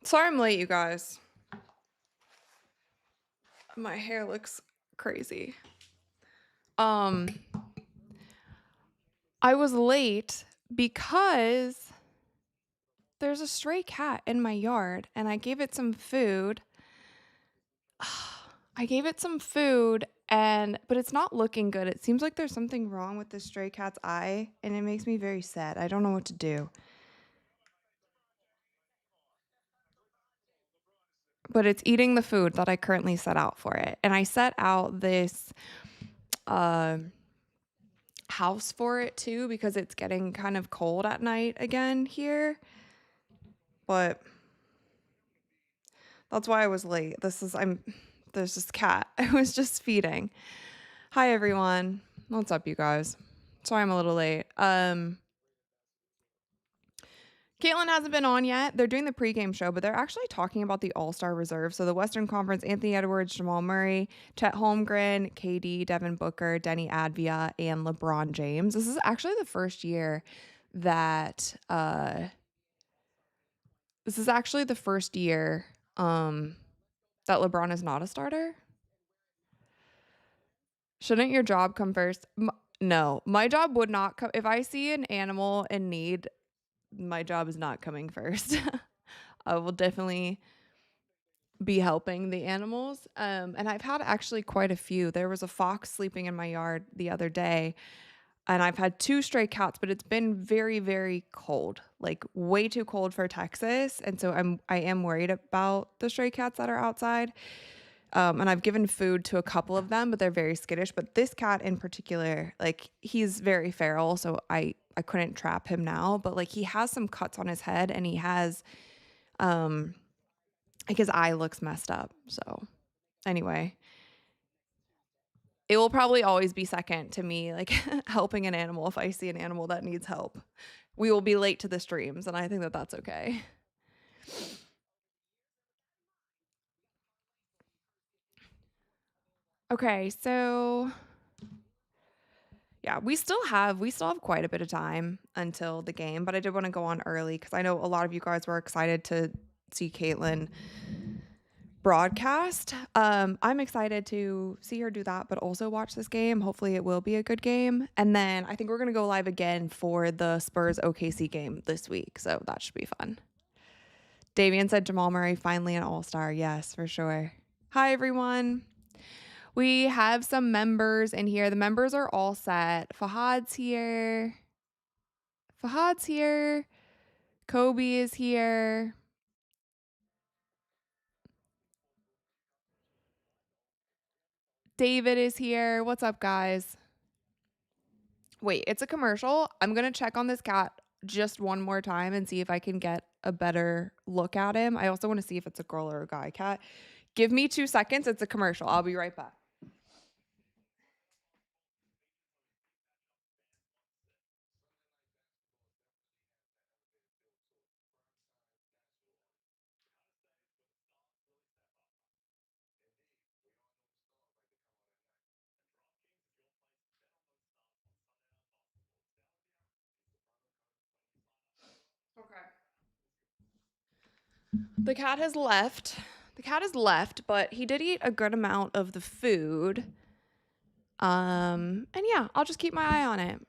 Sorry I'm late, you guys. My hair looks crazy. I was late because there's a stray cat in my yard and I gave it some food. But it's not looking good. It seems like there's something wrong with the stray cat's eye and it makes me very sad. I don't know what to do. But it's eating the food that I currently set out for it. And I set out this house for it too because it's getting kind of cold at night again here. But that's why I was late. There's this cat I was just feeding. Hi everyone. What's up, you guys? Sorry I'm a little late. Caitlyn hasn't been on yet. They're doing the pregame show, but they're actually talking about the All-Star reserve. So the Western Conference, Anthony Edwards, Jamal Murray, Chet Holmgren, KD, Devin Booker, Denny Advia, and LeBron James. This is actually the first year that that LeBron is not a starter. Shouldn't your job come first? No, my job would not come. If I see an animal in need, my job is not coming first. I will definitely be helping the animals. And I've had actually quite a few. There was a fox sleeping in my yard the other day, and I've had 2 stray cats, but it's been very, very cold, like way too cold for Texas. And so I am worried about the stray cats that are outside. And I've given food to a couple of them, but they're very skittish. But this cat in particular, like he's very feral, so I couldn't trap him now. But like he has some cuts on his head, and he has like his eye looks messed up. So anyway, it will probably always be second to me, like helping an animal if I see an animal that needs help. We will be late to the streams, and I think that that's okay. Okay, so yeah, we still have quite a bit of time until the game, but I did want to go on early because I know a lot of you guys were excited to see Caitlyn broadcast. I'm excited to see her do that, but also watch this game. Hopefully it will be a good game. And then I think we're going to go live again for the Spurs OKC game this week. So that should be fun. Davian said Jamal Murray finally an all-star. Yes, for sure. Hi, everyone. We have some members in here. The members are all set. Fahad's here. Kobe is here. David is here. What's up, guys? Wait, it's a commercial. I'm going to check on this cat just one more time and see if I can get a better look at him. I also want to see if it's a girl or a guy cat. Give me 2 seconds. It's a commercial. I'll be right back. Okay. The cat has left. But he did eat a good amount of the food. And yeah, I'll just keep my eye on it.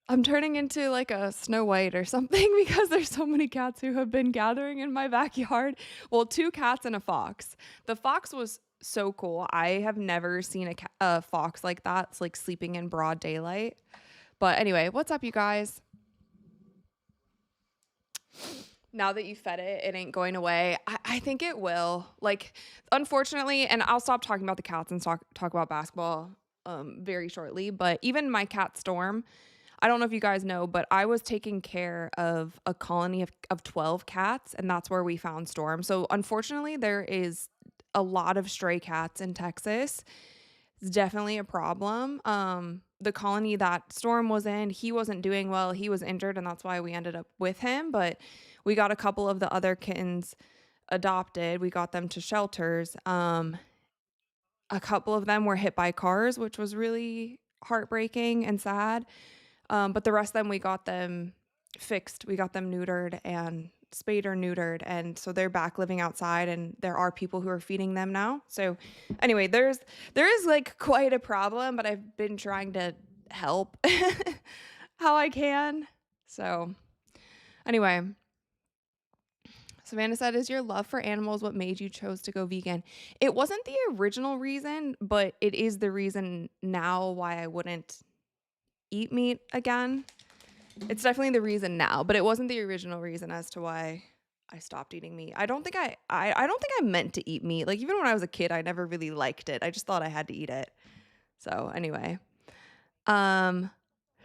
I'm turning into like a Snow White or something because there's so many cats who have been gathering in my backyard. Well, 2 cats and a fox. The fox was so cool. I have never seen a fox like that. It's like sleeping in broad daylight. But anyway, what's up, you guys? Now that you fed it, it ain't going away. I think it will. Like, unfortunately, and I'll stop talking about the cats and talk about basketball very shortly. But even my cat Storm, I don't know if you guys know, but I was taking care of a colony of 12 cats, and that's where we found Storm. So unfortunately, there is a lot of stray cats in Texas. It's definitely a problem. The colony that Storm was in, he wasn't doing well. He was injured, and that's why we ended up with him. But we got a couple of the other kittens adopted. We got them to shelters. A couple of them were hit by cars, which was really heartbreaking and sad. But the rest of them, we got them fixed. We got them neutered, and spayed or neutered, and so they're back living outside, and there are people who are feeding them now. So anyway, there is like quite a problem, but I've been trying to help how I can. So anyway, Savannah said, is your love for animals what made you chose to go vegan? It wasn't the original reason, but it is the reason now why I wouldn't eat meat again. It's definitely the reason now, but it wasn't the original reason as to why I stopped eating meat. I don't think I don't think I meant to eat meat. Like even when I was a kid, I never really liked it. I just thought I had to eat it. So anyway.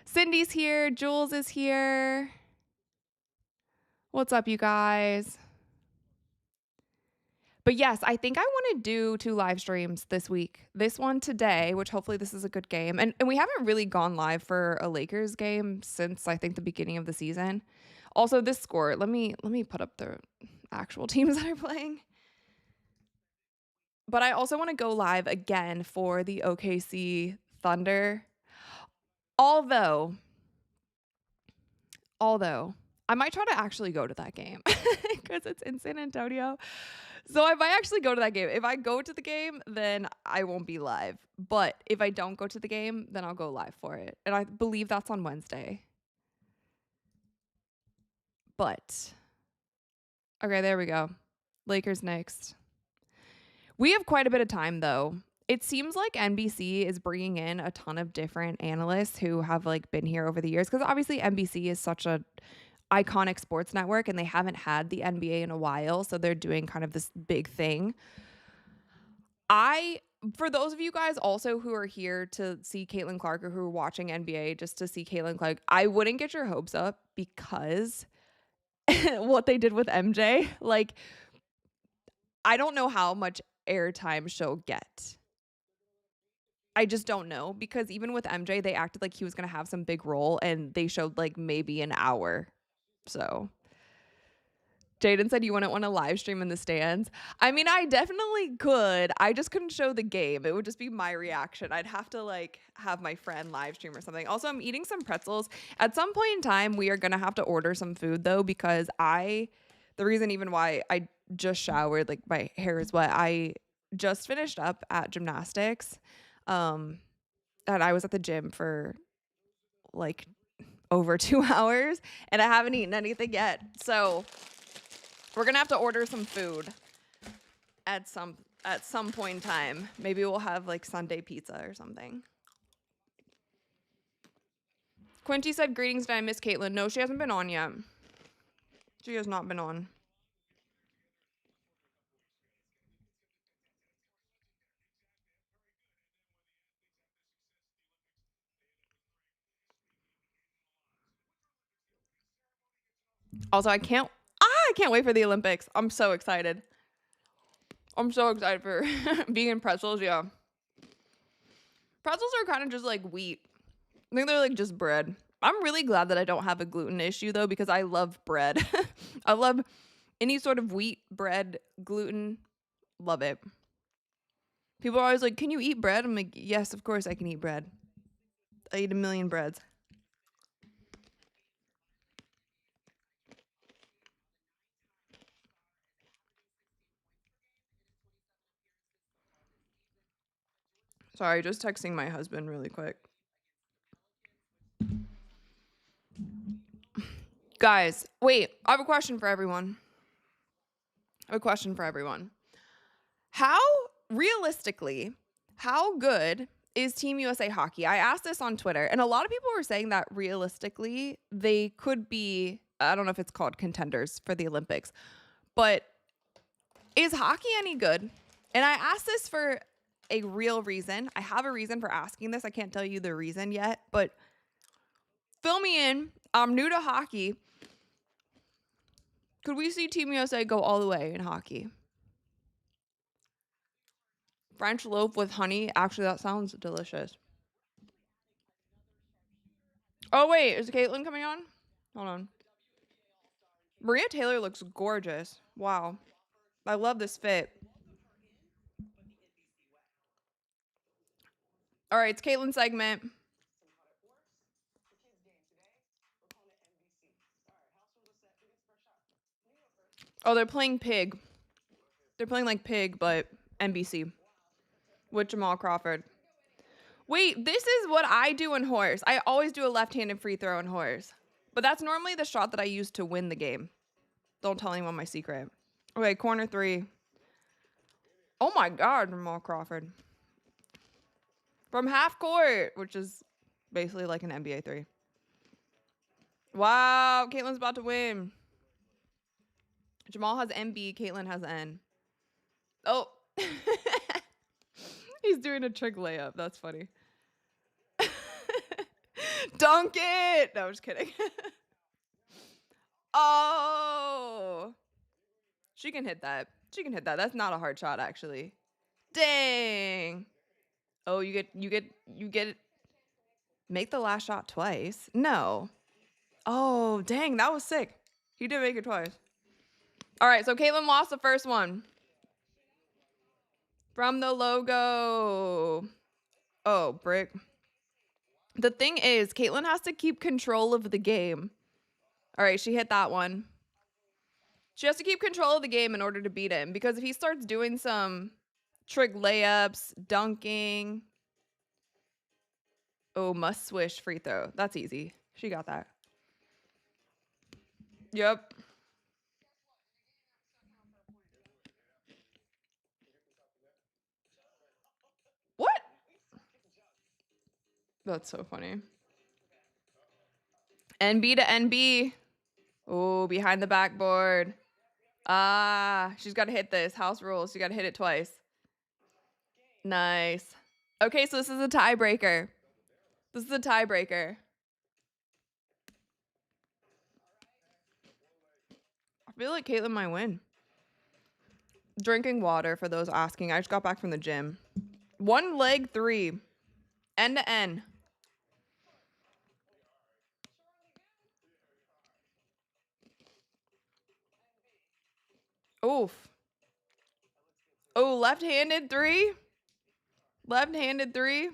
Cindy's here, Jules is here. What's up, you guys? But yes, I think I want to do 2 live streams this week. This one today, which hopefully this is a good game. And we haven't really gone live for a Lakers game since I think the beginning of the season. Also, this score, let me put up the actual teams that are playing. But I also want to go live again for the OKC Thunder. Although I might try to actually go to that game because it's in San Antonio. So I might actually go to that game. If I go to the game, then I won't be live. But if I don't go to the game, then I'll go live for it. And I believe that's on Wednesday. But, okay, there we go. Lakers next. We have quite a bit of time, though. It seems like NBC is bringing in a ton of different analysts who have like been here over the years. Because obviously NBC is such a iconic sports network and they haven't had the NBA in a while, so they're doing kind of this big thing. For those of you guys also who are here to see Caitlyn Clark or who are watching NBA just to see Caitlyn Clark, I wouldn't get your hopes up because what they did with MJ, like I don't know how much airtime she'll get. I just don't know because even with MJ, they acted like he was going to have some big role and they showed like maybe an hour. So Jaden said you wouldn't want to live stream in the stands. I mean, I definitely could. I just couldn't show the game. It would just be my reaction. I'd have to like have my friend live stream or something. Also, I'm eating some pretzels. At some point in time, we are going to have to order some food though, because the reason even why I just showered, like my hair is wet. I just finished up at gymnastics. And I was at the gym for like over 2 hours and I haven't eaten anything yet. So we're gonna have to order some food at some point in time. Maybe we'll have like Sunday pizza or something. Quinty said, greetings, did I miss Caitlyn? No, she hasn't been on yet. She has not been on. Also, I can't wait for the Olympics. I'm so excited. I'm so excited for vegan pretzels, yeah. Pretzels are kind of just like wheat. I think they're like just bread. I'm really glad that I don't have a gluten issue though, because I love bread. I love any sort of wheat, bread, gluten. Love it. People are always like, can you eat bread? I'm like, yes, of course I can eat bread. I eat a million breads. Sorry, just texting my husband really quick. Guys, wait, I have a question for everyone. How, realistically, how good is Team USA hockey? I asked this on Twitter, and a lot of people were saying that realistically, they could be, I don't know if it's called contenders for the Olympics, but is hockey any good? And I asked this for a real reason. I have a reason for asking this. I can't tell you the reason yet, but fill me in. I'm new to hockey. Could we see Team USA go all the way in hockey? French loaf with honey. Actually, that sounds delicious. Oh, wait. Is Caitlyn coming on? Hold on. Maria Taylor looks gorgeous. Wow. I love this fit. All right, it's Caitlyn's segment. Oh, they're playing Pig. They're playing like Pig, but NBC with Jamal Crawford. Wait, this is what I do in horse. I always do a left-handed free throw in horse. But that's normally the shot that I use to win the game. Don't tell anyone my secret. Okay, corner 3. Oh my God, Jamal Crawford. From half court, which is basically like an NBA 3. Wow, Caitlyn's about to win. Jamal has MB, Caitlyn has N. Oh. He's doing a trick layup. That's funny. Dunk it! No, I'm just kidding. Oh. She can hit that. She can hit that. That's not a hard shot, actually. Dang. Oh, you get make the last shot twice. No. Oh, dang, that was sick. He did make it twice. All right, so Caitlyn lost the first one. From the logo. Oh, brick. The thing is, Caitlyn has to keep control of the game. All right, she hit that one. She has to keep control of the game in order to beat him, because if he starts doing some trick layups, dunking. Oh, must swish free throw. That's easy. She got that. Yep. What? That's so funny. NB to NB. Oh, behind the backboard. Ah, she's got to hit this. House rules. She got to hit it twice. Nice. Okay, so this is a tiebreaker. This is a tiebreaker. I feel like Caitlyn might win. Drinking water for those asking. I just got back from the gym. One leg 3. End to end. Oof. Oh, left-handed 3. Left-handed 3.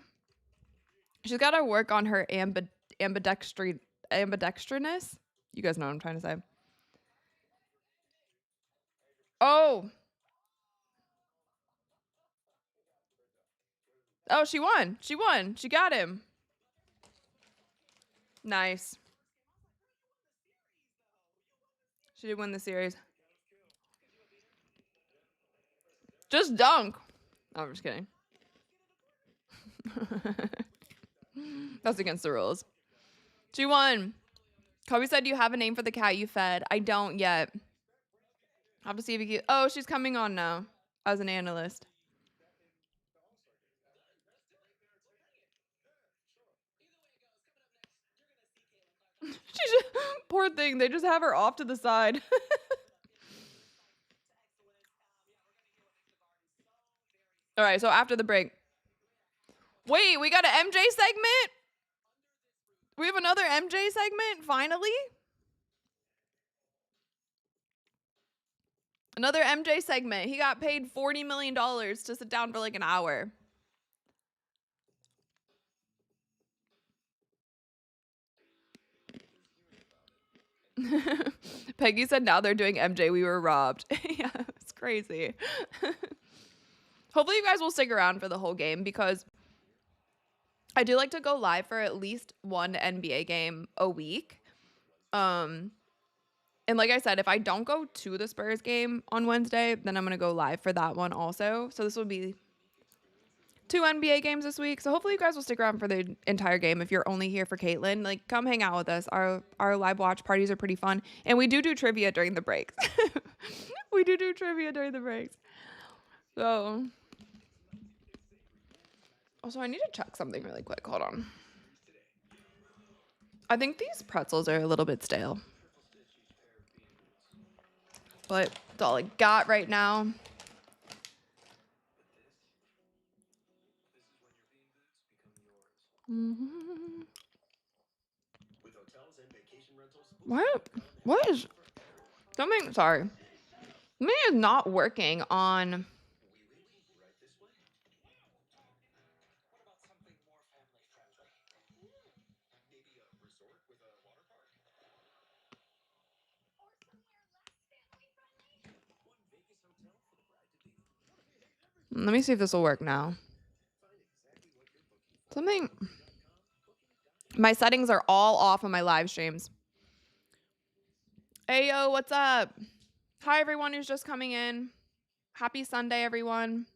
She's got to work on her ambidextrous. You guys know what I'm trying to say. Oh. Oh, she won. She won. She got him. Nice. She did win the series. Just dunk. Oh, I'm just kidding. That's against the rules. She won. Kobe said you have a name for the cat you fed. I don't yet. I'll have to see if you can. Oh, she's coming on now as an analyst. She's just, poor thing. They just have her off to the side. All right, so after the break. Wait, we got an MJ segment? We have another MJ segment, finally? Another MJ segment. He got paid $40 million to sit down for like an hour. Peggy said now they're doing MJ. We were robbed. Yeah, it's crazy. Hopefully you guys will stick around for the whole game, because I do like to go live for at least one NBA game a week. And like I said, if I don't go to the Spurs game on Wednesday, then I'm going to go live for that one also. So this will be 2 NBA games this week. So hopefully you guys will stick around for the entire game. If you're only here for Caitlyn, like, come hang out with us. Our live watch parties are pretty fun. And we do trivia during the breaks. We do trivia during the breaks. So, also I need to check something really quick. Hold on. I think these pretzels are a little bit stale. But that's all I got right now. Mm-hmm. What is something? Sorry, something is not working on. Let me see if this will work now. Something. My settings are all off on my live streams. Hey, yo, what's up? Hi, everyone who's just coming in. Happy Sunday, everyone.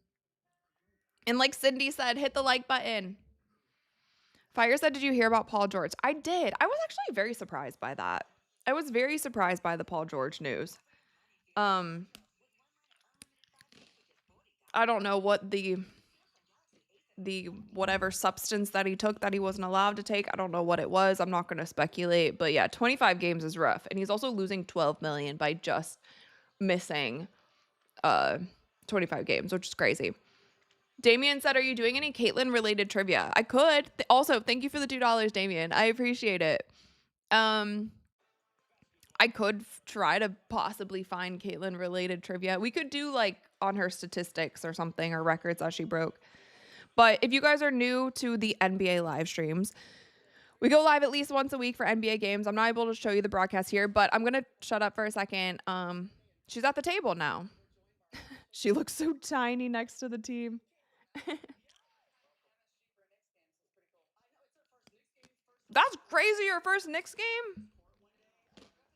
And like Cindy said, hit the like button. Fire said, did you hear about Paul George? I did. I was actually very surprised by that. I was very surprised by the Paul George news. I don't know what the whatever substance that he took that he wasn't allowed to take. I don't know what it was. I'm not going to speculate. But yeah, 25 games is rough. And he's also losing $12 million by just missing 25 games, which is crazy. Damien said, are you doing any Caitlyn related trivia? I could. Also, thank you for the $2, Damien. I appreciate it. I could try to possibly find Caitlyn related trivia. We could do like on her statistics or something, or records that she broke. But if you guys are new to the NBA live streams, we go live at least once a week for NBA games. I'm not able to show you the broadcast here, but I'm going to shut up for a second. She's at the table now. She looks so tiny next to the team. That's crazy. Your first Knicks game?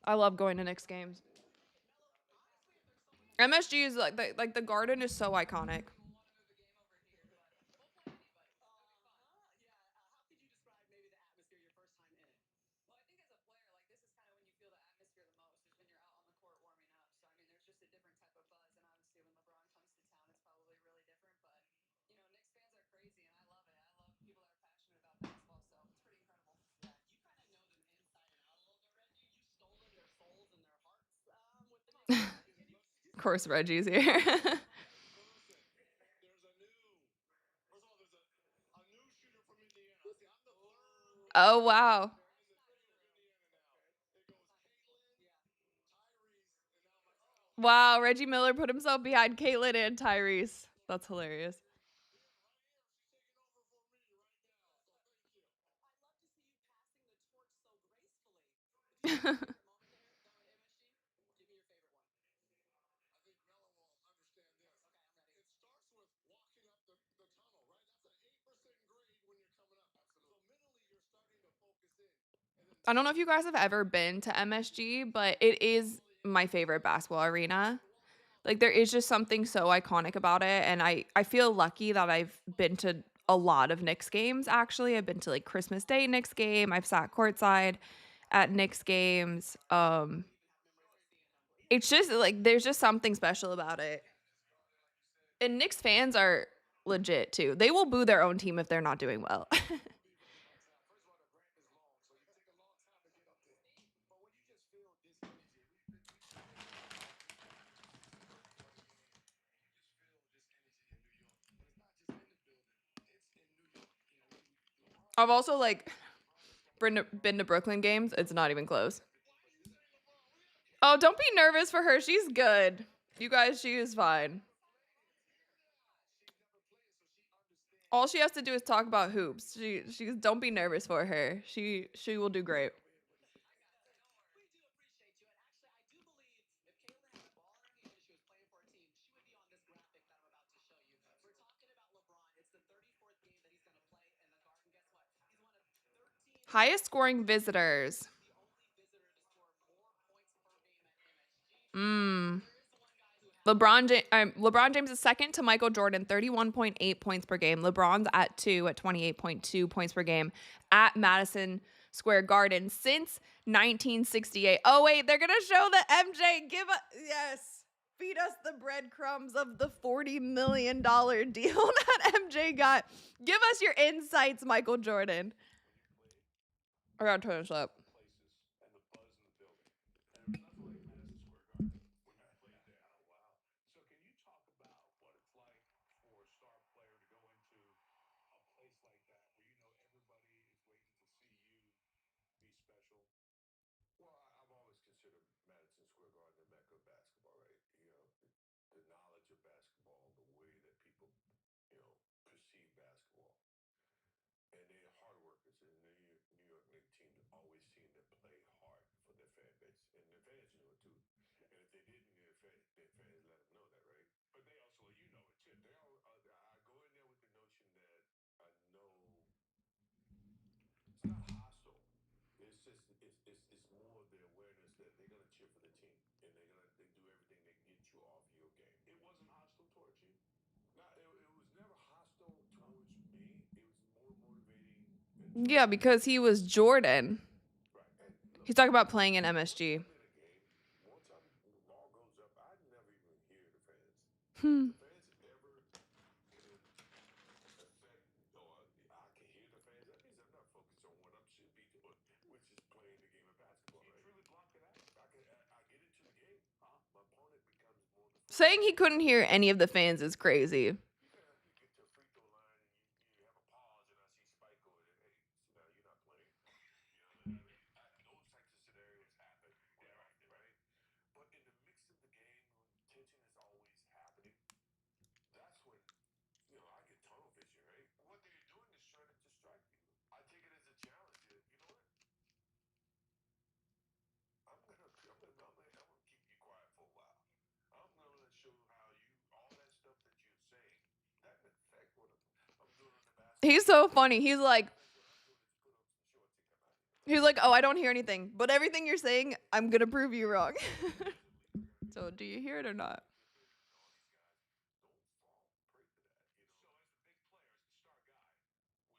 I love going to Knicks games. MSG is like the Garden is so iconic. Of course, Reggie's here. Oh, wow. Wow, Reggie Miller put himself behind Caitlyn and Tyrese. That's hilarious. I don't know if you guys have ever been to MSG, but it is my favorite basketball arena. Like there is just something so iconic about it, and I feel lucky that I've been to a lot of Knicks games actually. I've been to like Christmas Day Knicks game. I've sat courtside at Knicks games. It's just like there's just something special about it. And Knicks fans are legit too. They will boo their own team if they're not doing well. I've also like been to Brooklyn games. It's not even close. Oh, don't be nervous for her. She's good. You guys, she is fine. All she has to do is talk about hoops. She's don't be nervous for her. She will do great. Highest scoring visitors. Mm. LeBron James is second to Michael Jordan, 31.8 points per game. LeBron's at 28.2 points per game at Madison Square Garden since 1968. Oh wait, they're gonna show the MJ. Feed us the breadcrumbs of the $40 million deal that MJ got. Give us your insights, Michael Jordan. I gotta turn this up. It's more of the awareness that they're gonna cheer for the team and they do everything they can get you off your game. It wasn't hostile towards you. No, it was never hostile towards me. It was more motivating in Yeah, terms of because he was Jordan. right. And look, He's talking about playing in once MSG. I'm in a game, once the ball goes up, I never even hear the fans. If Hmm. the fans ever can affect or I can hear the fans, that means I'm not focused on what I should be doing, which is playing the game of basketball. Right? You truly block it out. I get into the game. My opponent becomes more the focus Saying of he the game. couldn't hear any of the fans is crazy. You get to a free throw line and you have a pause and I see Spike over there. Hey, sit down. You're not playing. You know what I mean? Those types of scenarios happen quite often, right? But in the mix of the game, when tension is always happening, that's when I get tunnel vision, right? What they're doing is trying to distract you. I take it as a challenge. You know what? I'm gonna keep you quiet for a while. I'm gonna show how you all that stuff that you're saying doesn't affect what I'm doing on the basketball He's court. so funny. He's like, Because what I'm doing is put on some shorts and come out here, right? oh, I don't hear anything, but everything you're saying, I'm gonna prove you wrong. So, do you hear it or not? All these guys don't fall prey to that. So as the big player, as the star guy, would you consciously,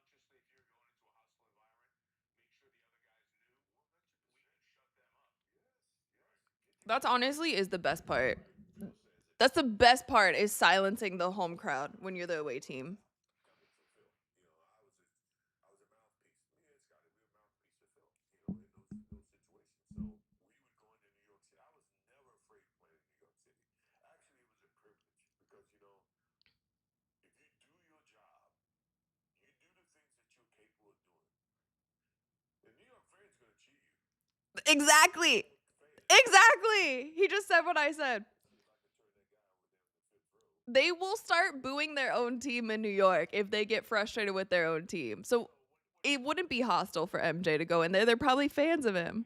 if you're going into a hostile environment, make sure the other guys knew 100% we can shut them up? Yes, yes. Take That's that away. honestly is the best part. Right. Phil says it. That's the best part is silencing the home crowd when you're the away team. Coming from Phil. I was a mouthpiece. Me and Scotty, we were mouthpiece for Phil. In those situations. So we would go into New York City. I was never afraid of playing in New York City. Actually, it was a privilege because if you do your job, you do the things that you're capable of doing. The New York fans are gonna cheer you. Exactly. Fans. Exactly. He just said what I said. See if I can turn that guy over there on the fifth row. They will start booing their own team in New York if they get frustrated with their own team. So it wouldn't be hostile for MJ to go in there. They're probably fans of him.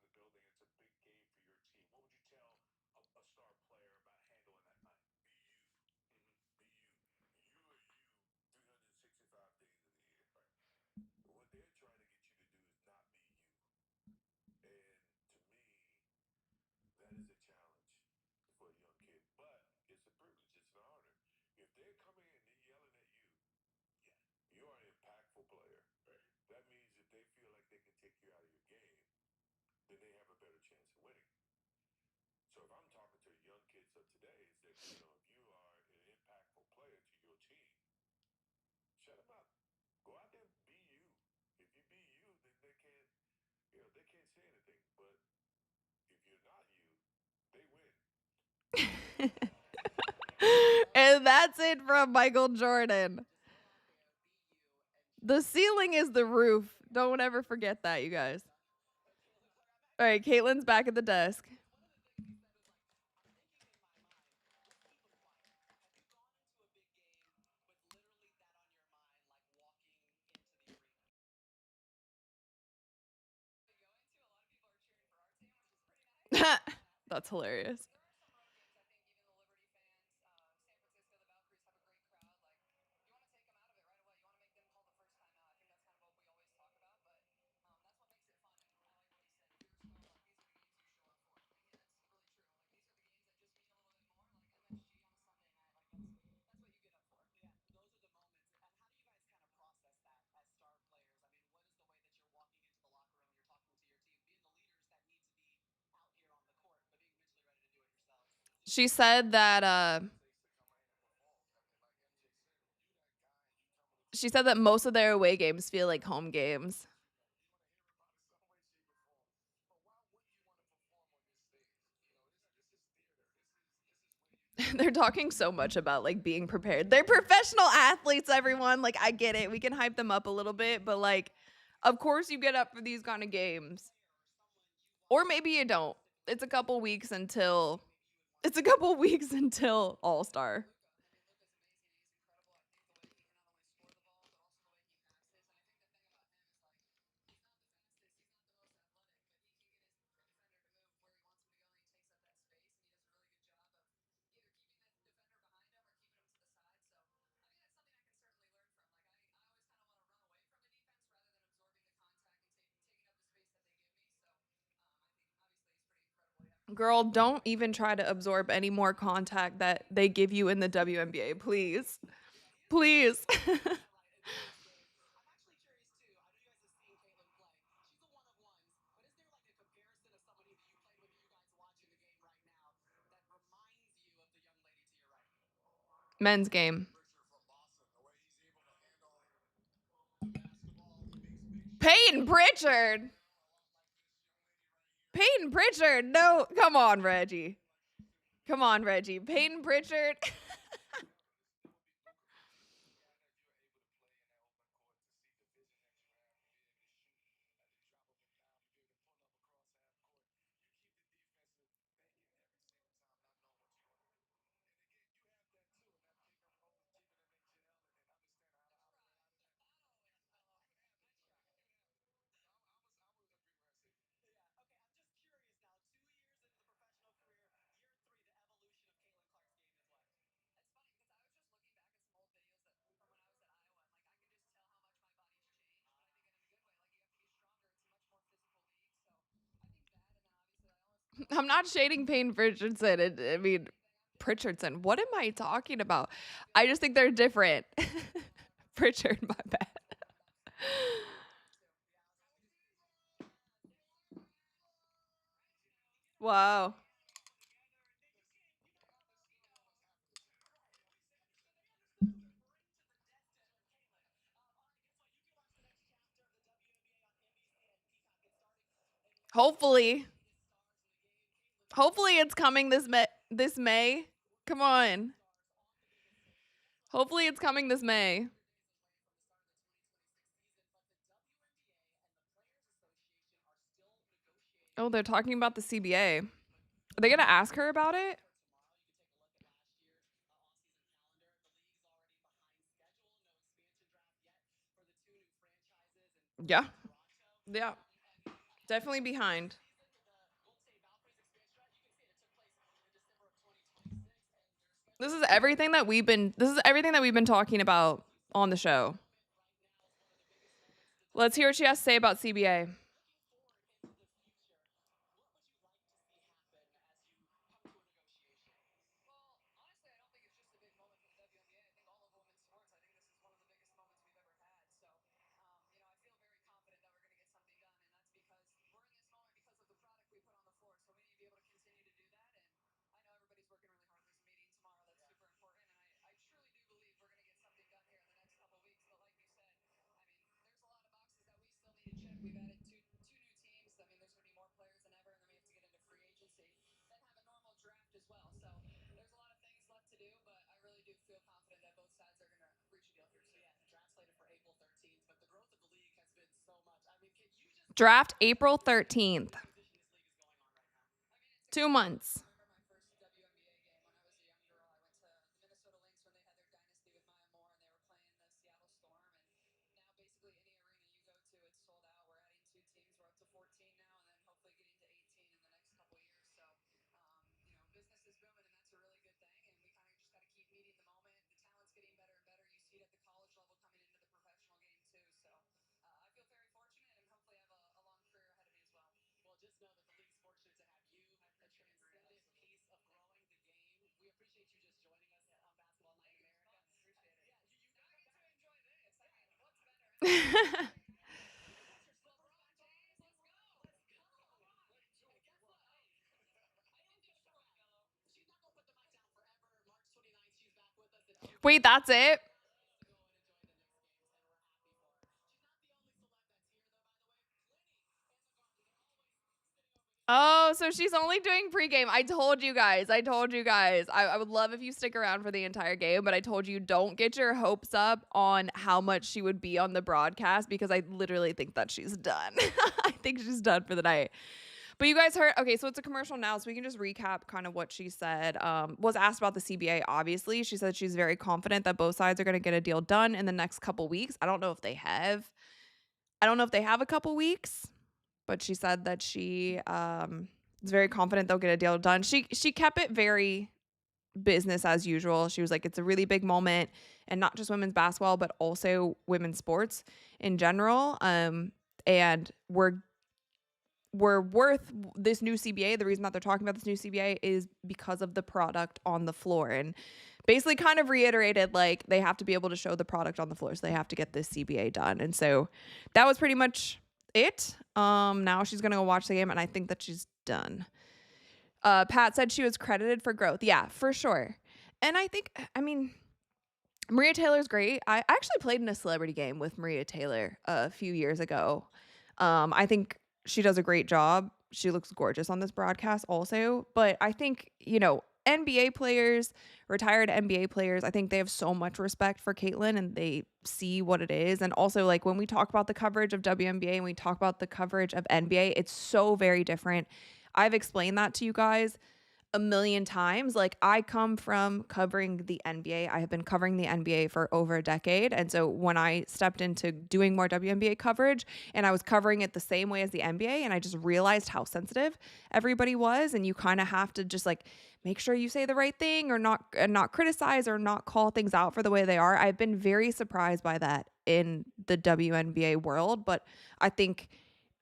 A different juice in the building. It's a big game for your team. What would you tell a star player about handling that night? Be you. Be you. You are you 365 days of the year. Right. What they're trying to get you to do is not be you. And to me, that is a challenge for a young kid. But it's a privilege. It's an honor. If they're coming in and they're yelling at you, yeah, you are an impactful player. Right. That means if they feel like they can take you out of your game, then they have a better chance of winning. So if I'm talking to young kids of today, is that if you are an impactful player to your team, shut them up. Go out there and be you. If you be you, then they can't say anything. But if you're not you, they win. And that's it from Michael Jordan. The ceiling is the roof. Don't ever forget that, you guys. All right, Caitlyn's back at the desk. That's hilarious. She said that most of their away games feel like home games. They're talking so much about like being prepared. They're professional athletes, everyone. Like I get it. We can hype them up a little bit, but like of course you get up for these kind of games. Or maybe you don't. It's a couple weeks until All-Star. Girl, don't even try to absorb any more contact that they give you in the WNBA, please. Please. Men's game. Peyton Pritchard. Peyton Pritchard. No, come on, Reggie. Come on, Reggie. Peyton Pritchard. I'm not shading Payne Richardson. I mean, Pritchardson. What am I talking about? I just think they're different. Pritchard, my bad. Wow. Hopefully, hopefully it's coming this May. Come on. Hopefully it's coming this May. Oh, they're talking about the CBA. Are they gonna ask her about it? Yeah. Yeah. Definitely behind. This is everything that we've been talking about on the show. Let's hear what she has to say about CBA. Draft April 13th. 2 months. Wait, that's it? Oh, so she's only doing pregame. I told you guys. I told you guys. I would love if you stick around for the entire game, but I told you don't get your hopes up on how much she would be on the broadcast because I literally think that she's done. I think she's done for the night. But you guys heard, okay, so it's a commercial now, so we can just recap kind of what she said. Was asked about the CBA, obviously. She said she's very confident that both sides are going to get a deal done in the next couple weeks. I don't know if they have. I don't know if they have a couple weeks, but she said that she is very confident they'll get a deal done. She kept it very business as usual. She was like, it's a really big moment, and not just women's basketball, but also women's sports in general. And we're were worth this new CBA. The reason that they're talking about this new CBA is because of the product on the floor, and basically kind of reiterated like they have to be able to show the product on the floor, so they have to get this CBA done. And so that was pretty much it. Now she's gonna go watch the game, and I think that she's done. Pat said she was credited for growth. Yeah, for sure. And I mean, Maria Taylor's great. I actually played in a celebrity game with Maria Taylor a few years ago. I think she does a great job. She looks gorgeous on this broadcast also. But I think, NBA players, retired NBA players, I think they have so much respect for Caitlyn and they see what it is. And also, like, when we talk about the coverage of WNBA and we talk about the coverage of NBA, it's so very different. I've explained that to you guys a million times. Like, I come from covering the NBA. I have been covering the NBA for over a decade. And so when I stepped into doing more WNBA coverage and I was covering it the same way as the NBA, and I just realized how sensitive everybody was, and you kind of have to just like make sure you say the right thing or not criticize or not call things out for the way they are. I've been very surprised by that in the WNBA world, but I think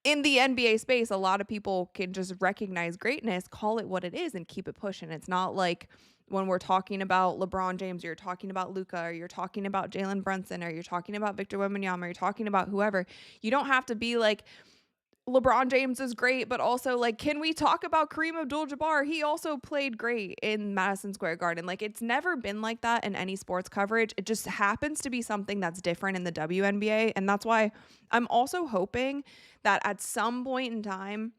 in the NBA space, a lot of people can just recognize greatness, call it what it is, and keep it pushing. It's not like when we're talking about LeBron James, or you're talking about Luka, or you're talking about Jalen Brunson, or you're talking about Victor Wembanyama, or you're talking about whoever. You don't have to be like, LeBron James is great, but also like, can we talk about Kareem Abdul-Jabbar? He also played great in Madison Square Garden. Like, it's never been like that in any sports coverage. It just happens to be something that's different in the WNBA. And that's why I'm also hoping that at some point in time,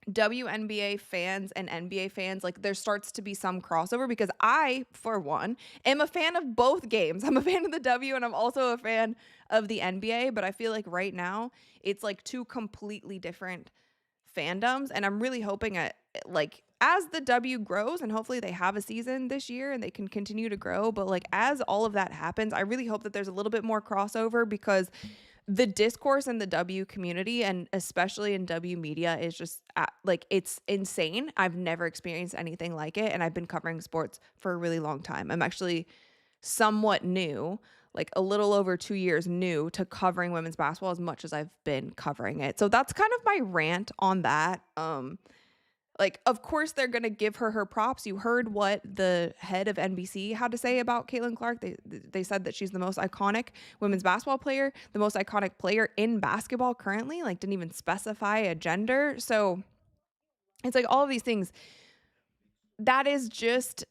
WNBA fans and NBA fans, like, there starts to be some crossover, because I, for one, am a fan of both games. I'm a fan of the W and I'm also a fan of the NBA, but I feel like right now it's like two completely different fandoms, and I'm really hoping like, as the W grows, and hopefully they have a season this year and they can continue to grow, but like, as all of that happens, I really hope that there's a little bit more crossover, because the discourse in the W community, and especially in W media, is just like, it's insane. I've never experienced anything like it, and I've been covering sports for a really long time. I'm actually somewhat new, like a little over 2 years new to covering women's basketball as much as I've been covering it. So that's kind of my rant on that. Like, of course, they're going to give her props. You heard what the head of NBC had to say about Caitlin Clark. They said that she's the most iconic women's basketball player, the most iconic player in basketball currently, like, didn't even specify a gender. So it's like all of these things. That's just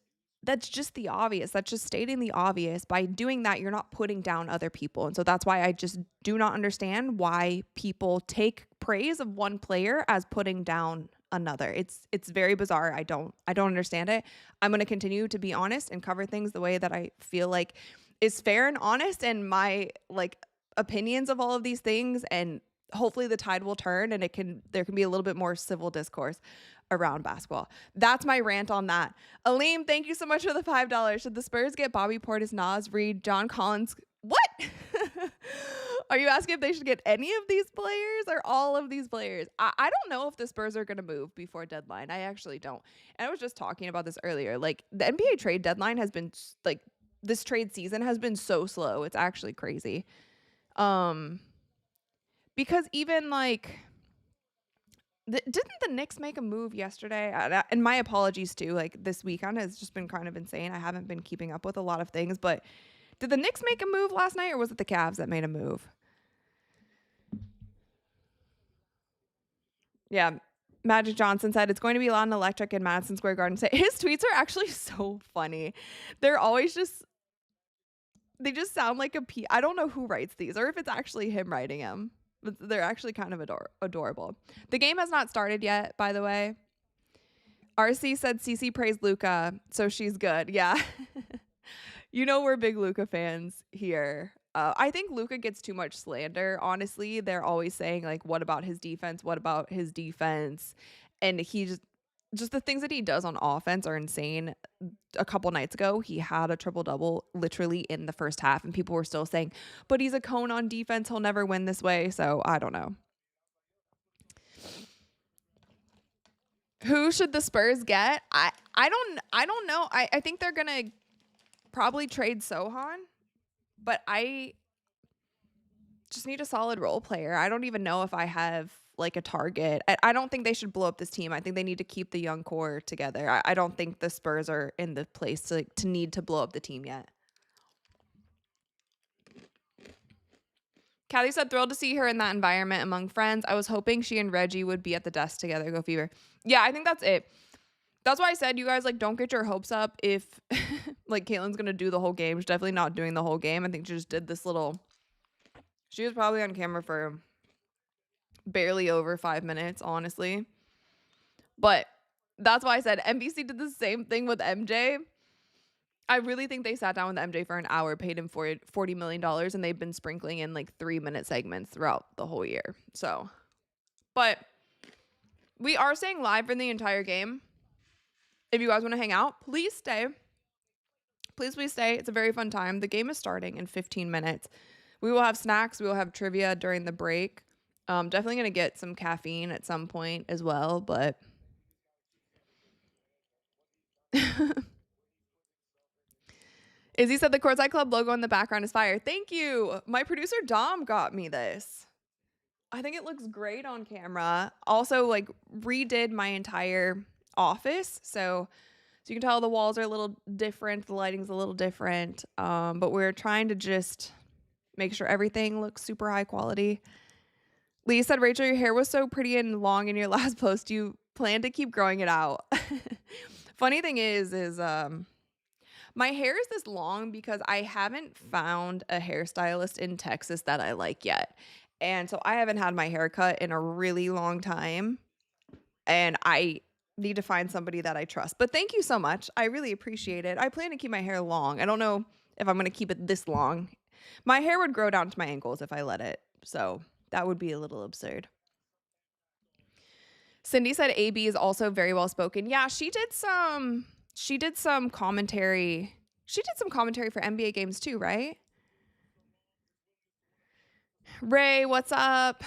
the obvious. That's just stating the obvious. By doing that, you're not putting down other people. And so that's why I just do not understand why people take praise of one player as putting down another. It's very bizarre. I don't understand it. I'm going to continue to be honest and cover things the way that I feel like is fair and honest, and my like opinions of all of these things, and hopefully the tide will turn and there can be a little bit more civil discourse around basketball. That's my rant on that. Aleem, thank you so much for the $5. Should the Spurs get Bobby Portis, Nas Reed, John Collins? What? Are you asking if they should get any of these players or all of these players? I don't know if the Spurs are going to move before deadline. I actually don't. And I was just talking about this earlier. Like, the NBA trade deadline has been like, this trade season has been so slow. It's actually crazy. Because even like, didn't the Knicks make a move yesterday? And my apologies too. Like, this weekend has just been kind of insane. I haven't been keeping up with a lot of things, but did the Knicks make a move last night, or was it the Cavs that made a move? Yeah. Magic Johnson said it's going to be loud and electric in Madison Square Garden. His tweets are actually so funny. They're always they just sound like I don't know who writes these or if it's actually him writing them, but they're actually kind of adorable. The game has not started yet, by the way. RC said CC praised Luka, so she's good. Yeah. We're big Luka fans here. I think Luka gets too much slander, honestly. They're always saying, like, what about his defense? What about his defense? And he just the things that he does on offense are insane. A couple nights ago, he had a triple-double literally in the first half, and people were still saying, but he's a cone on defense. He'll never win this way. So I don't know. Who should the Spurs get? I don't know. I think they're going to probably trade Sohan, but I just need a solid role player. I don't even know if I have like a target. I don't think they should blow up this team. I think they need to keep the young core together. I don't think the Spurs are in the place to need to blow up the team yet. Callie said, thrilled to see her in that environment among friends. I was hoping she and Reggie would be at the desk together. Go Fever. Yeah, I think that's it. That's why I said, you guys, like, don't get your hopes up if, like, Caitlyn's going to do the whole game. She's definitely not doing the whole game. I think she just did this little... She was probably on camera for barely over 5 minutes, honestly. But that's why I said NBC did the same thing with MJ. I really think they sat down with MJ for an hour, paid him $40 million, and they've been sprinkling in like 3-minute segments throughout the whole year. So, but we are staying live for the entire game. If you guys want to hang out, please stay. Please stay. It's a very fun time. The game is starting in 15 minutes. We will have snacks. We will have trivia during the break. Definitely going to get some caffeine at some point as well, but... Izzy said the Courtside Club logo in the background is fire. Thank you. My producer Dom got me this. I think it looks great on camera. Also, like, redid my entire office. So you can tell the walls are a little different. The lighting's a little different. But we're trying to just make sure everything looks super high quality. Lee said, Rachel, your hair was so pretty and long in your last post. You plan to keep growing it out. Funny thing is my hair is this long because I haven't found a hairstylist in Texas that I like yet. And so I haven't had my hair cut in a really long time. And I need to find somebody that I trust. But thank you so much. I really appreciate it. I plan to keep my hair long. I don't know if I'm going to keep it this long. My hair would grow down to my ankles if I let it. So that would be a little absurd. Cindy said AB is also very well spoken. Yeah, she did some commentary. She did some commentary for NBA games too, right? Ray, what's up?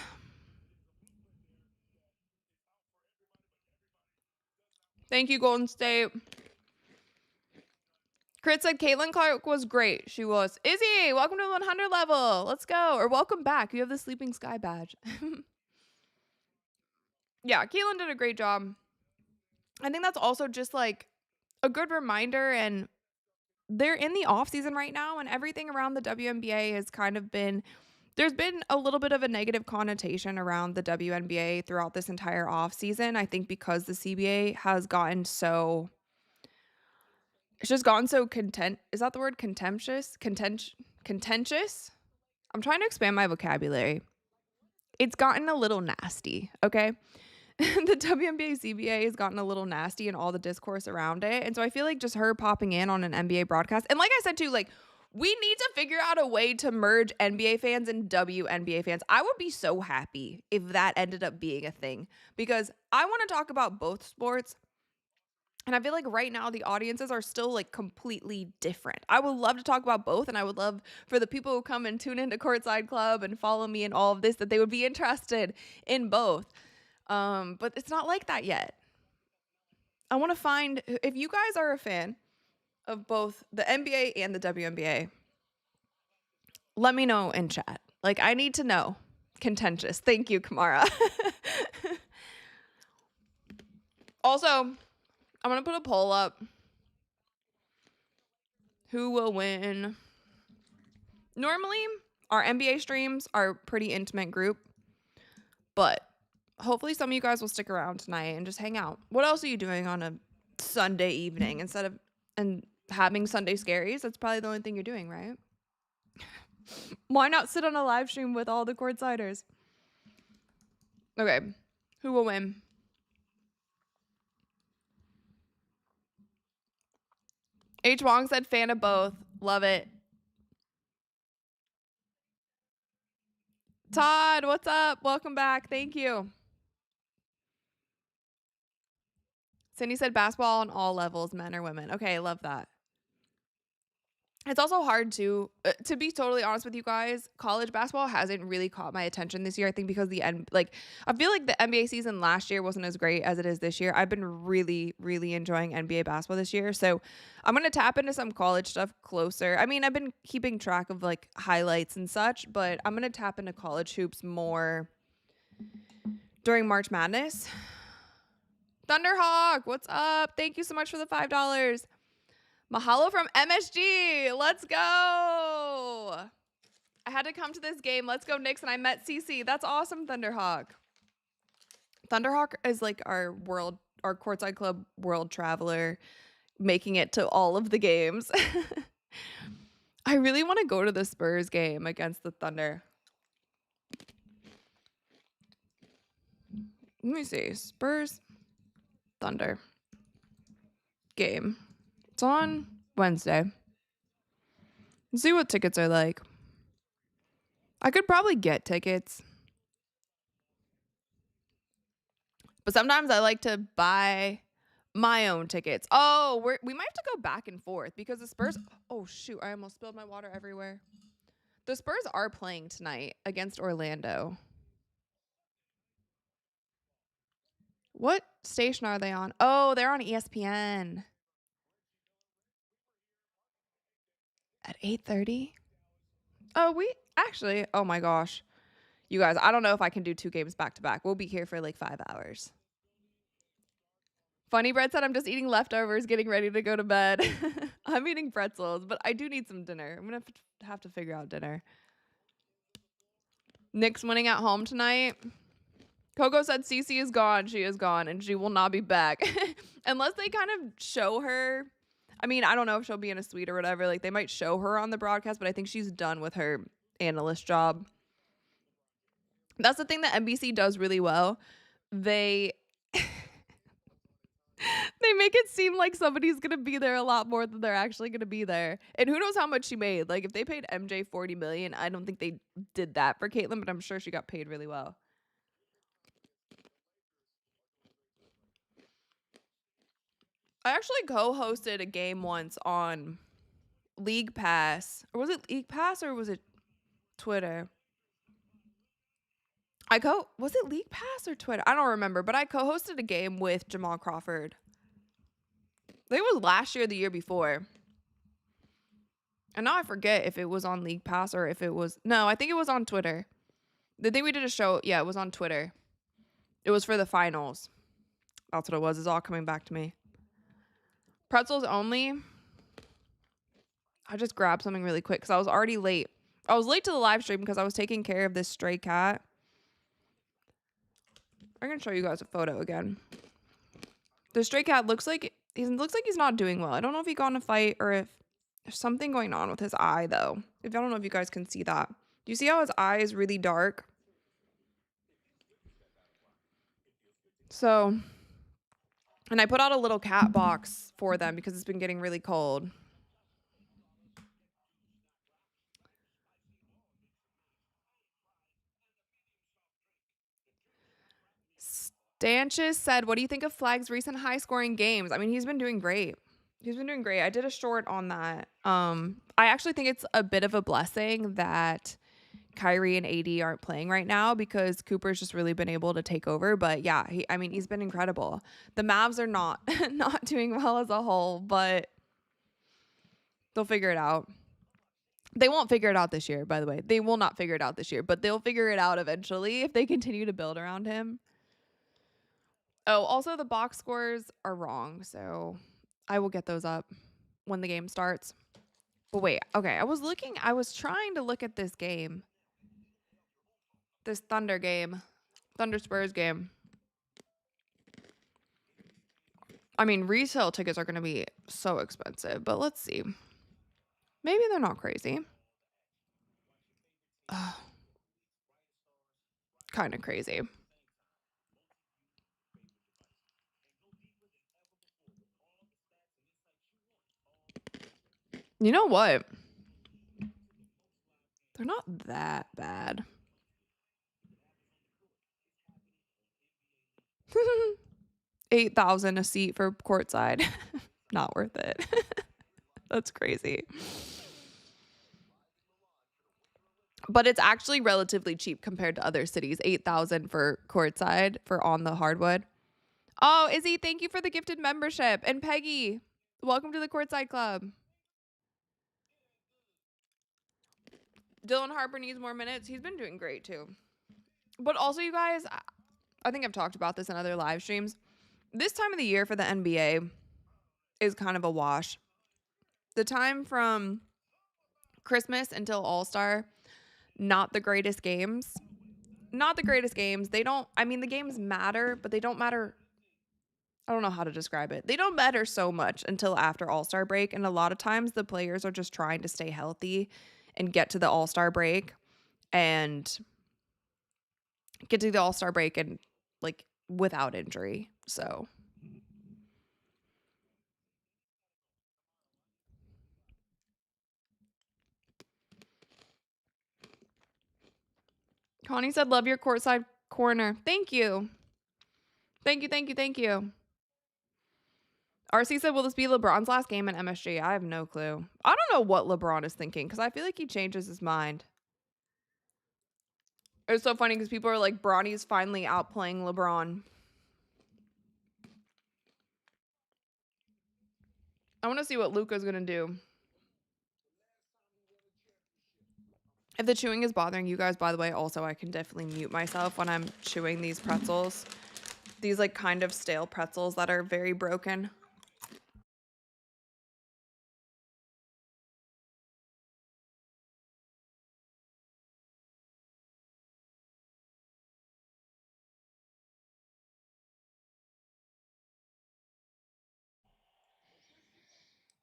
Thank you, Golden State. Crit said Caitlyn Clark was great. She was. Izzy, welcome to 100 level. Let's go. Or welcome back. You have the Sleeping Sky badge. Yeah, Caitlyn did a great job. I think that's also just like a good reminder, and they're in the off season right now, and everything around the WNBA has kind of been, there's been a little bit of a negative connotation around the WNBA throughout this entire off season. I think because the CBA has gotten so, it's just gotten so is that the word? Contentious? Contentious? I'm trying to expand my vocabulary. It's gotten a little nasty, okay? The WNBA CBA has gotten a little nasty in all the discourse around it. And so I feel like just her popping in on an NBA broadcast. And like I said too, like, we need to figure out a way to merge NBA fans and WNBA fans. I would be so happy if that ended up being a thing, because I want to talk about both sports. And I feel like right now the audiences are still like completely different. I would love to talk about both, and I would love for the people who come and tune into Courtside Club and follow me in all of this, that they would be interested in both. But it's not like that yet. I want to find, if you guys are a fan of both the NBA and the WNBA, let me know in chat. Like, I need to know. Contentious. Thank you, Kamara. Also, I'm going to put a poll up. Who will win? Normally, our NBA streams are a pretty intimate group, but hopefully some of you guys will stick around tonight and just hang out. What else are you doing on a Sunday evening instead of having Sunday scaries? That's probably the only thing you're doing, right? Why not sit on a live stream with all the courtsiders? Okay, who will win? H. Wong said fan of both. Love it. Todd, what's up? Welcome back. Thank you. Cindy said basketball on all levels, men or women. Okay, I love that. It's also hard to be totally honest with you guys, college basketball hasn't really caught my attention this year. I think because I feel like the NBA season last year wasn't as great as it is this year. I've been really, really enjoying NBA basketball this year. So I'm going to tap into some college stuff closer. I mean, I've been keeping track of like highlights and such, but I'm going to tap into college hoops more during March Madness. Thunderhawk, what's up? Thank you so much for the $5. Mahalo from MSG. Let's go. I had to come to this game. Let's go, Knicks. And I met CC. That's awesome, Thunderhawk. Thunderhawk is like our courtside club world traveler, making it to all of the games. I really want to go to the Spurs game against the Thunder. Let me see. Spurs Thunder game. It's on Wednesday. Let's see what tickets are like. I could probably get tickets. But sometimes I like to buy my own tickets. Oh, we might have to go back and forth because the Spurs... Oh, shoot. I almost spilled my water everywhere. The Spurs are playing tonight against Orlando. What station are they on? Oh, they're on ESPN. At 8:30? Oh, oh my gosh. You guys, I don't know if I can do 2 games back to back. We'll be here for like 5 hours. Funny Bread said, I'm just eating leftovers, getting ready to go to bed. I'm eating pretzels, but I do need some dinner. I'm going to have to figure out dinner. Knicks winning at home tonight. Coco said Cece is gone. She is gone, and she will not be back. Unless they kind of show her. I mean, I don't know if she'll be in a suite or whatever. Like, they might show her on the broadcast, but I think she's done with her analyst job. That's the thing that NBC does really well. They make it seem like somebody's going to be there a lot more than they're actually going to be there. And who knows how much she made. Like, if they paid MJ $40 million, I don't think they did that for Caitlyn, but I'm sure she got paid really well. I actually co-hosted a game once on League Pass. Or was it League Pass or was it Twitter? Was it League Pass or Twitter? I don't remember, but I co-hosted a game with Jamal Crawford. I think it was last year or the year before. And now I forget if it was on League Pass or if it was... No, I think it was on Twitter. The thing we did a show... Yeah, it was on Twitter. It was for the finals. That's what it was. It's all coming back to me. Pretzels only. I just grabbed something really quick because I was already late. I was late to the live stream because I was taking care of this stray cat. I'm going to show you guys a photo again. The stray cat looks like he's not doing well. I don't know if he got in a fight or if there's something going on with his eye, though. I don't know if you guys can see that. Do you see how his eye is really dark? So, and I put out a little cat box for them because it's been getting really cold. Stanches said, what do you think of Flag's recent high-scoring games? I mean, he's been doing great. I did a short on that. I actually think it's a bit of a blessing that Kyrie and AD aren't playing right now because Cooper's just really been able to take over. But yeah, he's been incredible. The Mavs are not doing well as a whole, but they'll figure it out. They won't figure it out this year, by the way. They will not figure it out this year, but they'll figure it out eventually if they continue to build around him. Oh, also the box scores are wrong, so I will get those up when the game starts. But wait, okay, I was trying to look at this game. This Thunder Spurs game. I mean, resale tickets are going to be so expensive, but let's see. Maybe they're not crazy. Kind of crazy. You know what? They're not that bad. $8,000 a seat for courtside. Not worth it. That's crazy. But it's actually relatively cheap compared to other cities. $8,000 for courtside for on the hardwood. Oh, Izzy, thank you for the gifted membership. And Peggy, welcome to the courtside club. Dylan Harper needs more minutes. He's been doing great too. But also, you guys, I think I've talked about this in other live streams. This time of the year for the NBA is kind of a wash. The time from Christmas until All-Star, not the greatest games. Not the greatest games. They don't, I mean, the games matter, but they don't matter. I don't know how to describe it. They don't matter so much until after All-Star break. And a lot of times the players are just trying to stay healthy and get to the All-Star break and like without injury. So Connie said, love your courtside corner. Thank you. Thank you, thank you, thank you. RC said, will this be LeBron's last game in MSG? I have no clue. I don't know what LeBron is thinking because I feel like he changes his mind. It's so funny because people are like, Bronny's finally outplaying LeBron. I want to see what Luka's going to do. If the chewing is bothering you guys, by the way, also I can definitely mute myself when I'm chewing these pretzels. These like kind of stale pretzels that are very broken.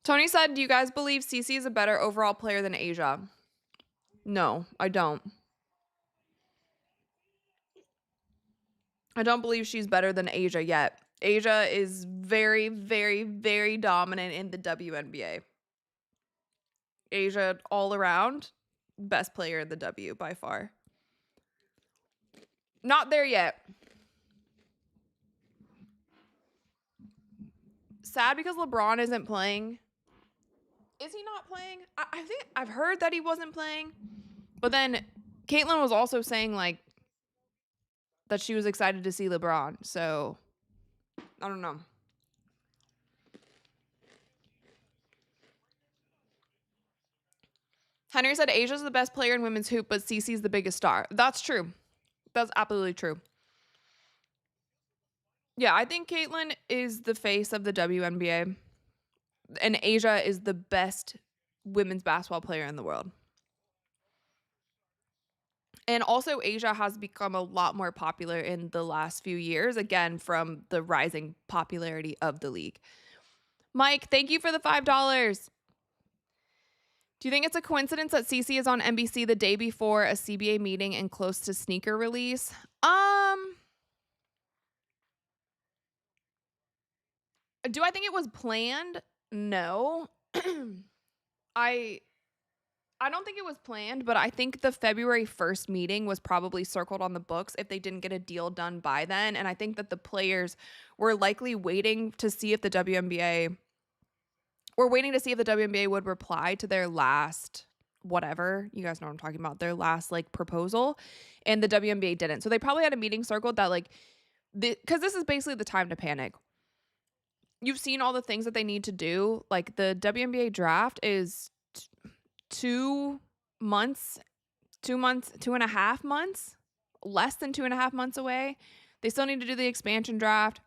Tony said, do you guys believe Cece is a better overall player than Asia? No, I don't. I don't believe she's better than Asia yet. Asia is very, very, very dominant in the WNBA. Asia all around, best player in the W by far. Not there yet. Sad because LeBron isn't playing. Is he not playing? I think I've heard that he wasn't playing. But then Caitlyn was also saying like that she was excited to see LeBron. So I don't know. Henry said Asia's the best player in women's hoop, but Cece's the biggest star. That's true. That's absolutely true. Yeah, I think Caitlyn is the face of the WNBA. And Asia is the best women's basketball player in the world. And also, Asia has become a lot more popular in the last few years, again, from the rising popularity of the league. Mike, thank you for the $5. Do you think it's a coincidence that Cece is on NBC the day before a CBA meeting and close to sneaker release? Do I think it was planned? No. I don't think it was planned, but I think the February 1st meeting was probably circled on the books if they didn't get a deal done by then. And I think that the players were likely waiting to see if the WNBA would reply to their last whatever. You guys know what I'm talking about. Their last like proposal. And the WNBA didn't. So they probably had a meeting circled that like, because this is basically the time to panic. You've seen all the things that they need to do. Like the WNBA draft is 2 months, 2.5 months, less than 2.5 months away. They still need to do the expansion draft.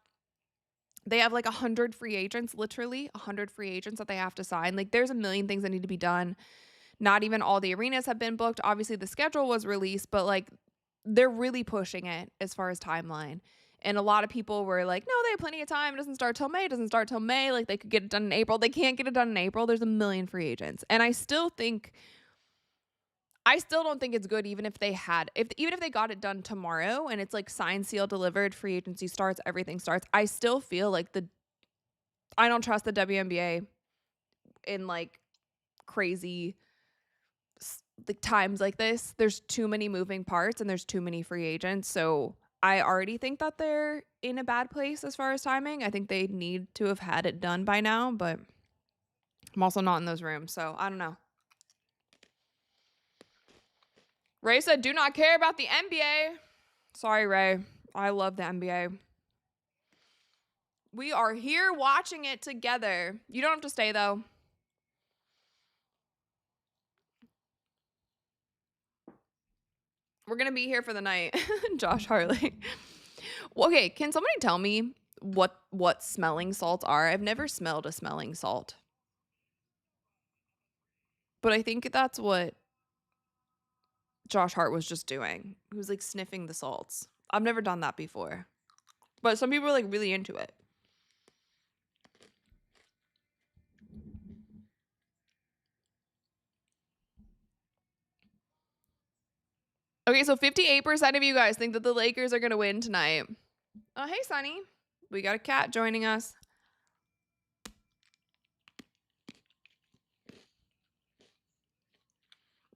They have like 100 free agents, literally 100 free agents that they have to sign. Like there's a million things that need to be done. Not even all the arenas have been booked. Obviously the schedule was released, but like they're really pushing it as far as timeline. And a lot of people were like, no, they have plenty of time. It doesn't start till May. Like they could get it done in April. They can't get it done in April. There's a million free agents. And I still don't think it's good even if they got it done tomorrow and it's like signed, sealed, delivered, free agency starts, everything starts. I still feel like I don't trust the WNBA in like crazy like times like this. There's too many moving parts and there's too many free agents. So I already think that they're in a bad place as far as timing. I think they need to have had it done by now, but I'm also not in those rooms, so I don't know. Ray said, do not care about the NBA. Sorry, Ray. I love the NBA. We are here watching it together. You don't have to stay, though. We're going to be here for the night. Josh Harley. Well, okay, can somebody tell me what smelling salts are? I've never smelled a smelling salt. But I think that's what Josh Hart was just doing. He was like sniffing the salts. I've never done that before. But some people are like really into it. Okay, so 58% of you guys think that the Lakers are going to win tonight. Oh, hey, Sonny. We got a cat joining us.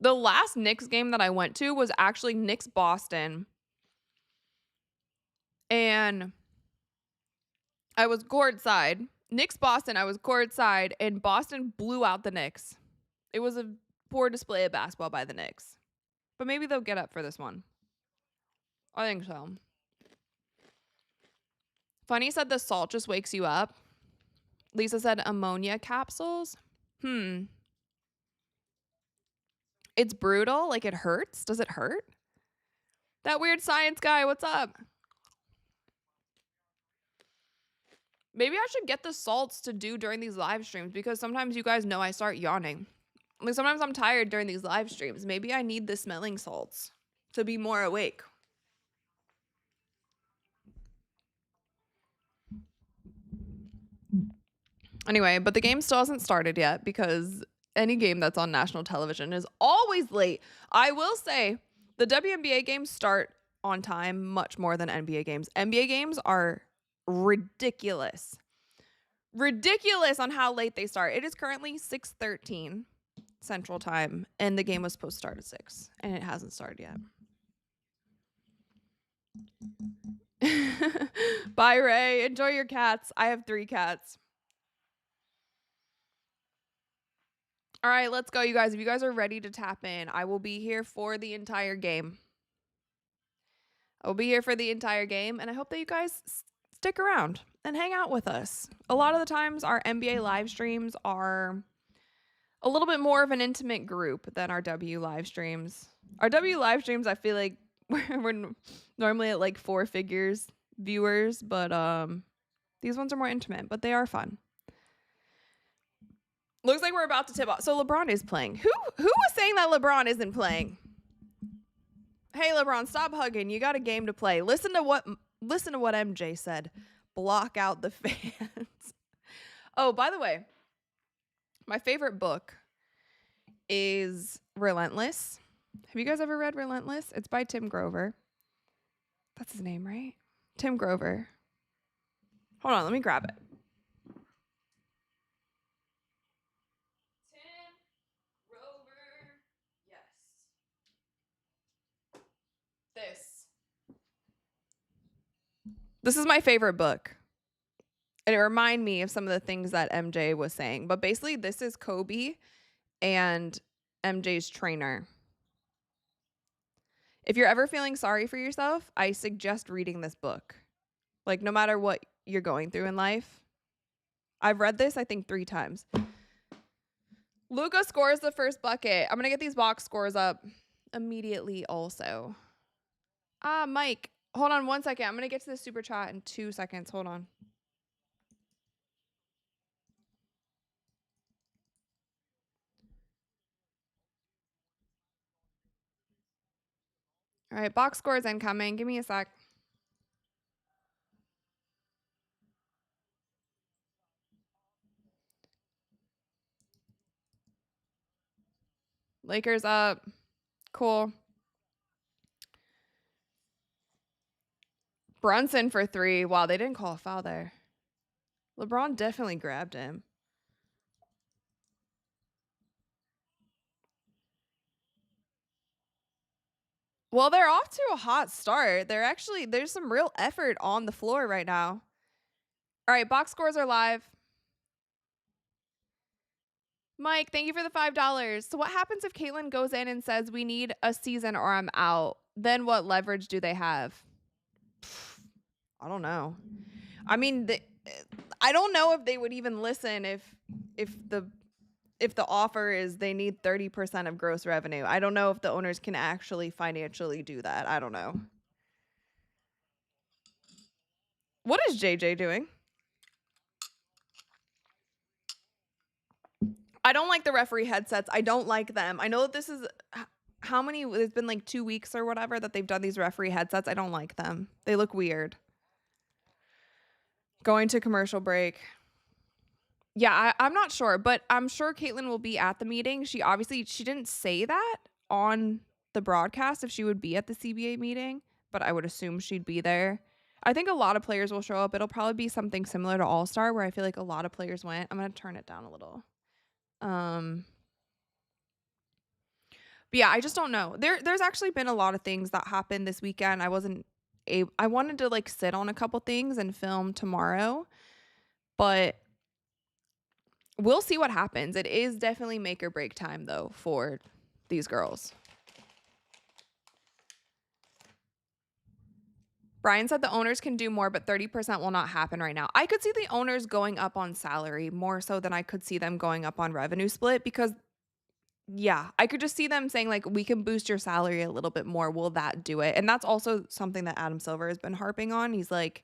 The last Knicks game that I went to was actually Knicks Boston. And I was courtside. Knicks Boston, I was courtside, and Boston blew out the Knicks. It was a poor display of basketball by the Knicks. But maybe they'll get up for this one. I think so. Funny said the salt just wakes you up. Lisa said ammonia capsules. It's brutal. Like it hurts. Does it hurt? That weird science guy, what's up? Maybe I should get the salts to do during these live streams because sometimes you guys know I start yawning. Like sometimes I'm tired during these live streams. Maybe I need the smelling salts to be more awake. Anyway, but the game still hasn't started yet because any game that's on national television is always late. I will say the WNBA games start on time much more than NBA games. NBA games are ridiculous. Ridiculous on how late they start. It is currently 6:13 Central Time, and the game was supposed to start at 6, and it hasn't started yet. Bye, Ray. Enjoy your cats. I have 3 cats. All right, let's go, you guys. If you guys are ready to tap in, I will be here for the entire game. I'll be here for the entire game, and I hope that you guys stick around and hang out with us. A lot of the times, our NBA live streams are a little bit more of an intimate group than our W live streams. Our W live streams, I feel like we're normally at like 4 figures viewers, but these ones are more intimate, but they are fun. Looks like we're about to tip off. So LeBron is playing. Who was saying that LeBron isn't playing? Hey LeBron, stop hugging. You got a game to play. Listen to what MJ said. Block out the fans. Oh, by the way, my favorite book is Relentless. Have you guys ever read Relentless? It's by Tim Grover. That's his name, right? Tim Grover. Hold on, let me grab it. Tim Grover. Yes. This is my favorite book. And it reminded me of some of the things that MJ was saying. But basically, this is Kobe and MJ's trainer. If you're ever feeling sorry for yourself, I suggest reading this book. Like, no matter what you're going through in life. I've read this, I think, 3 times. Luka scores the first bucket. I'm going to get these box scores up immediately also. Mike, hold on 1 second. I'm going to get to the super chat in 2 seconds. Hold on. All right, box scores incoming. Give me a sec. Lakers up. Cool. Brunson for 3. Wow, they didn't call a foul there. LeBron definitely grabbed him. Well, they're off to a hot start. There's some real effort on the floor right now. All right, box scores are live. Mike, thank you for the $5. So what happens if Caitlyn goes in and says we need a season or I'm out? Then what leverage do they have? I don't know. I mean, I don't know if they would even listen if the offer is they need 30% of gross revenue. I don't know if the owners can actually financially do that. I don't know. What is JJ doing? I don't like the referee headsets. I don't like them. I know that this is how many, it's been like 2 weeks or whatever that they've done these referee headsets. I don't like them. They look weird. Going to commercial break. Yeah, I'm not sure, but I'm sure Caitlyn will be at the meeting. She didn't say that on the broadcast if she would be at the CBA meeting, but I would assume she'd be there. I think a lot of players will show up. It'll probably be something similar to All-Star where I feel like a lot of players went. I'm going to turn it down a little. But yeah, I just don't know. There's actually been a lot of things that happened this weekend. I wanted to like sit on a couple things and film tomorrow, but we'll see what happens. It is definitely make or break time though for these girls. Brian said the owners can do more, but 30% will not happen right now. I could see the owners going up on salary more so than I could see them going up on revenue split because yeah, I could just see them saying like, we can boost your salary a little bit more. Will that do it? And that's also something that Adam Silver has been harping on. He's like,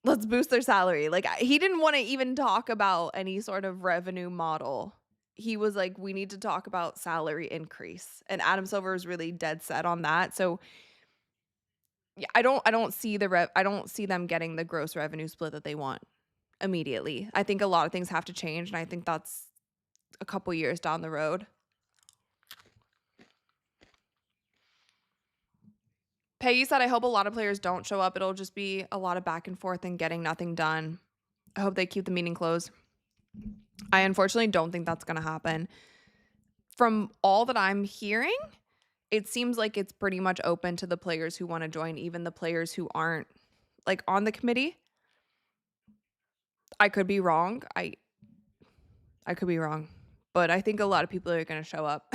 let's boost their salary. Like he didn't want to even talk about any sort of revenue model. He was like, we need to talk about salary increase. And Adam Silver is really dead set on that. So yeah, I don't see I don't see them getting the gross revenue split that they want immediately. I think a lot of things have to change, and I think that's a couple years down the road. Peggy said, I hope a lot of players don't show up. It'll just be a lot of back and forth and getting nothing done. I hope they keep the meeting closed. I unfortunately don't think that's going to happen. From all that I'm hearing, it seems like it's pretty much open to the players who want to join, even the players who aren't like on the committee. I could be wrong. I could be wrong, but I think a lot of people are going to show up.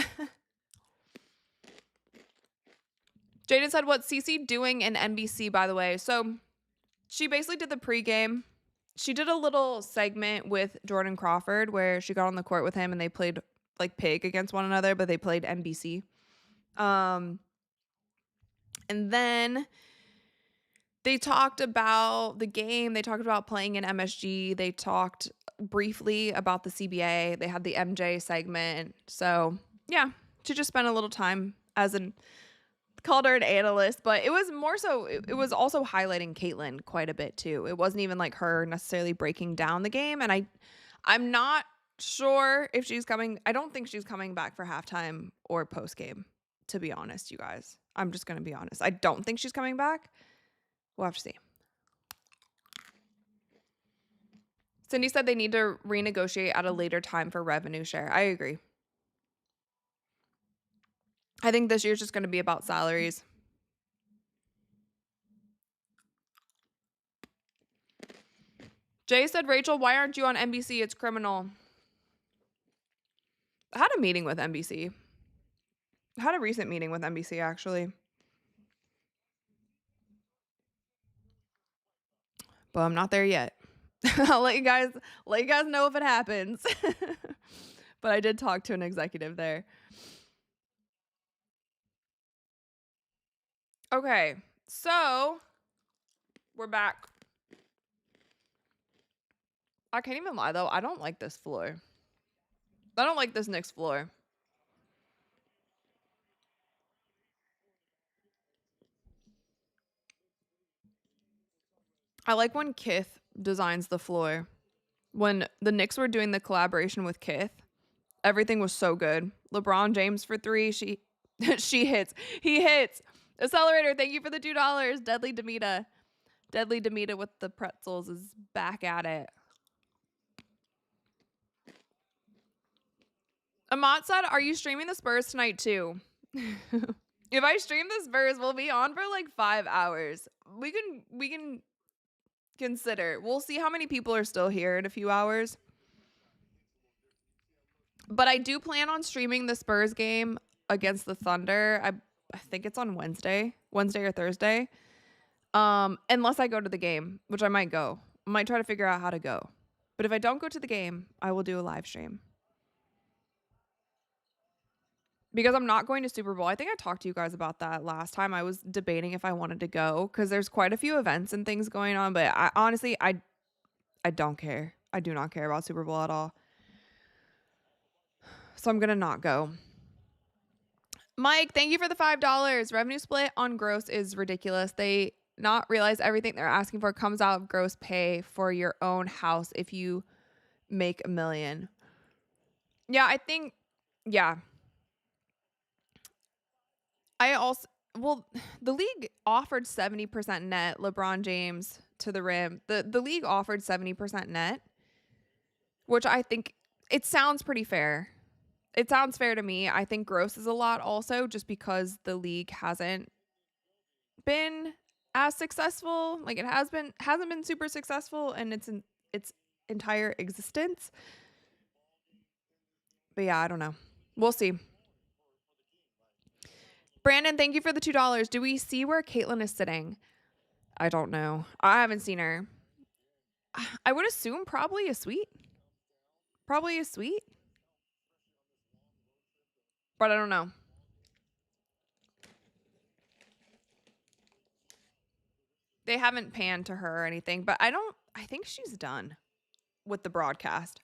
Jaden said, what's Cece doing in NBC, by the way? So she basically did the pregame. She did a little segment with Jordan Crawford where she got on the court with him and they played like pig against one another, but they played NBC. And then they talked about the game. They talked about playing in MSG. They talked briefly about the CBA. They had the MJ segment. So yeah, she just spent a little time called her an analyst, but it was more so, it was also highlighting Caitlyn quite a bit too. It wasn't even like her necessarily breaking down the game. And I'm not sure if she's coming. I don't think she's coming back for halftime or post game, to be honest, you guys. I'm just going to be honest. I don't think she's coming back. We'll have to see. Cindy said they need to renegotiate at a later time for revenue share. I agree. I think this year's just going to be about salaries. Jay said, Rachel, why aren't you on NBC? It's criminal. I had a meeting with NBC. I had a recent meeting with NBC, actually. But I'm not there yet. I'll let you guys know if it happens. But I did talk to an executive there. Okay, so we're back. I can't even lie, though. I don't like this floor. I don't like this Knicks floor. I like when Kith designs the floor. When the Knicks were doing the collaboration with Kith, everything was so good. LeBron James for 3. She hits. He hits. Accelerator, thank you for the $2. Deadly Demita. Deadly Demita with the pretzels is back at it. Amat said, are you streaming the Spurs tonight too? If I stream the Spurs, we'll be on for like 5 hours. We can consider. We'll see how many people are still here in a few hours. But I do plan on streaming the Spurs game against the Thunder. I think it's on Wednesday or Thursday. Unless I go to the game, which I might go. I might try to figure out how to go. But if I don't go to the game, I will do a live stream. because I'm not going to Super Bowl. I think I talked to you guys about that last time. I was debating if I wanted to go because there's quite a few events and things going on, but I honestly I don't care. I do not care about Super Bowl at all. So I'm going to not go. Mike, thank you for the $5. Revenue split on gross is ridiculous. They not realize everything they're asking for comes out of gross pay for your own house if you make $1 million. Yeah, I think yeah. I also well, the league offered 70% net LeBron James to the rim. The league offered 70% net, which I think it sounds pretty fair. It sounds fair to me. I think gross is a lot also just because the league hasn't been as successful. Like it hasn't been super successful in its entire existence. But yeah, I don't know. We'll see. Brandon, thank you for the $2. Do we see where Caitlyn is sitting? I don't know. I haven't seen her. I would assume probably a suite. Probably a suite. But I don't know. They haven't panned to her or anything, but I think she's done with the broadcast.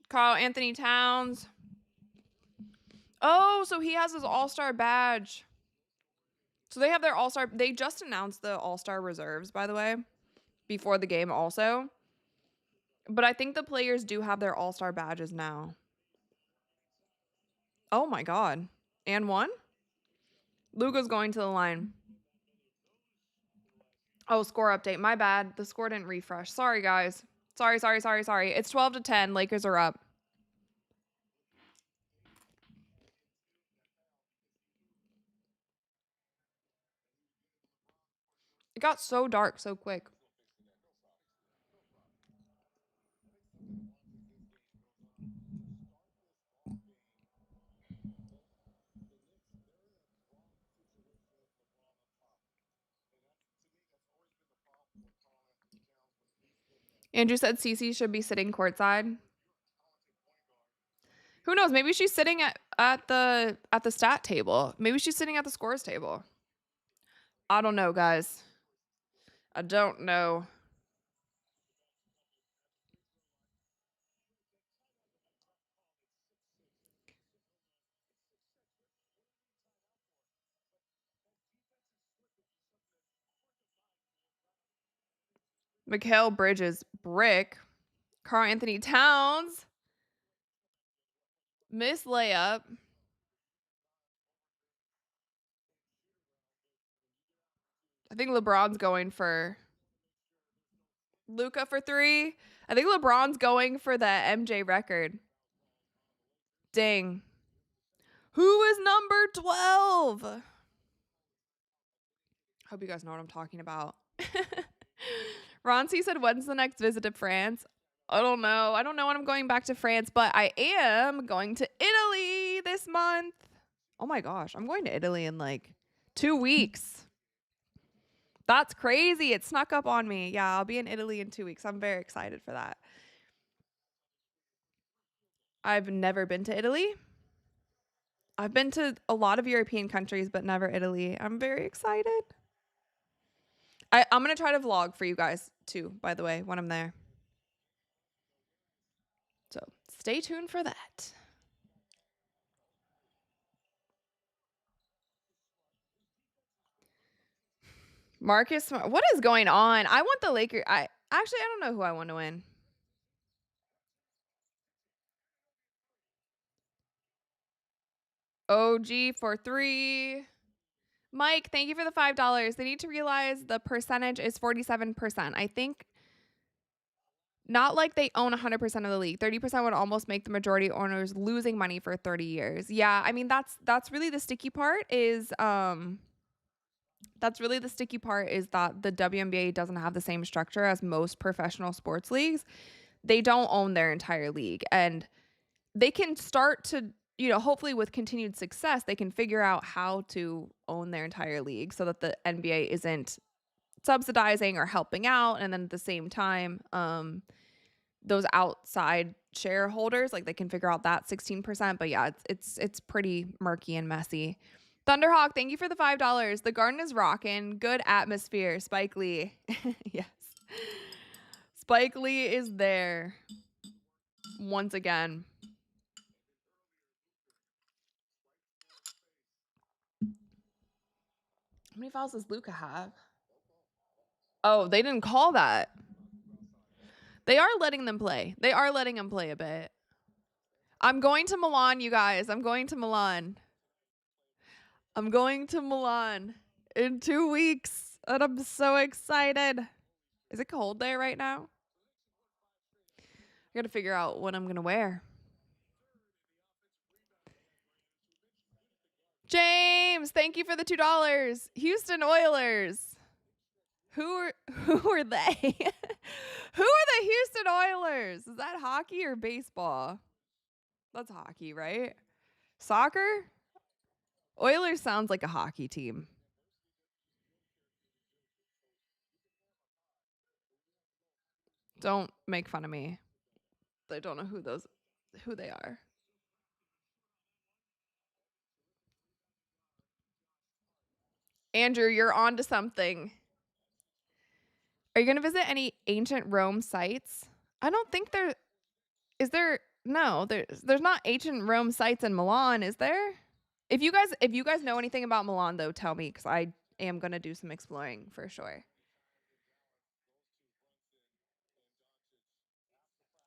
Carl Anthony Towns. Oh, so he has his All-Star badge. So they have their All-Star. They just announced the All-Star reserves, by the way, before the game also. But I think the players do have their All-Star badges now. Oh my God. And one? Luka's going to the line. Oh, score update. My bad. The score didn't refresh. Sorry, guys. Sorry. It's 12-10. Lakers are up. It got so dark so quick. Andrew said Cece should be sitting courtside. Who knows? Maybe she's sitting at the stat table. Maybe she's sitting at the scores table. I don't know, guys. I don't know. Mikal Bridges, brick. Carl Anthony Towns, miss layup. I think LeBron's going for Luka for 3. I think LeBron's going for the MJ record. Dang. Who is number 12? Hope you guys know what I'm talking about. Ronci said, when's the next visit to France? I don't know. I don't know when I'm going back to France, but I am going to Italy this month. Oh my gosh. I'm going to Italy in like 2 weeks. That's crazy. It snuck up on me. Yeah, I'll be in Italy in 2 weeks. I'm very excited for that. I've never been to Italy. I've been to a lot of European countries, but never Italy. I'm very excited. I'm going to try to vlog for you guys too, by the way, when I'm there. So stay tuned for that. Marcus, what is going on? I want the Lakers. I don't know who I want to win. OG for 3. Mike, thank you for the $5. They need to realize the percentage is 47%. I think not like they own 100% of the league. 30% would almost make the majority owners losing money for 30 years. Yeah, I mean that's really the sticky part is that the WNBA doesn't have the same structure as most professional sports leagues. They don't own their entire league, and they can start to, hopefully with continued success, they can figure out how to own their entire league so that the NBA isn't subsidizing or helping out. And then at the same time, those outside shareholders, like they can figure out that 16%. But yeah, it's pretty murky and messy. Thunderhawk, thank you for the $5. The Garden is rocking. Good atmosphere. Spike Lee. Yes. Spike Lee is there once again. How many fouls does Luka have? Oh, they didn't call that. They are letting them play. They are letting them play a bit. I'm going to Milan, you guys. I'm going to Milan. I'm going to Milan in 2 weeks, and I'm so excited. Is it cold there right now? I got to figure out what I'm going to wear. James, thank you for the $2. Houston Oilers. Who are they? Who are the Houston Oilers? Is that hockey or baseball? That's hockey, right? Soccer? Oilers sounds like a hockey team. Don't make fun of me. I don't know who they are. Andrew, you're on to something. Are you going to visit any ancient Rome sites? I don't think there is there. No, there's not ancient Rome sites in Milan, is there? If you guys know anything about Milan, though, tell me because I am going to do some exploring for sure.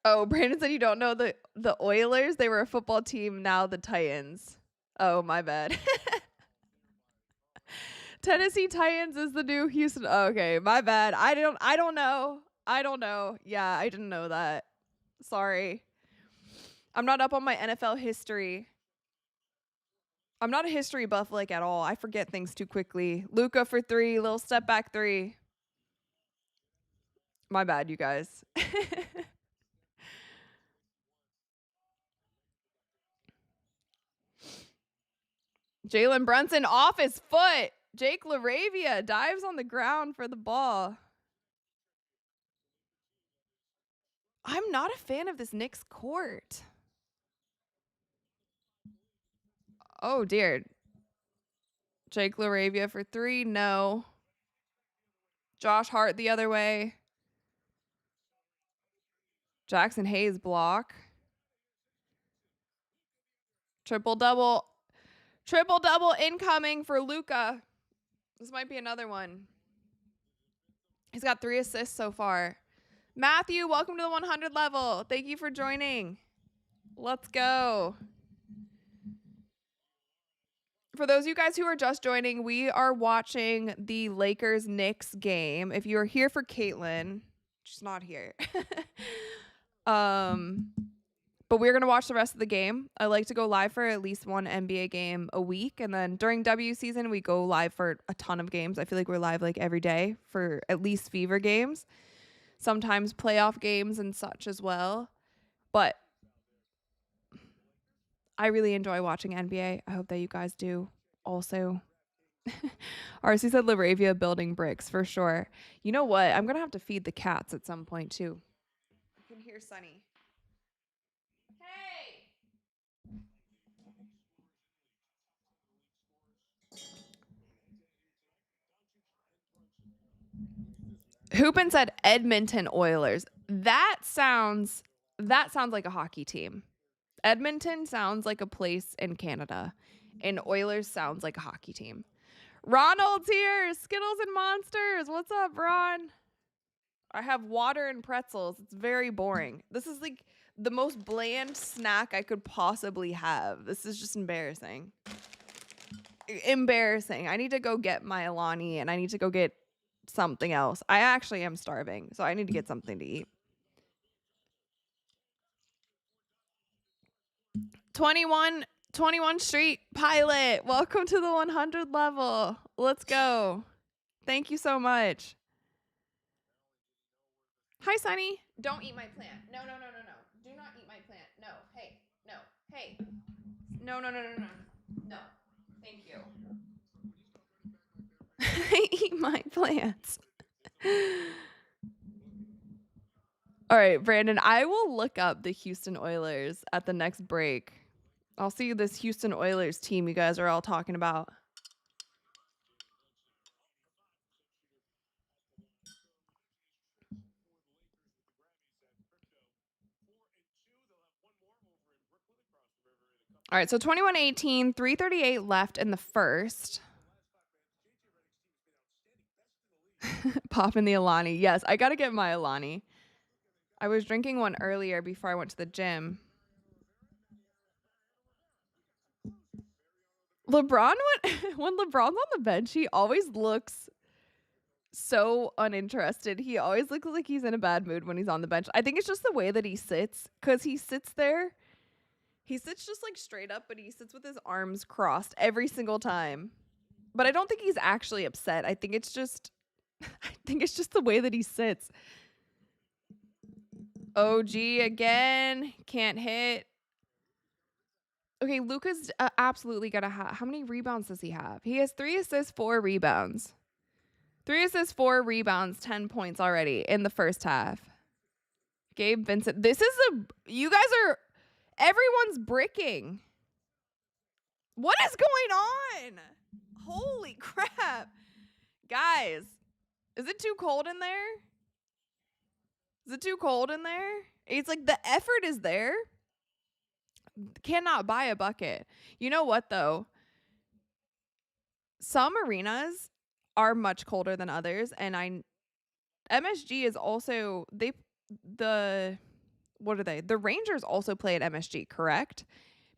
Oh, Brandon said you don't know the Oilers. They were a football team. Now the Titans. Oh, my bad. Tennessee Titans is the new Houston. Oh, okay, my bad. I don't know. I don't know. Yeah, I didn't know that. Sorry. I'm not up on my NFL history. I'm not a history buff like at all. I forget things too quickly. Luka for 3, little step back 3. My bad, you guys. Jalen Brunson off his foot. Jake LaRavia dives on the ground for the ball. I'm not a fan of this Knicks court. Oh, dear. Jake LaRavia for 3. No. Josh Hart the other way. Jackson Hayes block. Triple-double. Triple-double incoming for Luka. This might be another one. He's got 3 assists so far. Matthew, welcome to the 100 level. Thank you for joining. Let's go. For those of you guys who are just joining, we are watching the Lakers-Knicks game. If you are here for Caitlyn, she's not here. But we're going to watch the rest of the game. I like to go live for at least one NBA game a week. And then during W season, we go live for a ton of games. I feel like we're live like every day for at least Fever games. Sometimes playoff games and such as well. But I really enjoy watching NBA. I hope that you guys do also. RC said Laravia building bricks for sure. You know what? I'm going to have to feed the cats at some point too. I can hear Sunny. Hey! Hoopin said Edmonton Oilers. That sounds like a hockey team. Edmonton sounds like a place in Canada, and Oilers sounds like a hockey team. Ronald's here. Skittles and Monsters. What's up, Ron? I have water and pretzels. It's very boring. This is like the most bland snack I could possibly have. This is just embarrassing. Embarrassing. I need to go get my Alani and I need to go get something else. I actually am starving, so I need to get something to eat. 21 Street Pilot. Welcome to the 100 level. Let's go. Thank you so much. Hi, Sunny. Don't eat my plant. No. Do not eat my plant. No. Hey. No. Hey. No. No. Thank you. I eat my plants. All right, Brandon, I will look up the Houston Oilers at the next break. I'll see this Houston Oilers team you guys are all talking about. All right, so 21-18, 3:38 left in the first. Popping the Alani. Yes, I got to get my Alani. I was drinking one earlier before I went to the gym. LeBron, when LeBron's on the bench, he always looks so uninterested. He always looks like he's in a bad mood when he's on the bench. I think it's just the way that he sits, because he sits there. He sits just like straight up, but he sits with his arms crossed every single time. But I don't think he's actually upset. I think it's just the way that he sits. OG again. Can't hit. Okay, Luka's absolutely gonna have. How many rebounds does he have? He has 3 assists, 4 rebounds. 3 assists, 4 rebounds, 10 points already in the first half. Gabe Vincent. You guys are, everyone's bricking. What is going on? Holy crap. Guys, is it too cold in there? Is it too cold in there? It's like the effort is there. Cannot buy a bucket. You know what though? Some arenas are much colder than others, and MSG is also the Rangers also play at MSG, correct?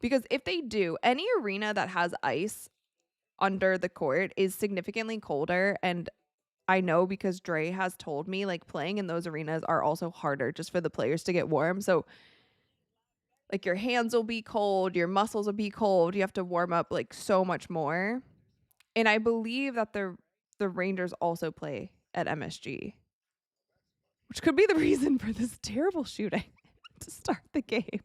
Because if they do, any arena that has ice under the court is significantly colder, and I know because Dre has told me like playing in those arenas are also harder just for the players to get warm. So like your hands will be cold, your muscles will be cold. You have to warm up like so much more. And I believe that the Rangers also play at MSG, which could be the reason for this terrible shooting to start the game.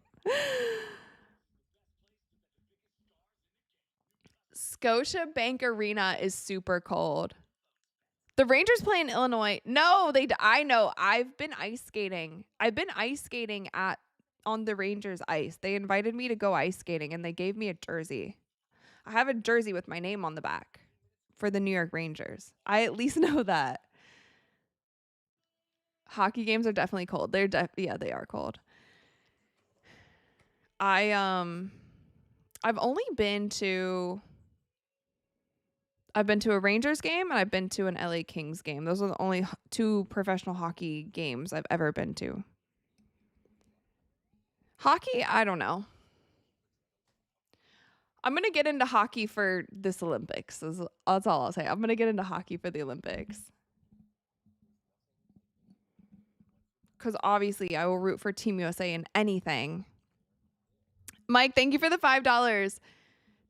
Scotiabank Arena is super cold. The Rangers play in Illinois. No, I know. I've been ice skating. On the Rangers ice. They invited me to go ice skating and they gave me a jersey. I have a jersey with my name on the back for the New York Rangers. I at least know that. Hockey games are definitely cold. Yeah, they are cold. I've been to a Rangers game and I've been to an LA Kings game. Those are the only 2 professional hockey games I've ever been to. Hockey, I don't know. I'm going to get into hockey for this Olympics. That's all I'll say. I'm going to get into hockey for the Olympics. Because obviously I will root for Team USA in anything. Mike, thank you for the $5.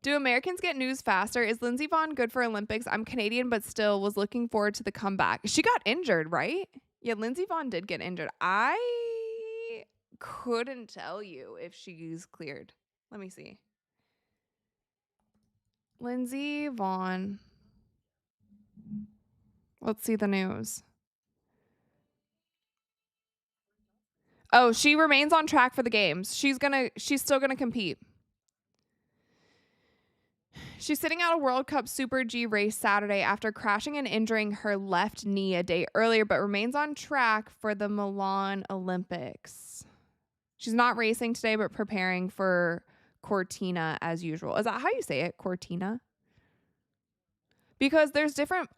Do Americans get news faster? Is Lindsey Vonn good for Olympics? I'm Canadian, but still was looking forward to the comeback. She got injured, right? Yeah, Lindsey Vonn did get injured. I couldn't tell you if she's cleared. Let me see. Lindsey Vonn. Let's see the news. Oh, she remains on track for the games. She's still gonna compete. She's sitting out a World Cup Super G race Saturday after crashing and injuring her left knee a day earlier, but remains on track for the Milan Olympics. She's not racing today, but preparing for Cortina as usual. Is that how you say it? Cortina? Because there's different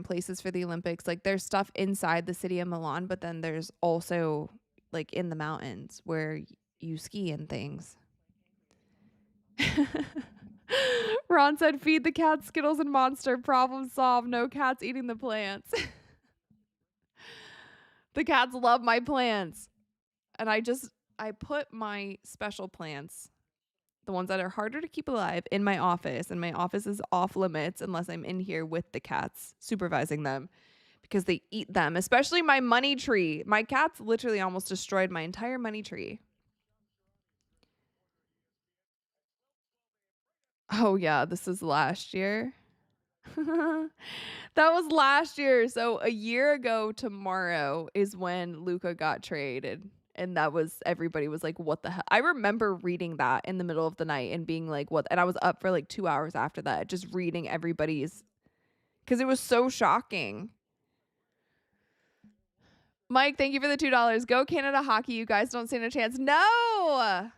places for the Olympics. Like there's stuff inside the city of Milan, but then there's also like in the mountains where you ski and things. Ron said, feed the cats Skittles and Monster. Problem solved. No cats eating the plants. The cats love my plants. And I put my special plants, the ones that are harder to keep alive, in my office. And my office is off limits unless I'm in here with the cats supervising them because they eat them, especially my money tree. My cats literally almost destroyed my entire money tree. Oh, yeah, this is last year. That was last year. So a year ago tomorrow is when Luka got traded. And that was, everybody was like, what the hell? I remember reading that in the middle of the night and being like, what? And I was up for like 2 hours after that, just reading everybody's, because it was so shocking. Mike, thank you for the $2. Go Canada hockey. You guys don't stand a chance. No!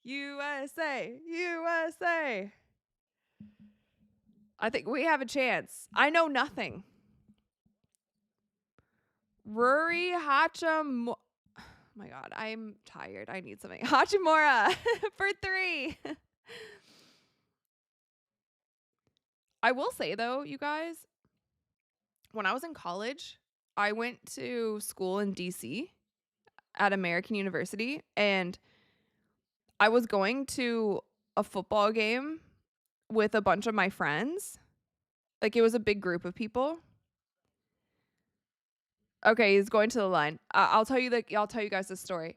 USA! USA! I think we have a chance. I know nothing. Rory Hachimura. Oh my God, I'm tired. I need something. Hachimura for 3. I will say though, you guys, when I was in college, I went to school in DC at American University, and I was going to a football game with a bunch of my friends. Like, it was a big group of people. Okay, he's going to the line. I'll tell you guys this story.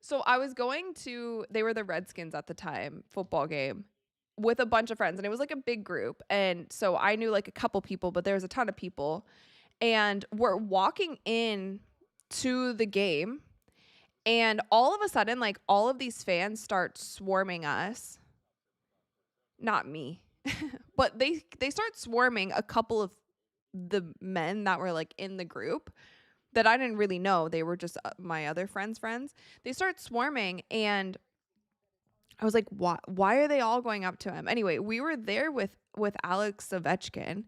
So I was going to, they were the Redskins at the time, football game with a bunch of friends, and it was like a big group. And so I knew like a couple people, but there was a ton of people. And we're walking in to the game, and all of a sudden, like, all of these fans start swarming us. Not me. But they start swarming a couple of the men that were like in the group that I didn't really know. They were just my other friends' friends. They start swarming, and I was like, why are they all going up to him? Anyway, we were there with Alex Ovechkin,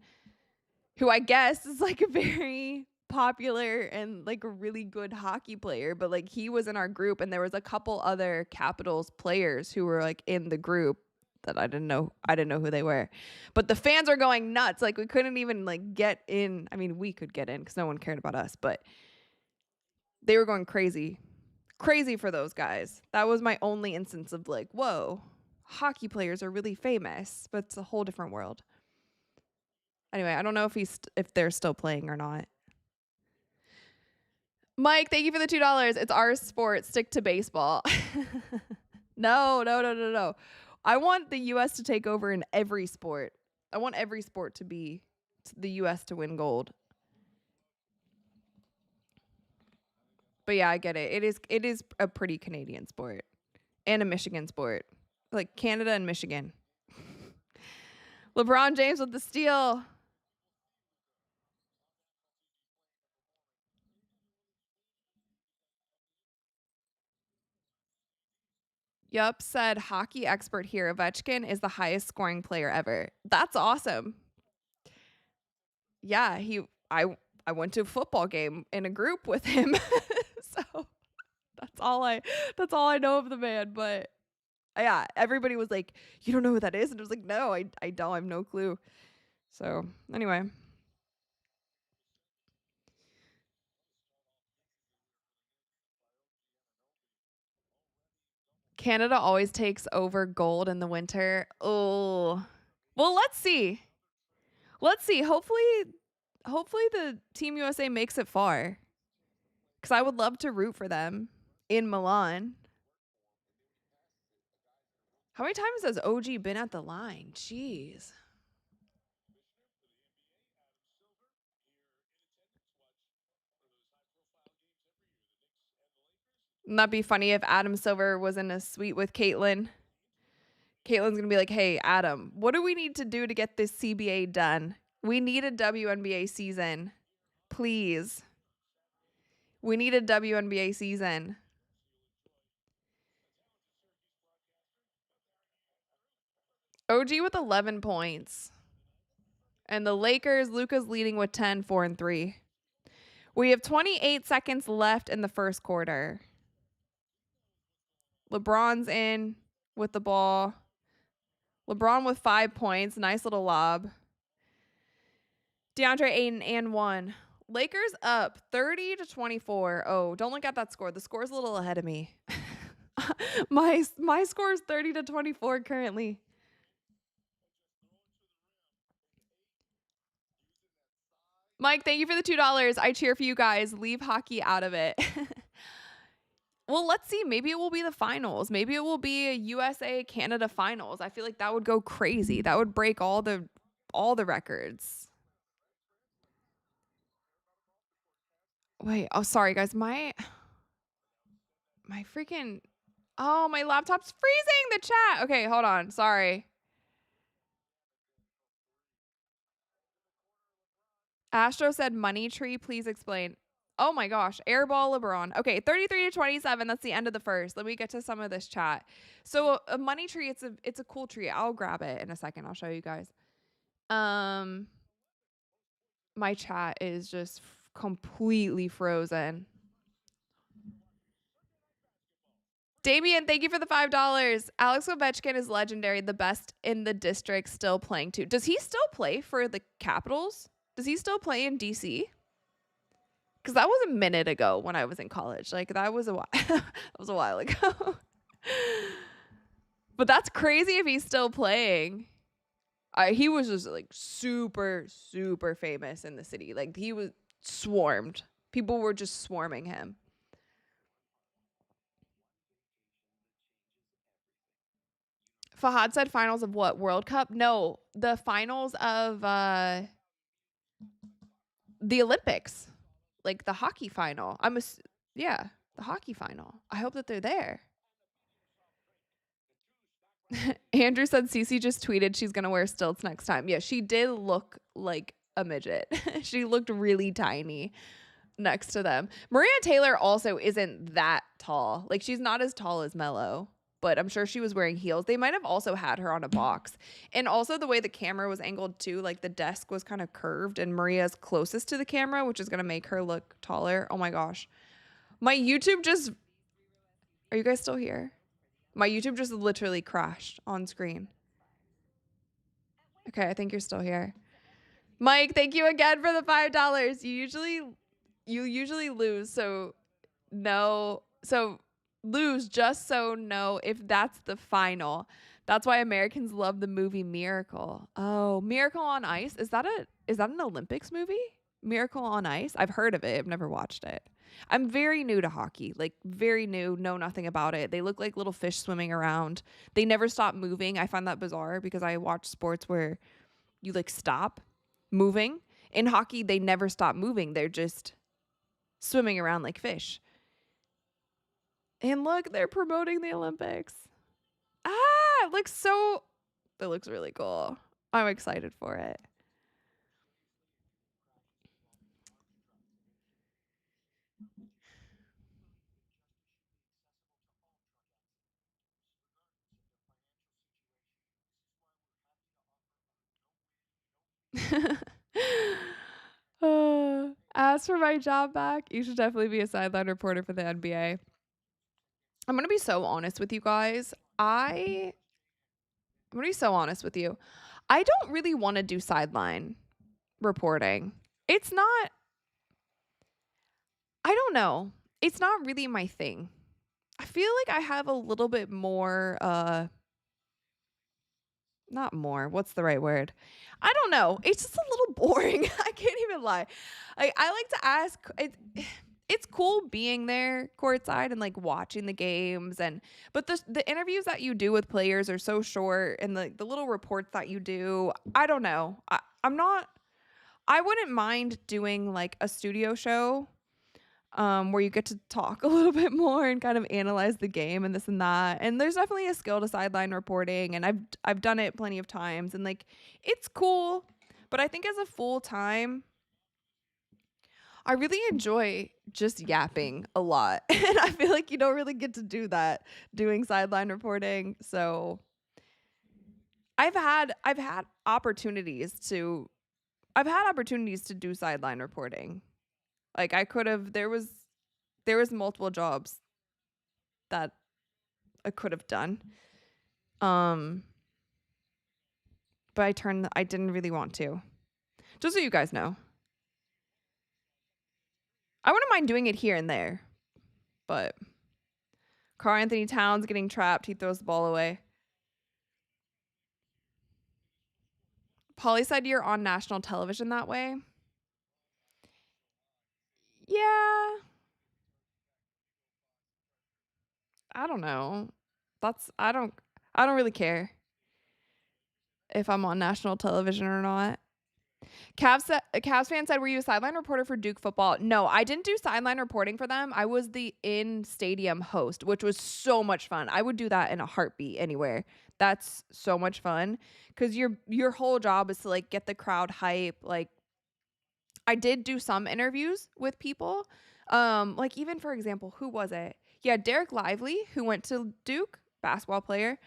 who I guess is like a very popular and like a really good hockey player, but like he was in our group, and there was a couple other Capitals players who were like in the group that I didn't know who they were. But the fans are going nuts. Like, we couldn't even like get in. I mean, we could get in because no one cared about us, but they were going crazy for those guys. That was my only instance of like, whoa, hockey players are really famous, but it's a whole different world. Anyway, I don't know if they're still playing or not. Mike, thank you for the $2. It's our sport. Stick to baseball. No. I want the U.S. to take over in every sport. I want every sport to be the U.S. to win gold. But yeah, I get it. It is a pretty Canadian sport and a Michigan sport. Like Canada and Michigan. LeBron James with the steal. Yup, said hockey expert here. Ovechkin is the highest scoring player ever. That's awesome. Yeah, I went to a football game in a group with him. So that's all I know of the man. But yeah, everybody was like, "You don't know who that is?" And I was like, "No, I don't. I have no clue." So anyway. Canada always takes over gold in the winter. Oh. Well, let's see. Let's see. Hopefully the Team USA makes it far. Cuz I would love to root for them in Milan. How many times has OG been at the line? Jeez. Wouldn't that be funny if Adam Silver was in a suite with Caitlyn? Caitlyn's going to be like, "Hey, Adam, what do we need to do to get this CBA done? We need a WNBA season. Please. We need a WNBA season." OG with 11 points. And the Lakers, Luka's leading with 10, 4, and 3. We have 28 seconds left in the first quarter. LeBron's in with the ball. LeBron with 5 points. Nice little lob. DeAndre Ayton and 1. Lakers up 30-24. Oh, don't look at that score. The score's a little ahead of me. My score is 30-24 currently. Mike, thank you for the $2. I cheer for you guys. Leave hockey out of it. Well, let's see. Maybe it will be the finals. Maybe it will be a USA Canada finals. I feel like that would go crazy. That would break all the all the records. Wait, oh sorry guys, my freaking oh my laptop's freezing the chat. Okay, hold on. Sorry. Astro said money tree, please explain. Oh my gosh, airball LeBron. Okay, 33-27. That's the end of the first. Let me get to some of this chat. So a money tree, it's a cool tree. I'll grab it in a second. I'll show you guys. My chat is just completely frozen. Damien, thank you for the $5. Alex Ovechkin is legendary, the best in the district, still playing too. Does he still play for the Capitals? Does he still play in DC? Because that was a minute ago when I was in college. Like that was a while. That was a while ago. But that's crazy if he's still playing. He was just like super, super famous in the city. Like he was swarmed. People were just swarming him. Fahad said finals of what? World Cup? No, the finals of the Olympics. Like the hockey final. Yeah, the hockey final. I hope that they're there. Andrew said Cece just tweeted she's going to wear stilts next time. Yeah, she did look like a midget. She looked really tiny next to them. Maria Taylor also isn't that tall. Like she's not as tall as Mello, but I'm sure she was wearing heels. They might have also had her on a box. And also the way the camera was angled too, like the desk was kind of curved and Maria's closest to the camera, which is going to make her look taller. Oh my gosh. My YouTube just... Are you guys still here? My YouTube just literally crashed on screen. Okay, I think you're still here. Mike, thank you again for the $5. You usually lose, so no. So lose just so no if that's the final. That's why Americans love the movie Miracle. Oh, Miracle on Ice. Is that an Olympics movie? Miracle on Ice? I've heard of it. I've never watched it. I'm very new to hockey, like very new, know nothing about it. They look like little fish swimming around. They never stop moving. I find that bizarre because I watch sports where you like stop moving. In hockey, they never stop moving. They're just swimming around like fish. And look, they're promoting the Olympics. It looks really cool. I'm excited for it. As for my job back, you should definitely be a sideline reporter for the NBA. I'm going to be so honest with you guys. I'm going to be so honest with you. I don't really want to do sideline reporting. It's not, I don't know. It's not really my thing. I feel like I have a little bit more, not more, what's the right word? I don't know. It's just a little boring. I can't even lie. I like to ask, it's cool being there courtside and like watching the games but the interviews that you do with players are so short and the little reports that you do, I don't know. I wouldn't mind doing like a studio show where you get to talk a little bit more and kind of analyze the game and this and that. And there's definitely a skill to sideline reporting, and I've done it plenty of times, and like it's cool. But I think as a full time, I really enjoy just yapping a lot, and I feel like you don't really get to do that doing sideline reporting. So I've had opportunities to do sideline reporting. Like I could have there was multiple jobs that I could have done. But I didn't really want to. Just so you guys know. I wouldn't mind doing it here and there. But Karl Anthony Towns getting trapped, he throws the ball away. Polly said you're on national television that way. Yeah. I don't know. I don't really care. if I'm on national television or not. A Cavs fan said, "Were you a sideline reporter for Duke football?" No, I didn't do sideline reporting for them. I was the in-stadium host, which was so much fun. I would do that in a heartbeat anywhere. That's so much fun because your whole job is to like get the crowd hype. Like I did do some interviews with people. Like even for example, who was it? Yeah, Derek Lively, who went to Duke, basketball player.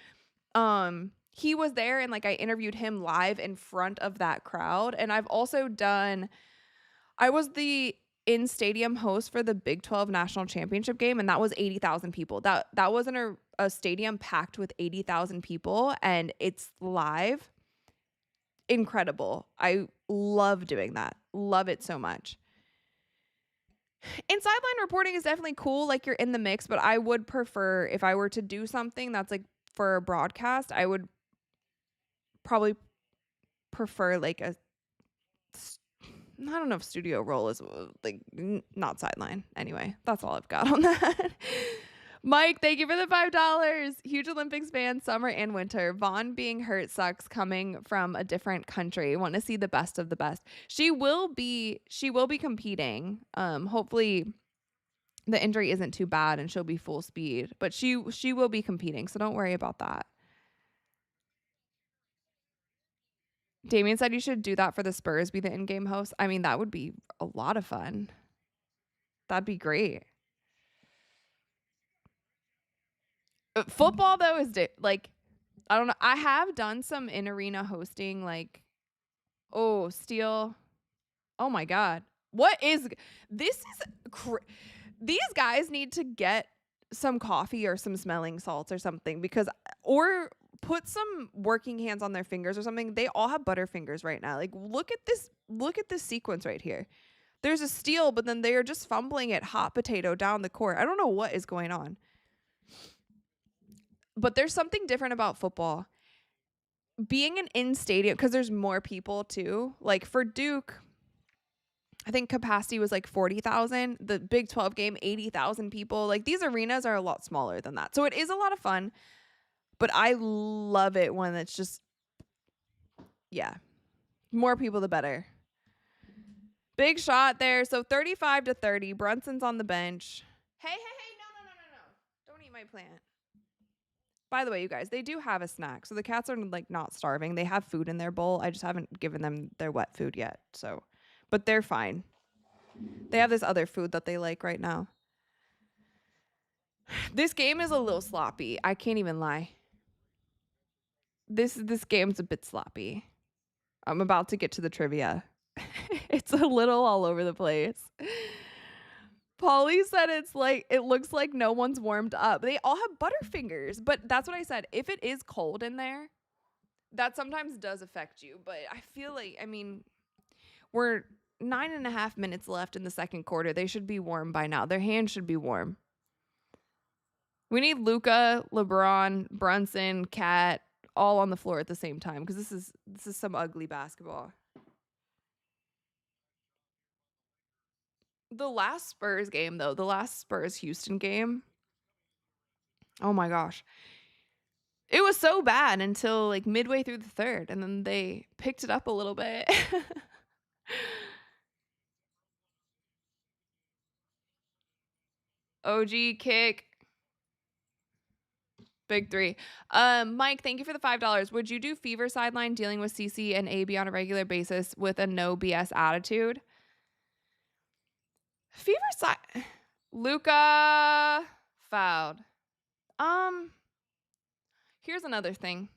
He was there and like I interviewed him live in front of that crowd. And I was the in stadium host for the Big 12 national championship game, and that was 80,000 people. That wasn't a stadium packed with 80,000 people, and it's live. Incredible. I love doing that. Love it so much. And sideline reporting is definitely cool, like you're in the mix, but I would prefer if I were to do something that's like for a broadcast, I would probably prefer like I don't know if studio role is like not sideline. Anyway, that's all I've got on that. Mike, thank you for the $5. Huge Olympics fan, summer and winter. Vaughn being hurt sucks coming from a different country. Want to see the best of the best. She will be competing. Hopefully the injury isn't too bad and she'll be full speed, but she will be competing, so don't worry about that. Damien said you should do that for the Spurs, be the in-game host. I mean, that would be a lot of fun. That'd be great. Football though is like I don't know. I have done some in-arena hosting like Steel. Oh my god. What is this is these guys need to get some coffee or some smelling salts or something because or put some working hands on their fingers or something. They all have butterfingers right now. Like look at this sequence right here. There's a steal, but then they are just fumbling at hot potato down the court. I don't know what is going on. But there's something different about football. Being an in-stadium, because there's more people too. Like for Duke, I think capacity was like 40,000. The Big 12 game, 80,000 people. Like these arenas are a lot smaller than that. So it is a lot of fun. But I love it when it's just, yeah, more people the better. Big shot there. So 35-30. Brunson's on the bench. Hey, no. Don't eat my plant. By the way, you guys, they do have a snack. So the cats are like not starving. They have food in their bowl. I just haven't given them their wet food yet. So, but they're fine. They have this other food that they like right now. This game is a little sloppy. I can't even lie. This game's a bit sloppy. I'm about to get to the trivia. It's a little all over the place. Polly said it looks like no one's warmed up. They all have butterfingers, but that's what I said. If it is cold in there, that sometimes does affect you. But I feel like, I mean, we're 9.5 minutes left in the second quarter. They should be warm by now. Their hands should be warm. We need Luka, LeBron, Brunson, Cat all on the floor at the same time because this is some ugly basketball. The last Spurs game, though, the last Spurs-Houston game, oh my gosh. It was so bad until like midway through the third, and then they picked it up a little bit. OG kick. Big three. Mike, thank you for the $5. Would you do Fever sideline dealing with CC and AB on a regular basis with a no BS attitude? Fever side. Luka fouled. Here's another thing.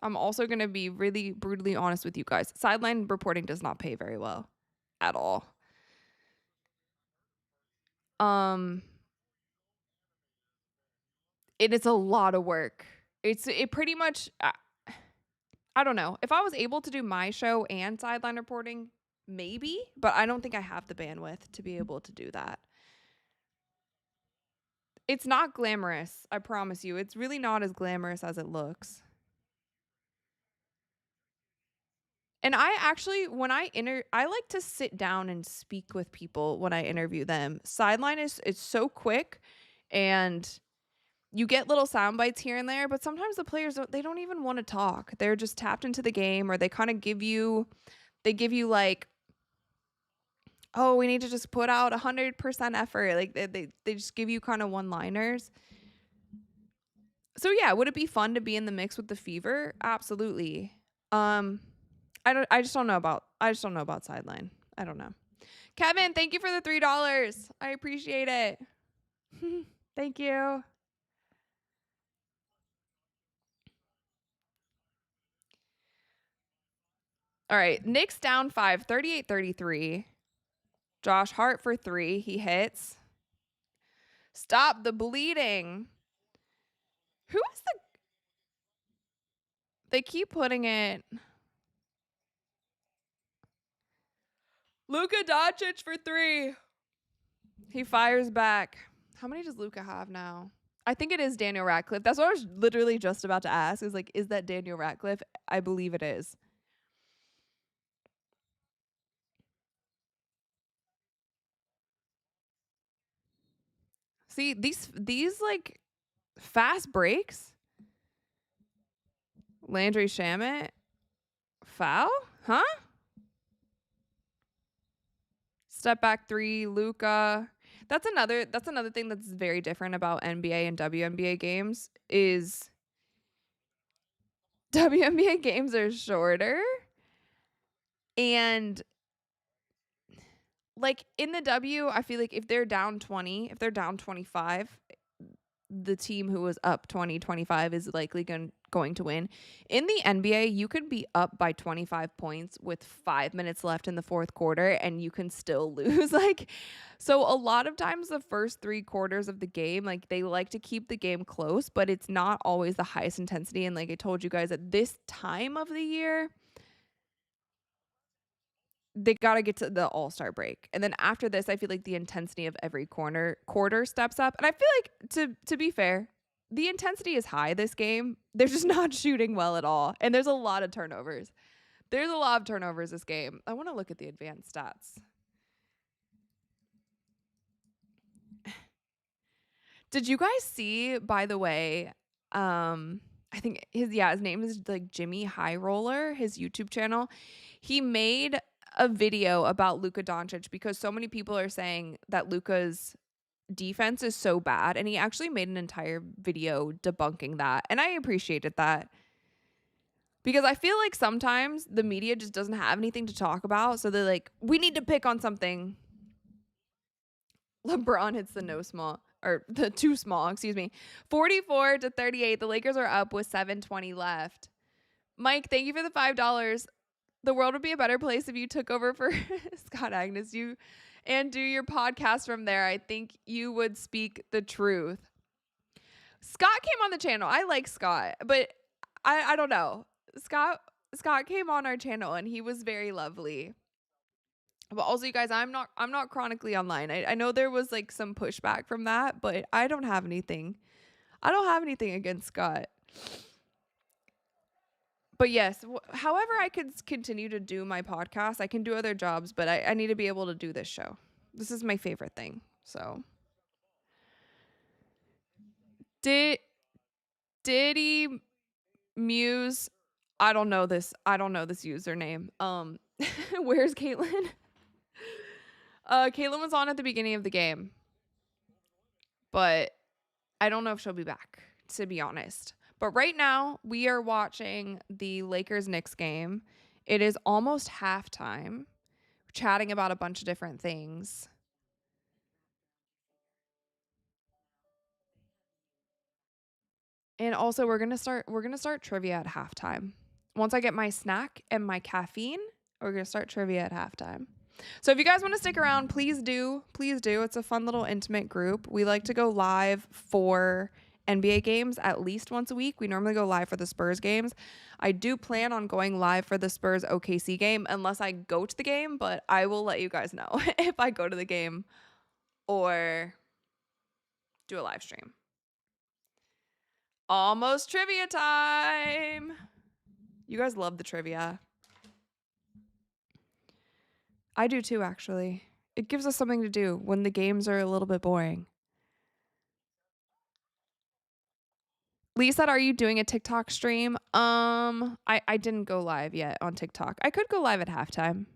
I'm also going to be really brutally honest with you guys. Sideline reporting does not pay very well at all. It is a lot of work. It pretty much I don't know. If I was able to do my show and sideline reporting, maybe, but I don't think I have the bandwidth to be able to do that. It's not glamorous, I promise you. It's really not as glamorous as it looks. And I actually, when I like to sit down and speak with people when I interview them. Sideline is it's so quick and you get little sound bites here and there, but sometimes the players don't even want to talk. They're just tapped into the game, or they kind of give you like, oh, we need to just put out 100% effort. Like they just give you kind of one-liners. So yeah, would it be fun to be in the mix with the Fever? Absolutely. I just don't know about sideline. I don't know. Kevin, thank you for the $3. I appreciate it. Thank you. All right, Knicks down 5, 38-33. Josh Hart for 3. He hits. Stop the bleeding. Who is the... They keep putting it... Luka Doncic for 3. He fires back. How many does Luka have now? I think it is Daniel Radcliffe. That's what I was literally just about to ask. Is like, is that Daniel Radcliffe? I believe it is. See, these like fast breaks. Landry Shamet. Foul? Huh? Step back 3, Luka. That's another thing that's very different about NBA and WNBA games is WNBA games are shorter, and like in the W, I feel like if they're down 20, if they're down 25, the team who was up 20-25 is likely going to win. In the NBA, you could be up by 25 points with 5 minutes left in the fourth quarter and you can still lose. Like, so a lot of times the first 3 quarters of the game, like they like to keep the game close, but it's not always the highest intensity. And like I told you guys, at this time of the year, they got to get to the all-star break. And then after this, I feel like the intensity of every quarter steps up. And I feel like to be fair, the intensity is high this game. They're just not shooting well at all. And there's a lot of turnovers. There's a lot of turnovers this game. I want to look at the advanced stats. Did you guys see, by the way, I think his name is like Jimmy High Roller, his YouTube channel. He made a video about Luka Doncic because so many people are saying that Luka's defense is so bad, and he actually made an entire video debunking that. And I appreciated that because I feel like sometimes the media just doesn't have anything to talk about, so they're like, we need to pick on something. LeBron hits the no small, or the too small, excuse me. 44-38. The Lakers are up with 7:20 left. Mike, thank you for the $5. The world would be a better place if you took over for Scott Agnes and do your podcast from there. I think you would speak the truth. Scott came on the channel. I like Scott, but I don't know. Scott came on our channel and he was very lovely. But also, you guys, I'm not chronically online. I know there was like some pushback from that, but I don't have anything. I don't have anything against Scott. But yes, however I could continue to do my podcast, I can do other jobs, but I need to be able to do this show. This is my favorite thing. So Diddy Muse, I don't know this username. Where's Caitlyn? Caitlyn was on at the beginning of the game, but I don't know if she'll be back, to be honest. But right now, we are watching the Lakers-Knicks game. It is almost halftime. We're chatting about a bunch of different things. And also, we're gonna start trivia at halftime. Once I get my snack and my caffeine, we're gonna start trivia at halftime. So if you guys want to stick around, please do. Please do. It's a fun little intimate group. We like to go live for NBA games at least once a week. We normally go live for the Spurs games. I do plan on going live for the Spurs OKC game unless I go to the game, but I will let you guys know if I go to the game or do a live stream. Almost trivia time. You guys love the trivia. I do too, actually. It gives us something to do when the games are a little bit boring. Lee said, "Are you doing a TikTok stream?" I didn't go live yet on TikTok. I could go live at halftime.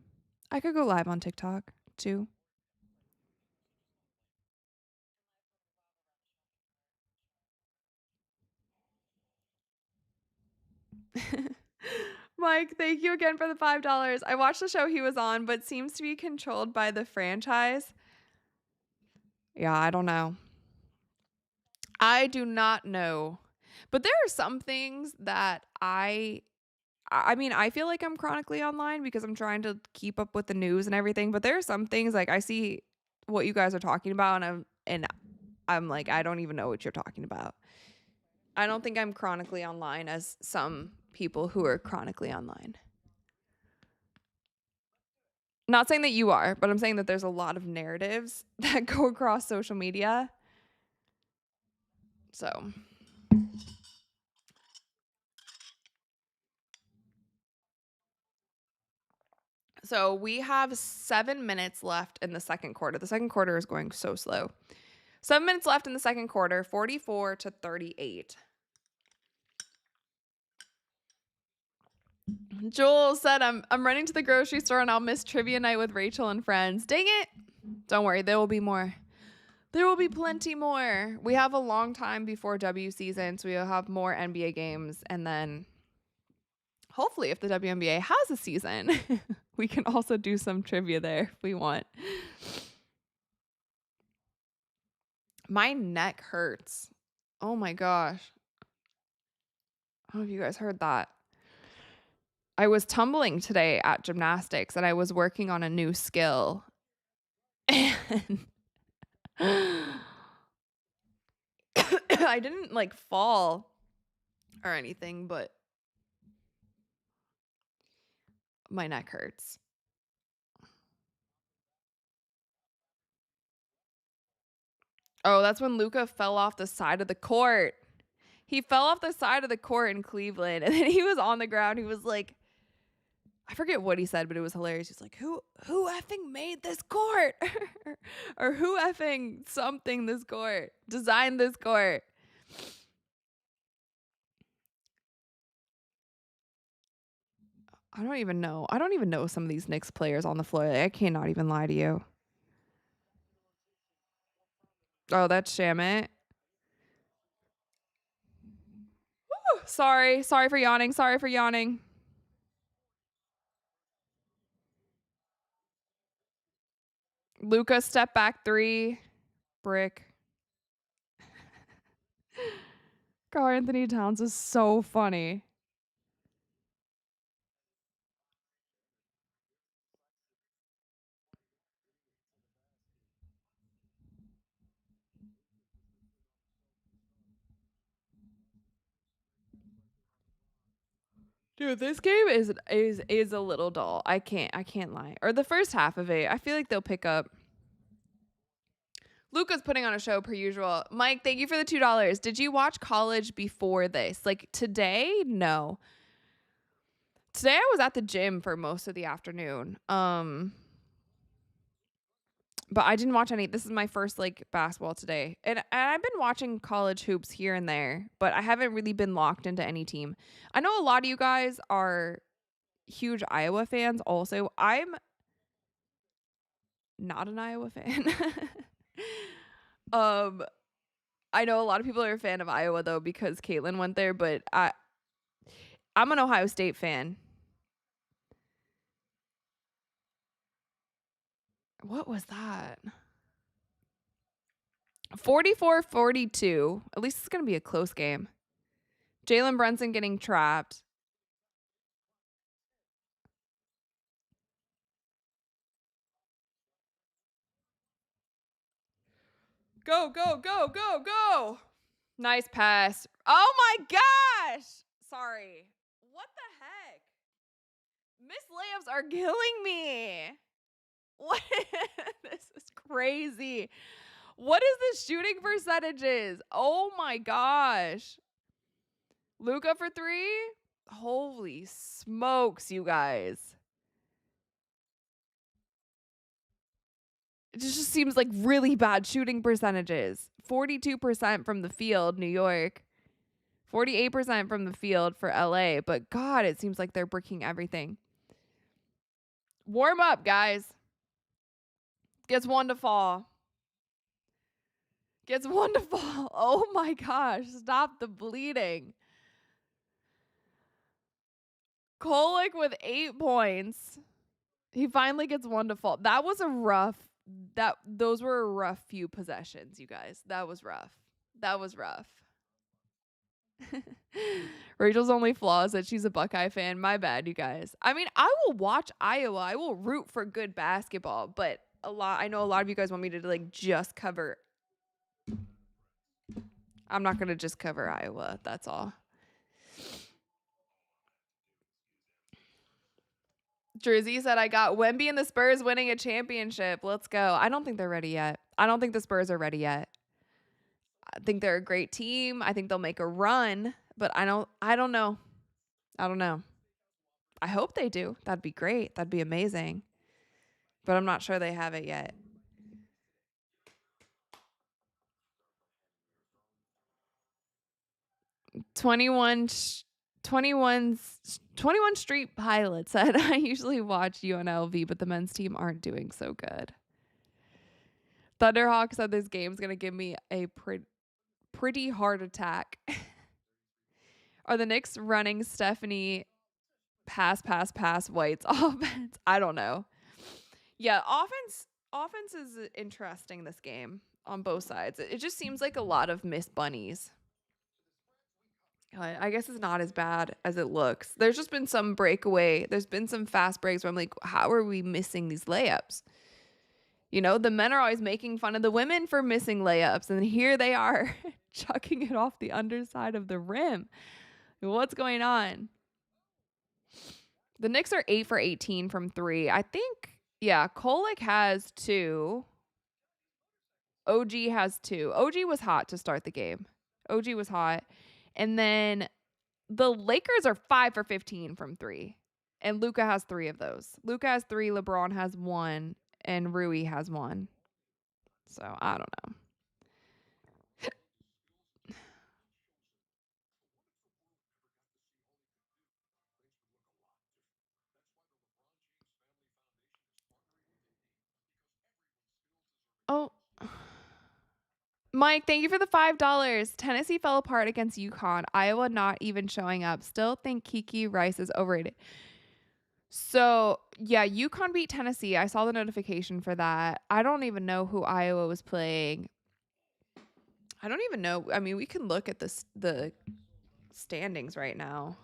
I could go live on TikTok too. Mike, thank you again for the $5. I watched the show he was on, but seems to be controlled by the franchise. Yeah, I don't know. I do not know. But there are some things that I mean, I feel like I'm chronically online because I'm trying to keep up with the news and everything, but there are some things like I see what you guys are talking about and I'm like I don't even know what you're talking about. I don't think I'm chronically online as some people who are chronically online. Not saying that you are, but I'm saying that there's a lot of narratives that go across social media. So we have 7 minutes left in the second quarter. The second quarter is going so slow. 7 minutes left in the second quarter, 44-38. Joel said, I'm running to the grocery store and I'll miss trivia night with Rachel and friends. Dang it. Don't worry, there will be more. There will be plenty more. We have a long time before W season, so we'll have more NBA games. And then hopefully if the WNBA has a season, we can also do some trivia there if we want. My neck hurts. Oh my gosh. I don't know if you guys heard that. I was tumbling today at gymnastics and I was working on a new skill. And I didn't like fall or anything, but my neck hurts. Oh, that's when Luka fell off the side of the court. He fell off the side of the court in Cleveland and then he was on the ground. He was like, I forget what he said, but it was hilarious. He's like, who effing made this court? Or who effing something this court? Designed this court? I don't even know. I don't even know some of these Knicks players on the floor. Like, I cannot even lie to you. Oh, that's Shamit. Woo, sorry. Sorry for yawning. Sorry for yawning. Luka step back 3. Brick. Karl Anthony Towns is so funny. Dude, this game is a little dull. I can't lie. Or the first half of it, I feel like they'll pick up. Luka's putting on a show per usual. Mike, thank you for the $2. Did you watch college before this? Like today? No. Today I was at the gym for most of the afternoon. But I didn't watch any. This is my first like basketball today. And I've been watching college hoops here and there, but I haven't really been locked into any team. I know a lot of you guys are huge Iowa fans also. I'm not an Iowa fan. um I know a lot of people are a fan of Iowa though because Caitlyn went there, but I'm an Ohio State fan. What was that? 44-42. At least it's going to be a close game. Jalen Brunson getting trapped. Go, go, go, go, go. Nice pass. Oh my gosh. Sorry. What the heck? Miss layups are killing me. What? This is crazy. What is the shooting percentages? Oh my gosh. Luka for 3? Holy smokes, you guys. It just seems like really bad shooting percentages. 42% from the field, New York. 48% from the field for LA, but God, it seems like they're bricking everything. Warm up, guys. Gets one to fall. Gets one to fall. Oh my gosh, stop the bleeding. Kolek with 8 points. He finally gets one to fall. That was a rough, those were a rough few possessions, you guys. That was rough. That was rough. Rachel's only flaw is that she's a Buckeye fan. My bad, you guys. I mean, I will watch Iowa. I will root for good basketball, but I know a lot of you guys want me to like just cover. I'm not going to just cover Iowa. That's all. Drizzy said, I got Wemby and the Spurs winning a championship. Let's go. I don't think they're ready yet. I don't think the Spurs are ready yet. I think they're a great team. I think they'll make a run, but I don't know. I don't know. I hope they do. That'd be great. That'd be amazing. But I'm not sure they have it yet. 21 Street Pilot said, I usually watch UNLV, but the men's team aren't doing so good. Thunderhawk said this game's going to give me a pretty heart attack. Are the Knicks running Stephanie pass White's offense? I don't know. Yeah, offense is interesting this game on both sides. It just seems like a lot of missed bunnies. I guess it's not as bad as it looks. There's just been some breakaway. There's been some fast breaks where I'm like, how are we missing these layups? You know, the men are always making fun of the women for missing layups, and here they are chucking it off the underside of the rim. What's going on? The Knicks are 8 for 18 from 3. I think, yeah, Kolek has 2. OG has 2. OG was hot to start the game. OG was hot. And then the Lakers are 5 for 15 from 3. And Luka has 3 of those. Luka has 3, LeBron has 1, and Rui has 1. So, I don't know. Oh. Mike, thank you for the $5. Tennessee fell apart against UConn. Iowa not even showing up. Still think Kiki Rice is overrated. So, yeah, UConn beat Tennessee. I saw the notification for that. I don't even know who Iowa was playing. I don't even know. I mean, we can look at the standings right now.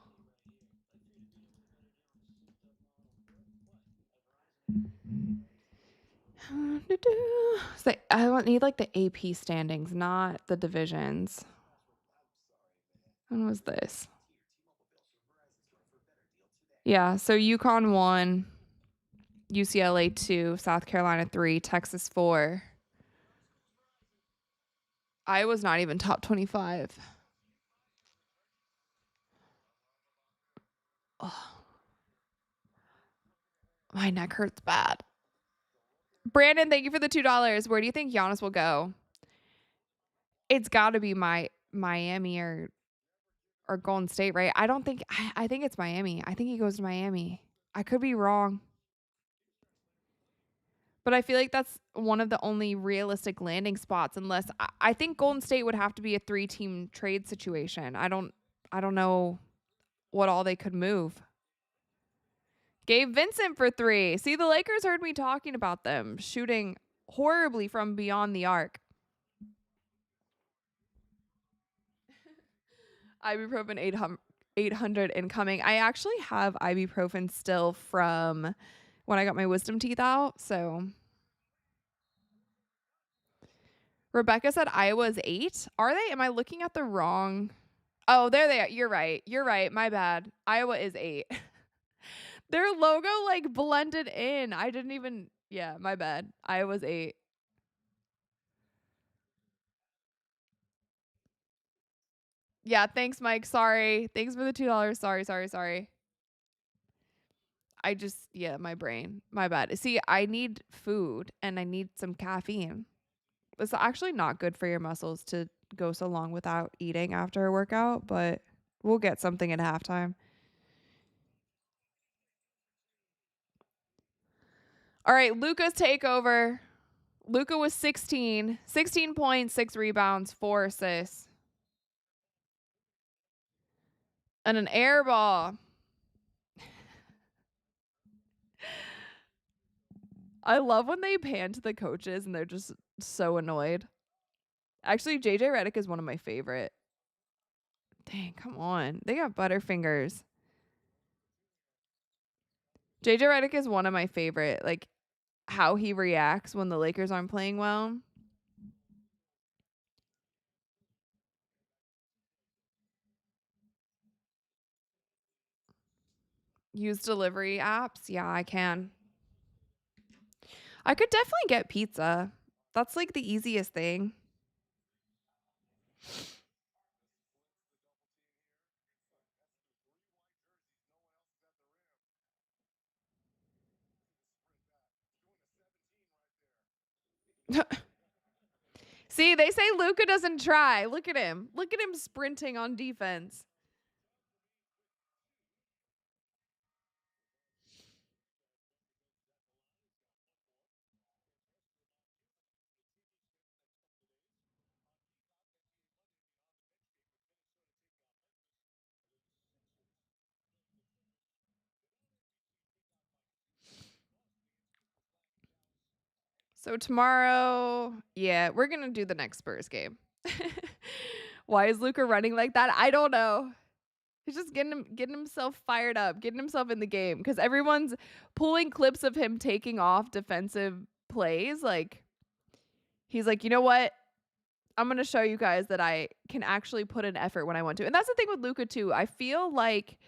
So I need like the AP standings, not the divisions. When was this? Yeah, so UConn 1, UCLA 2, South Carolina 3, Texas 4. Iowa's not even top 25. Oh. My neck hurts bad. Brandon, thank you for the $2. Where do you think Giannis will go? It's got to be Miami or Golden State, right? I think it's Miami. I think he goes to Miami. I could be wrong. But I feel like that's one of the only realistic landing spots, unless I think Golden State would have to be a 3-team trade situation. I don't know what all they could move. Gabe Vincent for 3. See, the Lakers heard me talking about them shooting horribly from beyond the arc. Ibuprofen 800 incoming. I actually have ibuprofen still from when I got my wisdom teeth out. So Rebecca said Iowa is 8. Are they? Am I looking at the wrong? Oh, there they are. You're right. You're right. My bad. Iowa is 8. Their logo like blended in. I didn't even. Yeah, my bad. Iowa's 8. Yeah, thanks, Mike. Sorry. Thanks for the $2. Sorry. Yeah, my brain. My bad. See, I need food and I need some caffeine. It's actually not good for your muscles to go so long without eating after a workout, but we'll get something at halftime. All right, Luka's takeover. Luka was 16 points, 6 rebounds, 4 assists, and an air ball. I love when they pan to the coaches and they're just so annoyed. Actually, JJ Redick is one of my favorite. Dang, come on. They got butterfingers. JJ Redick is one of my favorite. Like how he reacts when the Lakers aren't playing well. Use delivery apps? Yeah, I can. I could definitely get pizza. That's like the easiest thing. See, they say Luka doesn't try. Look at him. Look at him sprinting on defense. So tomorrow, yeah, we're gonna do the next Spurs game. Why is Luka running like that? I don't know. He's just getting himself fired up, getting himself in the game because everyone's pulling clips of him taking off defensive plays. Like he's like, you know what? I'm gonna show you guys that I can actually put an effort when I want to. And that's the thing with Luka too. I feel like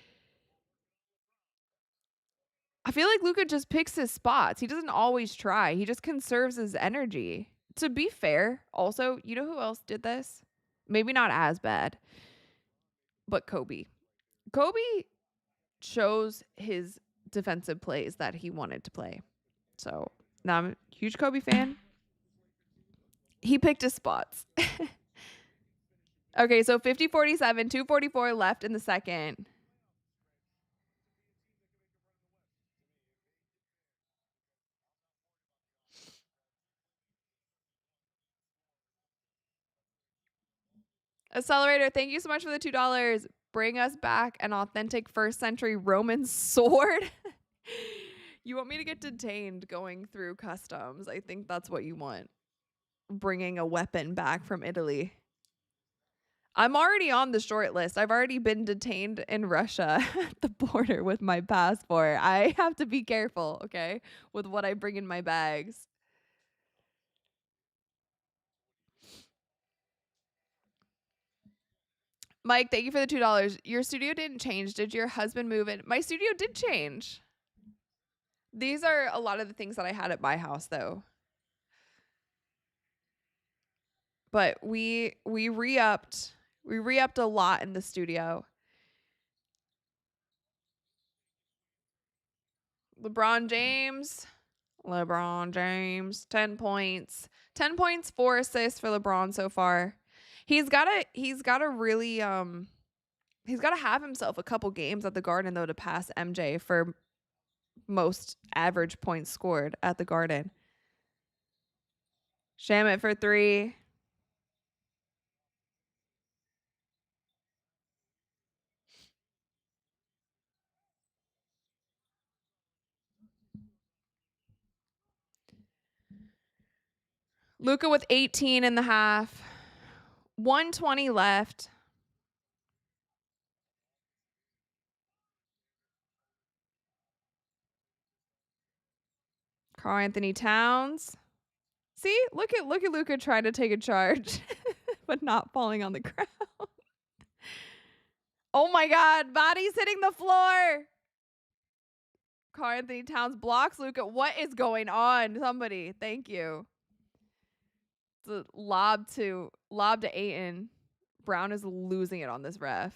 Luka just picks his spots. He doesn't always try. He just conserves his energy. To be fair, also, you know who else did this? Maybe not as bad, but Kobe. Kobe chose his defensive plays that he wanted to play. So now I'm a huge Kobe fan. He picked his spots. Okay, so 50-47, 2:44 left in the second. Accelerator, thank you so much for the $2. Bring us back an authentic first century Roman sword. You want me to get detained going through customs? I think that's what you want. Bringing a weapon back from Italy. I'm already on the short list. I've already been detained in Russia at the border with my passport. I have to be careful, okay, with what I bring in my bags. Mike, thank you for the $2. Your studio didn't change. Did your husband move in? My studio did change. These are a lot of the things that I had at my house though. But we re-upped. We re-upped a lot in the studio. LeBron James. LeBron James, 10 points. 10 points, 4 assists for LeBron so far. He's got to really he's got to have himself a couple games at the Garden though to pass MJ for most average points scored at the Garden. Shamit for 3. Luka with 18 in the half. 120 left. Karl Anthony Towns. See, look at Luka trying to take a charge, but not falling on the ground. Oh my God, body's hitting the floor. Karl Anthony Towns blocks Luka. What is going on? Somebody, thank you. It's a lob to Ayton. Brown is losing it on this ref.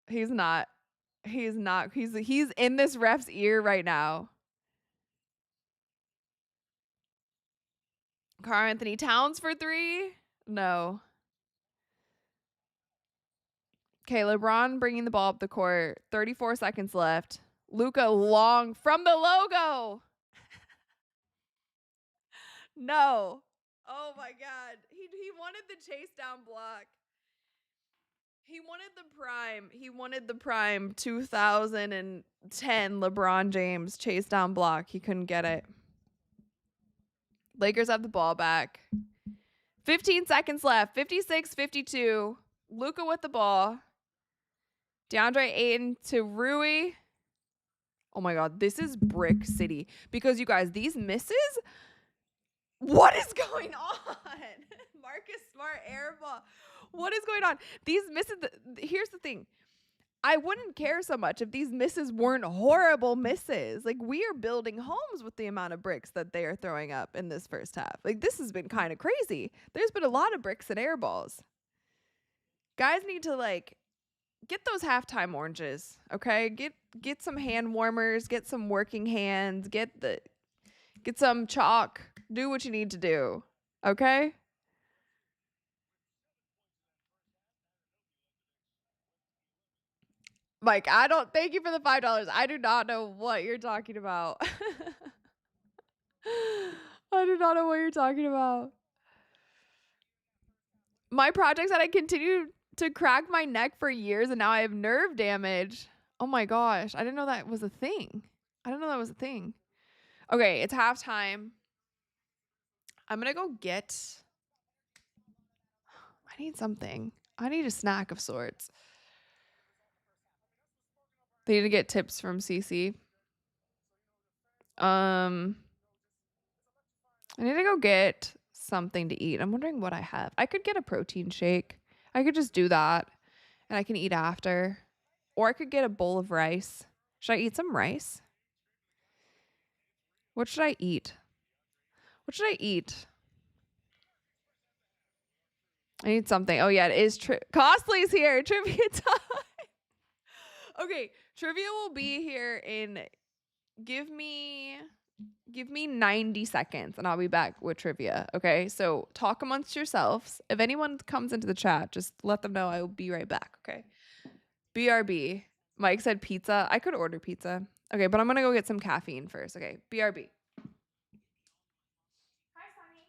He's not. He's not. He's in this ref's ear right now. Karl Anthony Towns for 3? No. Okay, LeBron bringing the ball up the court. 34 seconds left. Luka long from the logo. No. Oh my God. He wanted the chase down block. He wanted the prime. He wanted the prime 2010 LeBron James chase down block. He couldn't get it. Lakers have the ball back. 15 seconds left. 56-52. Luka with the ball. DeAndre Ayton to Rui. Oh my God, this is Brick City. Because you guys, these misses, what is going on? Marcus Smart air ball. What is going on? These misses, here's the thing. I wouldn't care so much if these misses weren't horrible misses. Like, we are building homes with the amount of bricks that they are throwing up in this first half. Like, this has been kind of crazy. There's been a lot of bricks and air balls. Guys need to, like, get those halftime oranges, okay? Get some hand warmers, get some working hands, get some chalk. Do what you need to do, okay? Mike, I don't thank you for the $5. I do not know what you're talking about. I do not know what you're talking about. My projects that I continue to crack my neck for years and now I have nerve damage. Oh my gosh. I didn't know that was a thing. I didn't know that was a thing. Okay, it's halftime. I'm going to go get. I need something. I need a snack of sorts. They need to get tips from CC. I need to go get something to eat. I'm wondering what I have. I could get a protein shake. I could just do that and I can eat after. Or I could get a bowl of rice. Should I eat some rice? What should I eat? What should I eat? I need something. Oh yeah, it is Costly's here. Trivia time. Okay, trivia will be here in give me 90 seconds and I'll be back with trivia. Okay, so talk amongst yourselves. If anyone comes into the chat, just let them know I will be right back. Okay. BRB. Mike said pizza. I could order pizza. Okay, but I'm gonna go get some caffeine first. Okay, BRB. Hi, Sonny.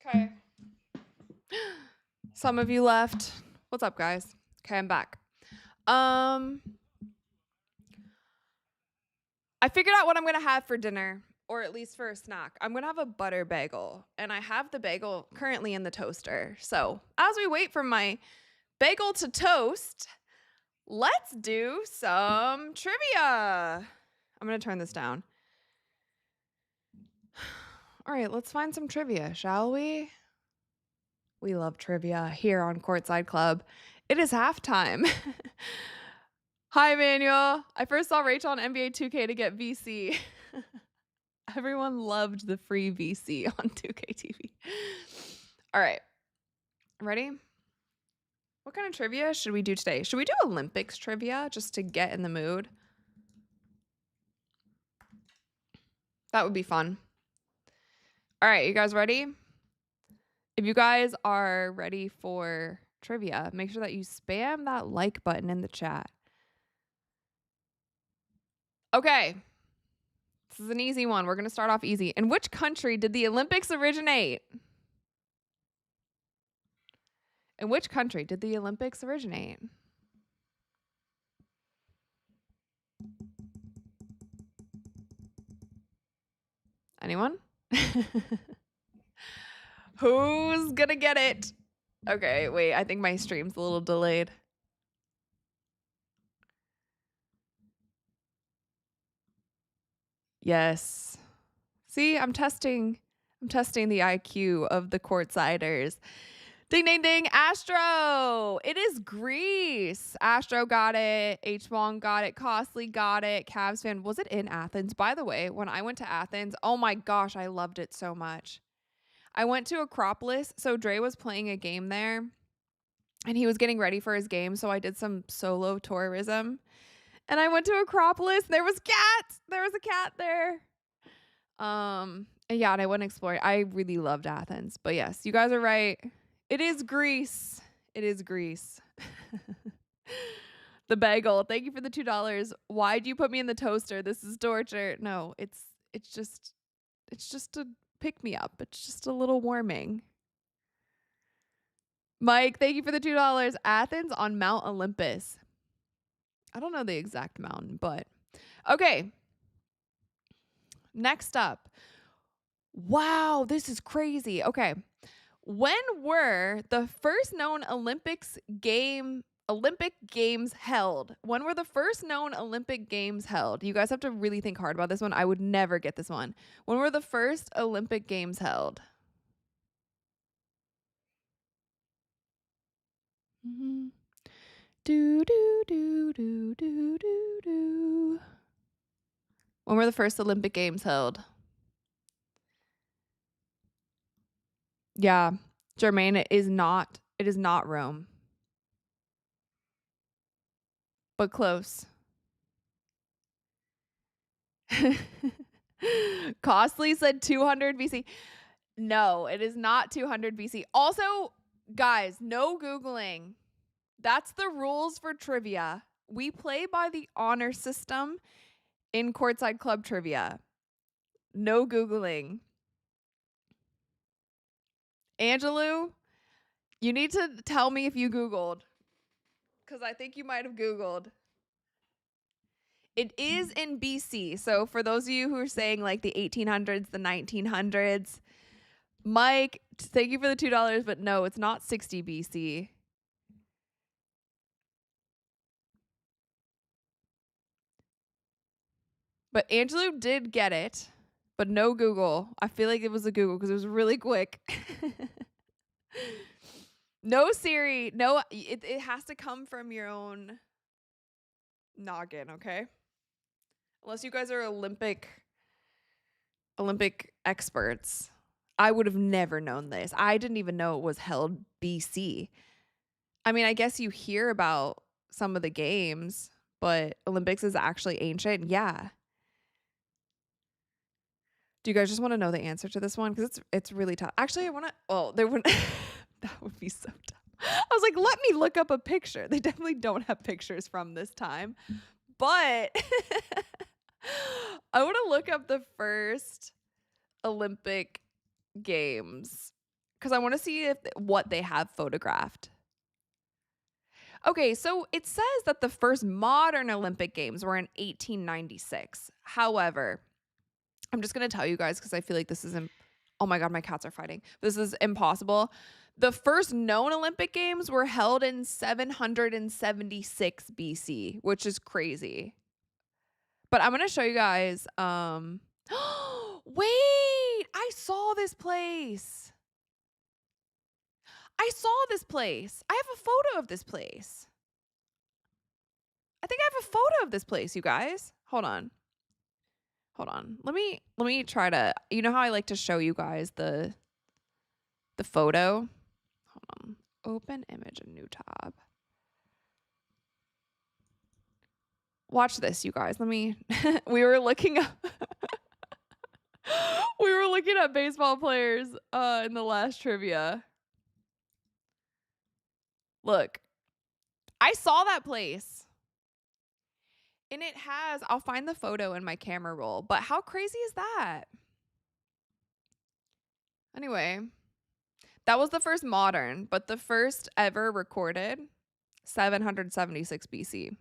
Okay. Some of you left. What's up, guys? Okay, I'm back. I figured out what I'm gonna have for dinner, or at least for a snack. I'm gonna have a butter bagel, and I have the bagel currently in the toaster. So as we wait for my bagel to toast, let's do some trivia. I'm gonna turn this down. All right, let's find some trivia, shall we? We love trivia here on Courtside Club. It is halftime. Hi, Emmanuel. I first saw Rachel on NBA 2K to get VC. Everyone loved the free VC on 2K TV. All right. Ready? What kind of trivia should we do today? Should we do Olympics trivia just to get in the mood? That would be fun. All right, you guys ready? If you guys are ready for trivia, make sure that you spam that like button in the chat. Okay. This is an easy one. We're going to start off easy. In which country did the Olympics originate? In which country did the Olympics originate? Anyone? Who's gonna get it? Okay, wait, I think my stream's a little delayed. Yes. See, I'm testing the IQ of the courtsiders. Ding, ding, ding. Astro. It is Greece. Astro got it. H-Wong got it. Costly got it. Cavs fan. Was it in Athens? By the way, when I went to Athens, oh my gosh, I loved it so much. I went to Acropolis. So Dre was playing a game there and he was getting ready for his game. So I did some solo tourism and I went to Acropolis. There was cats. There was a cat there. And yeah, and I went exploring. I really loved Athens. But yes, you guys are right. It is Greece. It is Greece. The bagel. Thank you for the $2. Why'd you put me in the toaster? This is torture. No, it's just a pick me up. It's just a little warming. Mike, thank you for the $2. Athens on Mount Olympus. I don't know the exact mountain, but okay. Next up. Wow, this is crazy. Okay. When were the first known Olympic Games held? When were the first known Olympic Games held? You guys have to really think hard about this one. I would never get this one. When were the first Olympic Games held? Mm-hmm. Do, do, do, do, do, do, do. When were the first Olympic Games held? Yeah, Jermaine, it is not Rome. But close. Costly said 200 BC. No, it is not 200 BC. Also, guys, no Googling. That's the rules for trivia. We play by the honor system in Courtside Club trivia. No Googling. Angelou, you need to tell me if you Googled. Because I think you might have Googled. It is in BC. So for those of you who are saying like the 1800s, the 1900s, Mike, thank you for the $2, but no, it's not 60 BC. But Angelou did get it, but no Google. I feel like it was a Google because it was really quick. No Siri. No, it has to come from your own noggin, okay? Unless you guys are Olympic experts. I would have never known this. I didn't even know it was held BC. I mean, I guess you hear about some of the games, but Olympics is actually ancient. Yeah. Do you guys just want to know the answer to this one? Because it's really tough. Actually, I want to. Oh, there would. That would be so tough. I was like, let me look up a picture. They definitely don't have pictures from this time, but I want to look up the first Olympic Games because I want to see what they have photographed. Okay, so it says that the first modern Olympic Games were in 1896. However, I'm just going to tell you guys because I feel like this is oh my god, my cats are fighting. This is impossible. The first known Olympic Games were held in 776 BC, which is crazy. But I'm going to show you guys wait, I saw this place. I saw this place. I have a photo of this place. I think I have a photo of this place, you guys. Hold on. Let me try to, you know how I like to show you guys the photo? Hold on. Open image, a new tab. Watch this, you guys. we were looking up we were looking at baseball players in the last trivia. Look. I saw that place. And it has, I'll find the photo in my camera roll, but how crazy is that? Anyway, that was the first modern, but the first ever recorded, 776 BC.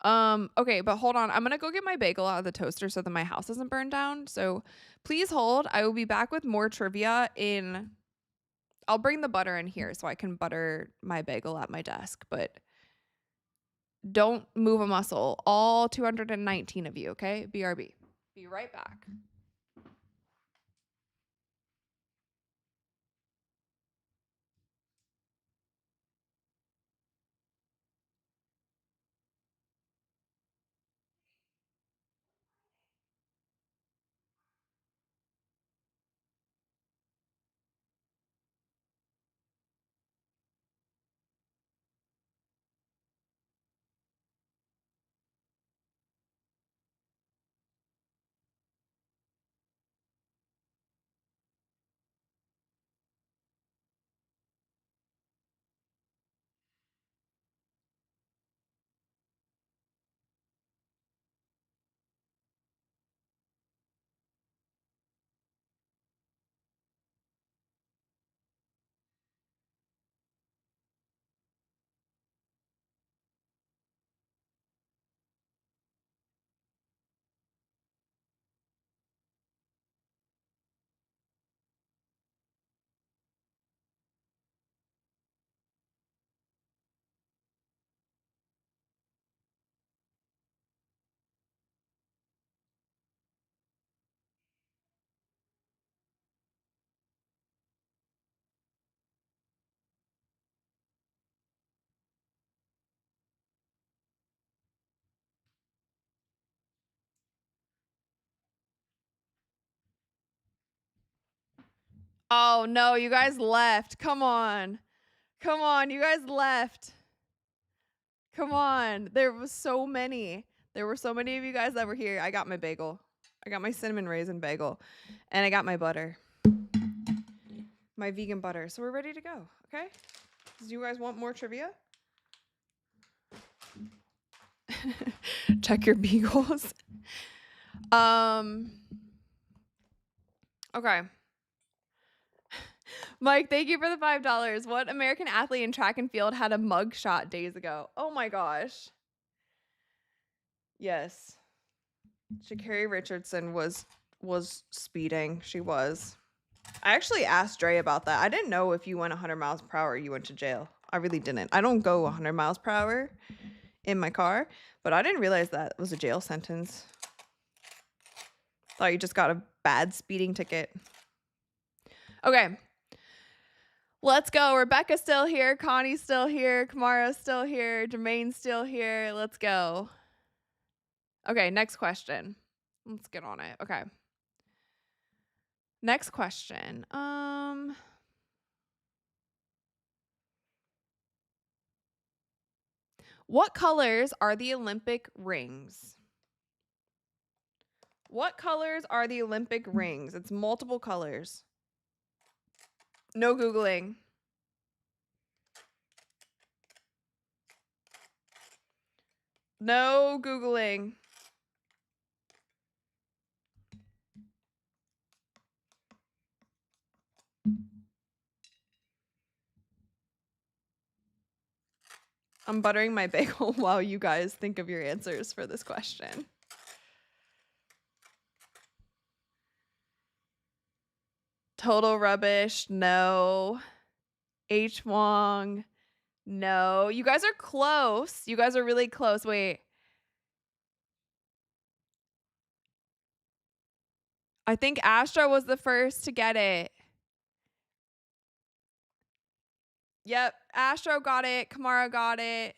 Okay, but hold on. I'm going to go get my bagel out of the toaster so that my house doesn't burn down. So please hold. I will be back with more trivia I'll bring the butter in here so I can butter my bagel at my desk, but don't move a muscle. All 219 of you, okay? BRB. Be right back. Oh no, you guys left. Come on. You guys left. Come on. There were so many of you guys that were here. I got my bagel. I got my cinnamon raisin bagel. And I got my butter. My vegan butter. So we're ready to go. Okay? Do you guys want more trivia? Check your beagles. Okay. Mike, thank you for the $5. What American athlete in track and field had a mug shot days ago? Oh my gosh. Yes. Sha'Carri Richardson was speeding. She was. I actually asked Dre about that. I didn't know if you went 100 miles per hour, you went to jail. I really didn't. I don't go 100 miles per hour in my car, but I didn't realize that was a jail sentence. Thought you just got a bad speeding ticket. Okay. Let's go. Rebecca's still here. Connie's still here. Kamara's still here. Jermaine's still here. Let's go. Okay, next question. Let's get on it. Okay. Next question. What colors are the Olympic rings? What colors are the Olympic rings? It's multiple colors. No Googling. No Googling. I'm buttering my bagel while you guys think of your answers for this question. Total rubbish. No. H. Wong. No. You guys are close. You guys are really close. Wait. I think Astro was the first to get it. Yep. Astro got it. Kamara got it.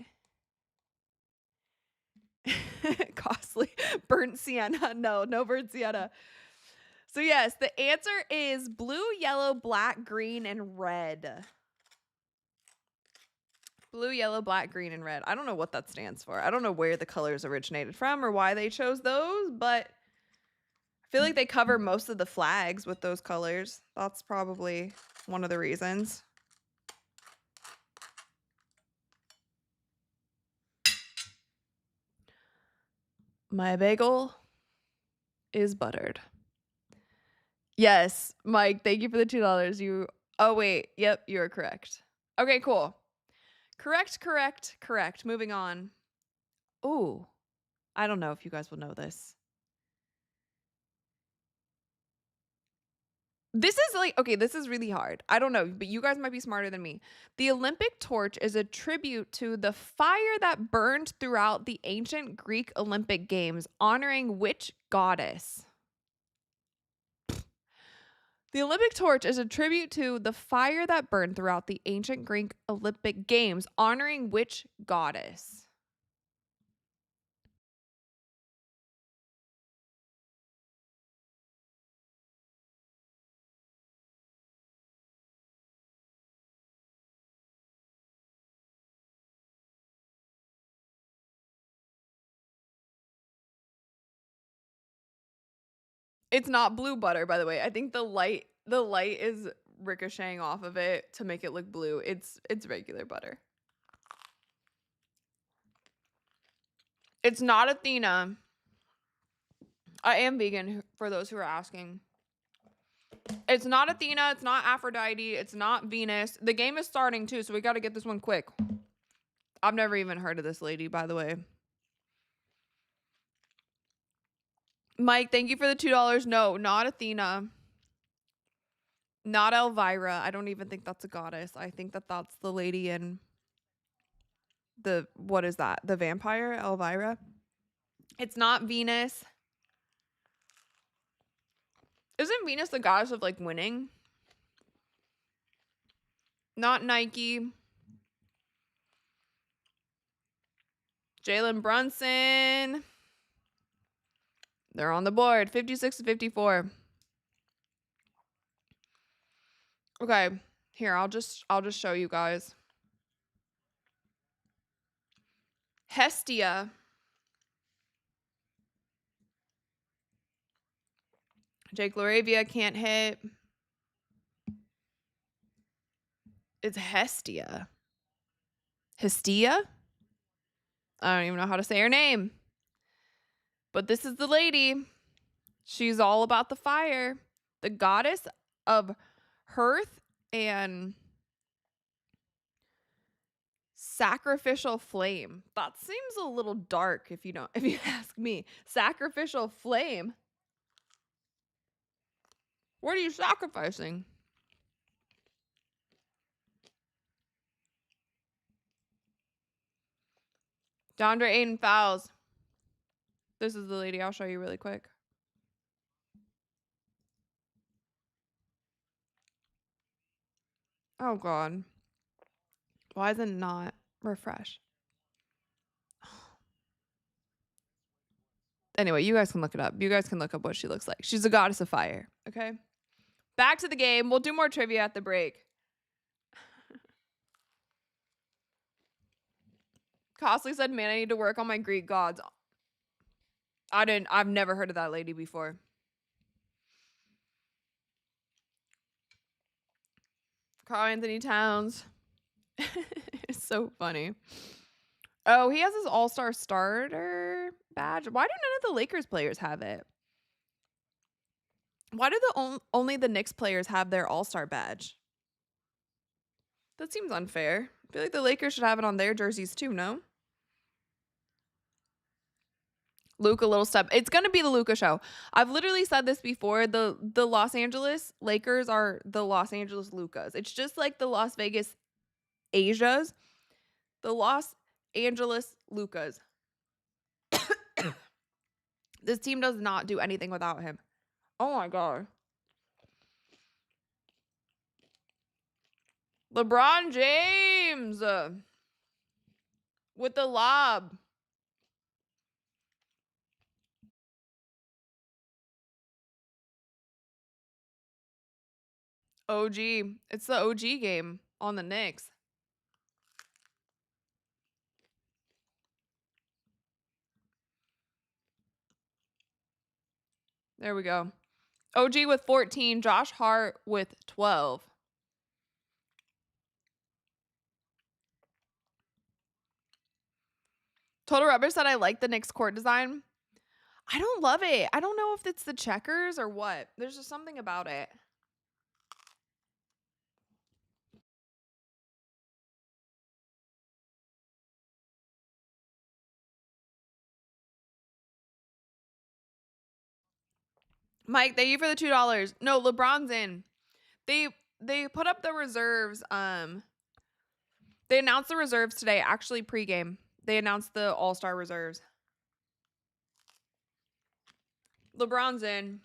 Costly. Burnt sienna. No burnt sienna. So yes, the answer is blue, yellow, black, green, and red. Blue, yellow, black, green, and red. I don't know what that stands for. I don't know where the colors originated from or why they chose those, but I feel like they cover most of the flags with those colors. That's probably one of the reasons. My bagel is buttered. Yes, Mike, thank you for the $2. Oh wait, yep, you are correct. Okay, cool. Correct. Moving on. Ooh, I don't know if you guys will know this. This is like, okay, this is really hard. I don't know, but you guys might be smarter than me. The Olympic torch is a tribute to the fire that burned throughout the ancient Greek Olympic Games, honoring which goddess? The Olympic torch is a tribute to the fire that burned throughout the ancient Greek Olympic Games, honoring which goddess? It's not blue butter, by the way. I think the light is ricocheting off of it to make it look blue. It's regular butter. It's not Athena. I am vegan for those who are asking. It's not Athena, it's not Aphrodite, it's not Venus. The game is starting too, so we got to get this one quick. I've never even heard of this lady, by the way. Mike, thank you for the $2. No, not Athena. Not Elvira. I don't even think that's a goddess. I think that that's the lady in the, what is that? The vampire, Elvira. It's not Venus. Isn't Venus the goddess of like winning? Not Nike. Jalen Brunson. They're on the board. 56 to 54. Okay. Here, I'll just show you guys. Hestia. Jake Laravia can't hit. It's Hestia. Hestia? I don't even know how to say her name. But this is the lady. She's all about the fire. The goddess of hearth and sacrificial flame. That seems a little dark if you ask me. Sacrificial flame. What are you sacrificing? DeAndre Ayton fouls. This is the lady. I'll show you really quick. Oh, God. Why is it not refresh? Anyway, you guys can look it up. You guys can look up what she looks like. She's a goddess of fire. Okay. Back to the game. We'll do more trivia at the break. Costly said, man, I need to work on my Greek gods. I've never heard of that lady before. Karl Anthony Towns. It's so funny. Oh, he has his all-star starter badge. Why do none of the Lakers players have it? Why do only the Knicks players have their all-star badge? That seems unfair I feel like the Lakers should have it on their jerseys too, no? Luka little step. It's going to be the Luka show. I've literally said this before. The Los Angeles Lakers are the Los Angeles Lukas. It's just like the Las Vegas Asias. The Los Angeles Lukas. This team does not do anything without him. Oh my god. LeBron James with the lob. OG. It's the OG game on the Knicks. There we go. OG with 14. Josh Hart with 12. Total Rubber said I like the Knicks court design. I don't love it. I don't know if it's the checkers or what. There's just something about it. Mike, thank you for the $2. No, LeBron's in. They put up the reserves. They announced the reserves today, actually pregame. They announced the All-Star reserves. LeBron's in.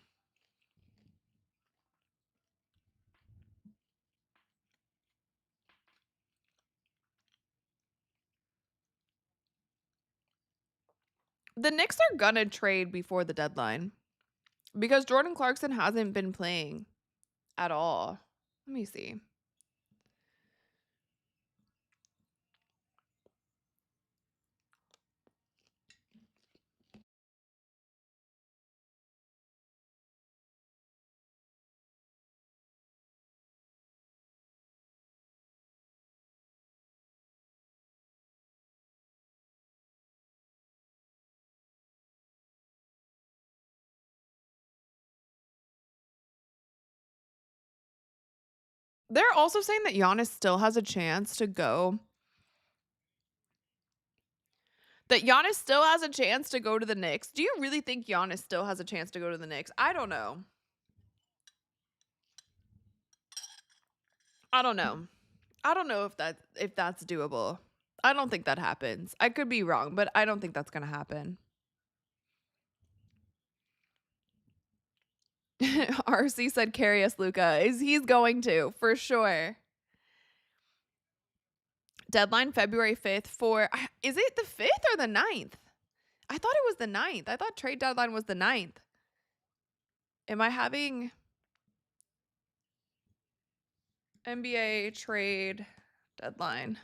The Knicks are gonna trade before the deadline because Jordan Clarkson hasn't been playing at all. Let me see. They're also saying that Giannis still has a chance to go. That Giannis still has a chance to go to the Knicks. Do you really think Giannis still has a chance to go to the Knicks? I don't know. I don't know. I don't know if that's doable. I don't think that happens. I could be wrong, but I don't think that's gonna happen. RC said carry us, Luka. He's going to, for sure. Deadline February 5th for is it the 5th or the 9th? I thought it was the 9th. I thought trade deadline was the 9th. Am I having NBA trade deadline?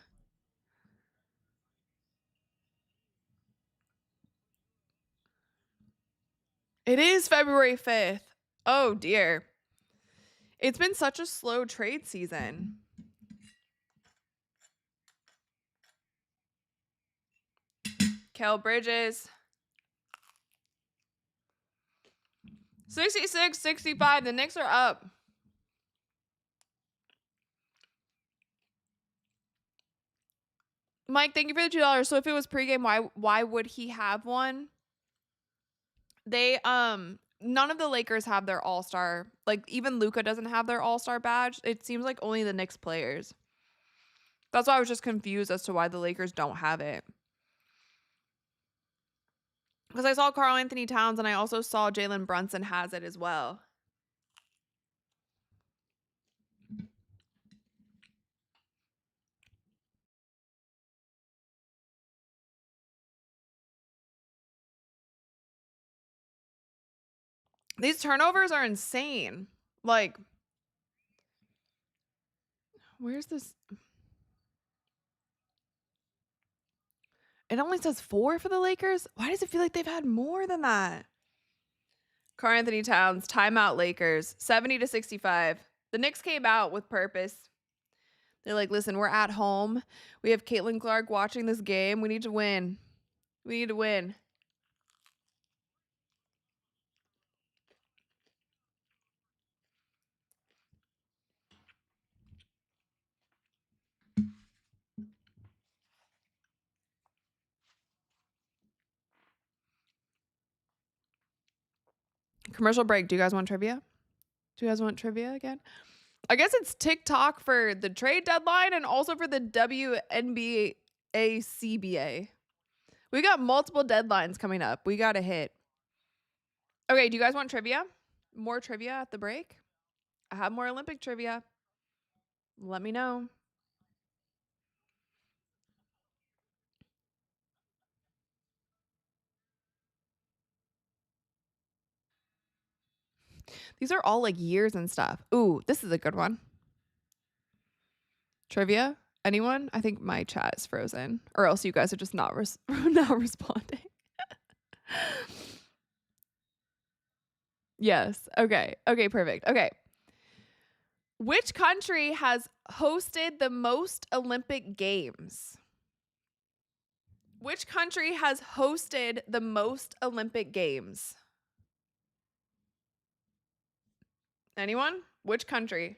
It is February 5th. Oh dear. It's been such a slow trade season. Kel Bridges. 66-65. The Knicks are up. Mike, thank you for the $2. So if it was pregame, why would he have one? They none of the Lakers have their all-star. Like even Luka doesn't have their all-star badge. It seems like only the Knicks players. That's why I was just confused as to why the Lakers don't have it. Because I saw Karl Anthony Towns and I also saw Jalen Brunson has it as well. These turnovers are insane. Like, where's this? It only says 4 for the Lakers. Why does it feel like they've had more than that? Karl Anthony Towns, timeout Lakers, 70-65. The Knicks came out with purpose. They're like, listen, we're at home. We have Caitlyn Clark watching this game. We need to win. We need to win. Commercial break. Do you guys want trivia? Do you guys want trivia again? I guess it's TikTok for the trade deadline and also for the WNBA CBA. We got multiple deadlines coming up. We got to hit. Okay, do you guys want trivia? More trivia at the break? I have more Olympic trivia. Let me know. These are all like years and stuff. Ooh, this is a good one. Trivia? Anyone? I think my chat is frozen, or else you guys are just not not responding. Yes. Okay. Okay, perfect. Okay. Which country has hosted the most Olympic Games? Which country has hosted the most Olympic Games? Anyone? Which country?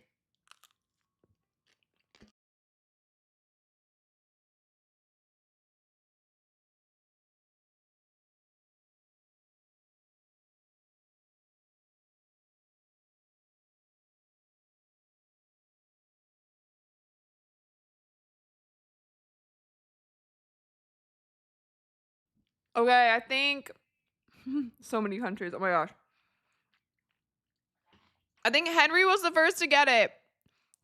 Okay, I think so many countries. Oh my gosh. I think Henry was the first to get it.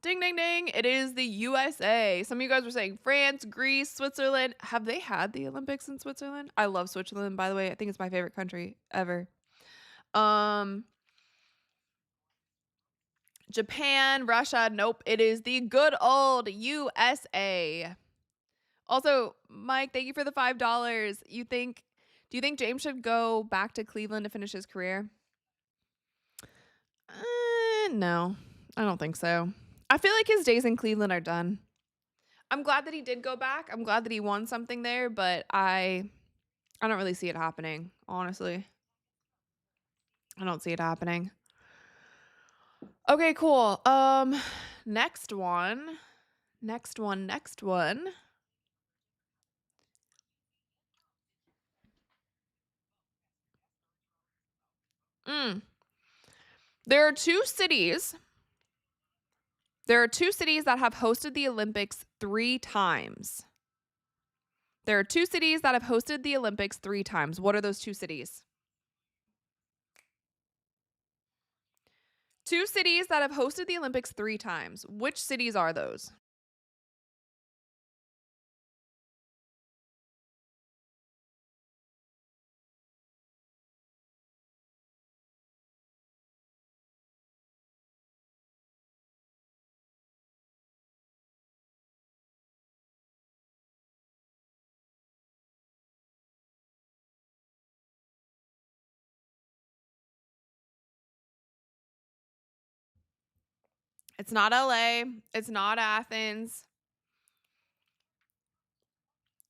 Ding, ding, ding. It is the USA. Some of you guys were saying France, Greece, Switzerland. Have they had the Olympics in Switzerland? I love Switzerland, by the way. I think it's my favorite country ever. Japan, Russia. Nope. It is the good old USA. Also, Mike, thank you for the $5. Do you think James should go back to Cleveland to finish his career? No, I don't think so. I feel like his days in Cleveland are done. I'm glad that he did go back. I'm glad that he won something there, but I don't really see it happening, honestly. I don't see it happening. Okay, cool. Next one. Next one. Mm. There are two cities. There are two cities that have hosted the Olympics 3 times. There are two cities that have hosted the Olympics 3 times. What are those two cities? Two cities that have hosted the Olympics 3 times. Which cities are those? It's not LA. It's not Athens.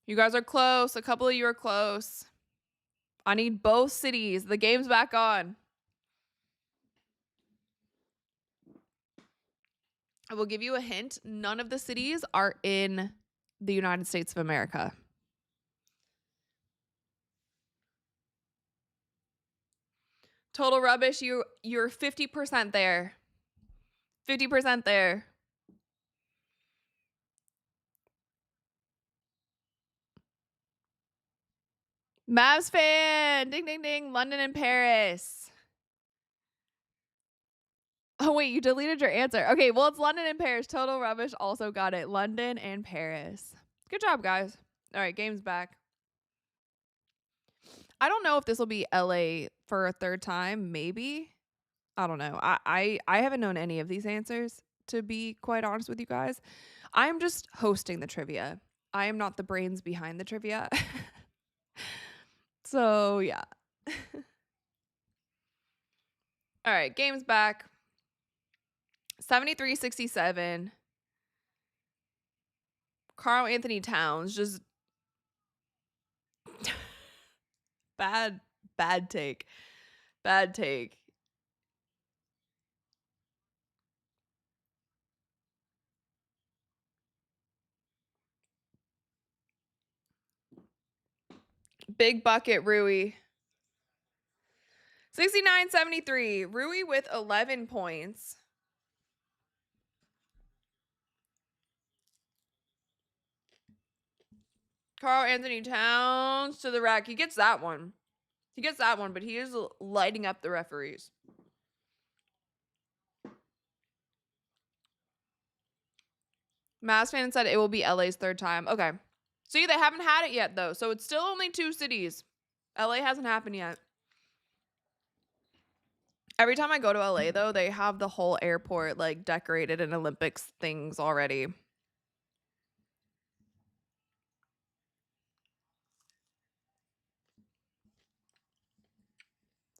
You guys are close. A couple of you are close. I need both cities. The game's back on. I will give you a hint. None of the cities are in the United States of America. Total rubbish. You're 50% there. 50% there. Mavs fan. Ding, ding, ding. London and Paris. Oh, wait. You deleted your answer. Okay. Well, it's London and Paris. Total rubbish also got it. London and Paris. Good job, guys. All right. Game's back. I don't know if this will be LA for a third time. Maybe. I don't know. I haven't known any of these answers, to be quite honest with you guys. I'm just hosting the trivia. I am not the brains behind the trivia. So, yeah. All right, game's back. 73-67. Carl Anthony Towns just bad take. Bad take. Big bucket Rui. 69-73. Rui with 11 points. Karl Anthony Towns to the rack. He gets that one. But he is lighting up the referees. Mass fan said it will be LA's third time. Okay. See, they haven't had it yet, though. So it's still only 2 cities. LA hasn't happened yet. Every time I go to LA, though, they have the whole airport, like, decorated in Olympics things already.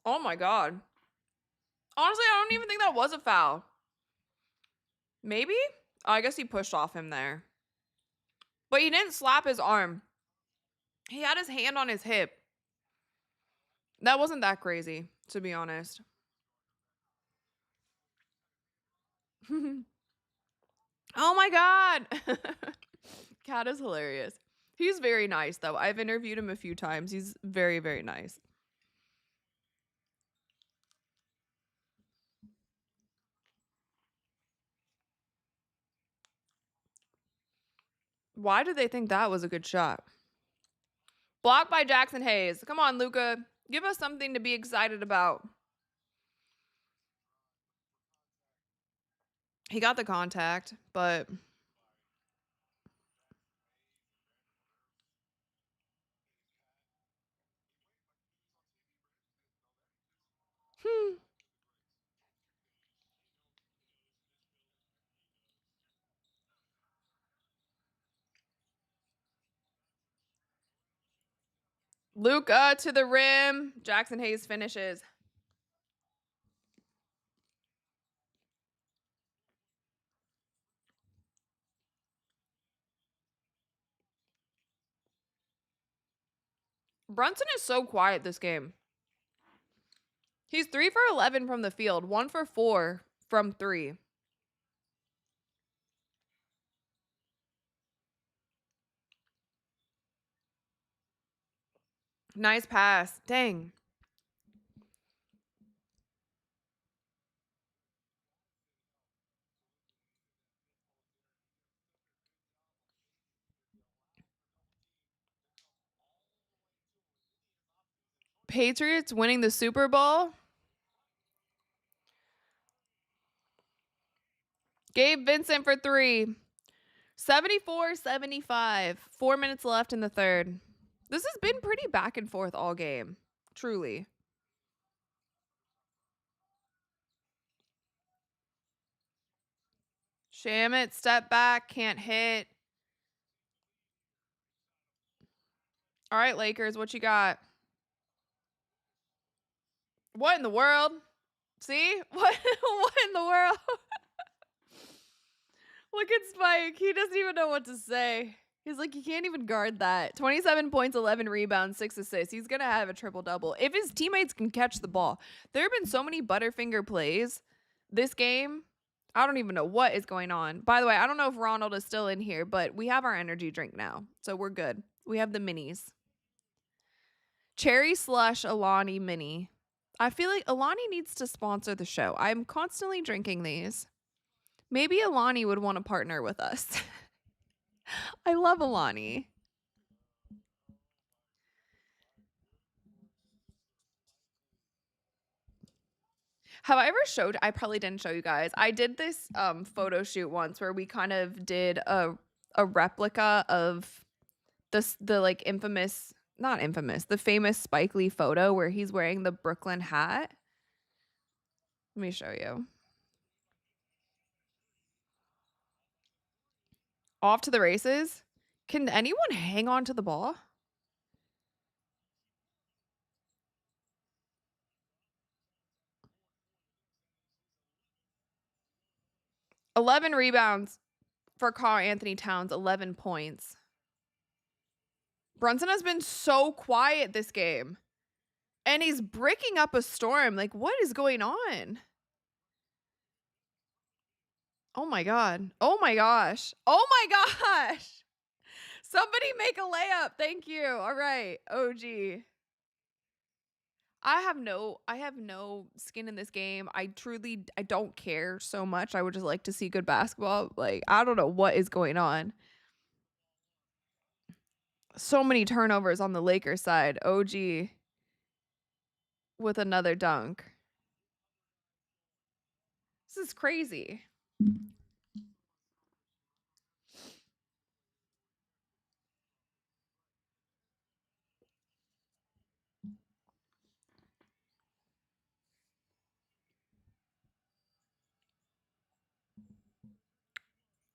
Oh, my God. Honestly, I don't even think that was a foul. Maybe? Oh, I guess he pushed off him there. But he didn't slap his arm. He had his hand on his hip. That wasn't that crazy, to be honest. Oh my God. Cat is hilarious. He's very nice, though. I've interviewed him a few times. He's very, very nice. Why did they think that was a good shot? Blocked by Jackson Hayes. Come on, Luka. Give us something to be excited about. He got the contact, but... Luka to the rim. Jackson Hayes finishes. Brunson is so quiet this game. He's 3 for 11 from the field, 1 for 4 from 3. Nice pass. Dang. Patriots winning the Super Bowl. Gabe Vincent for 3. 74-75. 4 minutes left in the third. This has been pretty back and forth all game. Truly. Shamet, step back, can't hit. All right, Lakers, what you got? What in the world? See? What in the world? Look at Spike. He doesn't even know what to say. He's like, he can't even guard that. 27 points, 11 rebounds, 6 assists. He's going to have a triple-double. If his teammates can catch the ball. There have been so many Butterfinger plays this game. I don't even know what is going on. By the way, I don't know if Ronald is still in here, but we have our energy drink now. So we're good. We have the minis. Cherry Slush Alani Mini. I feel like Alani needs to sponsor the show. I'm constantly drinking these. Maybe Alani would want to partner with us. I love Alani. Have I ever showed? I probably didn't show you guys. I did this photo shoot once where we kind of did a replica of the like infamous, not infamous, the famous Spike Lee photo where he's wearing the Brooklyn hat. Let me show you. Off to the races. Can anyone hang on to the ball? "11 rebounds for Karl Anthony Towns, 11 points. Brunson has been so quiet this game. And he's breaking up a storm. Like, what is going on? Oh my God. Oh my gosh. Oh my gosh. Somebody make a layup. Thank you. All right. OG. I have no skin in this game. I don't care so much. I would just like to see good basketball. Like, I don't know what is going on. So many turnovers on the Lakers side. OG with another dunk. This is crazy.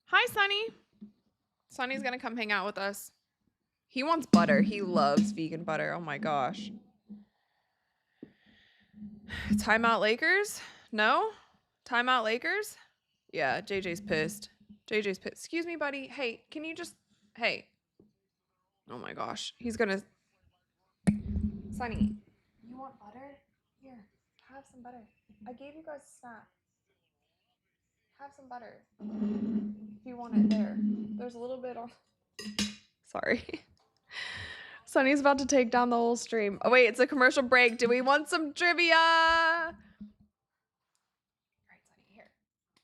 Hi, Sonny. Sonny's gonna come hang out with us. He wants butter. He loves vegan butter. Oh my gosh. Timeout Lakers? No? Timeout Lakers? Yeah, JJ's pissed. JJ's pissed. Excuse me, buddy. Hey, can you just. Hey. Oh my gosh. He's gonna. Sonny, you want butter? Here, have some butter. I gave you guys a snack. Have some butter. If you want it, there. There's a little bit on. Sorry. Sonny's about to take down the whole stream. Oh, wait, it's a commercial break. Do we want some trivia? All right, Sonny, here.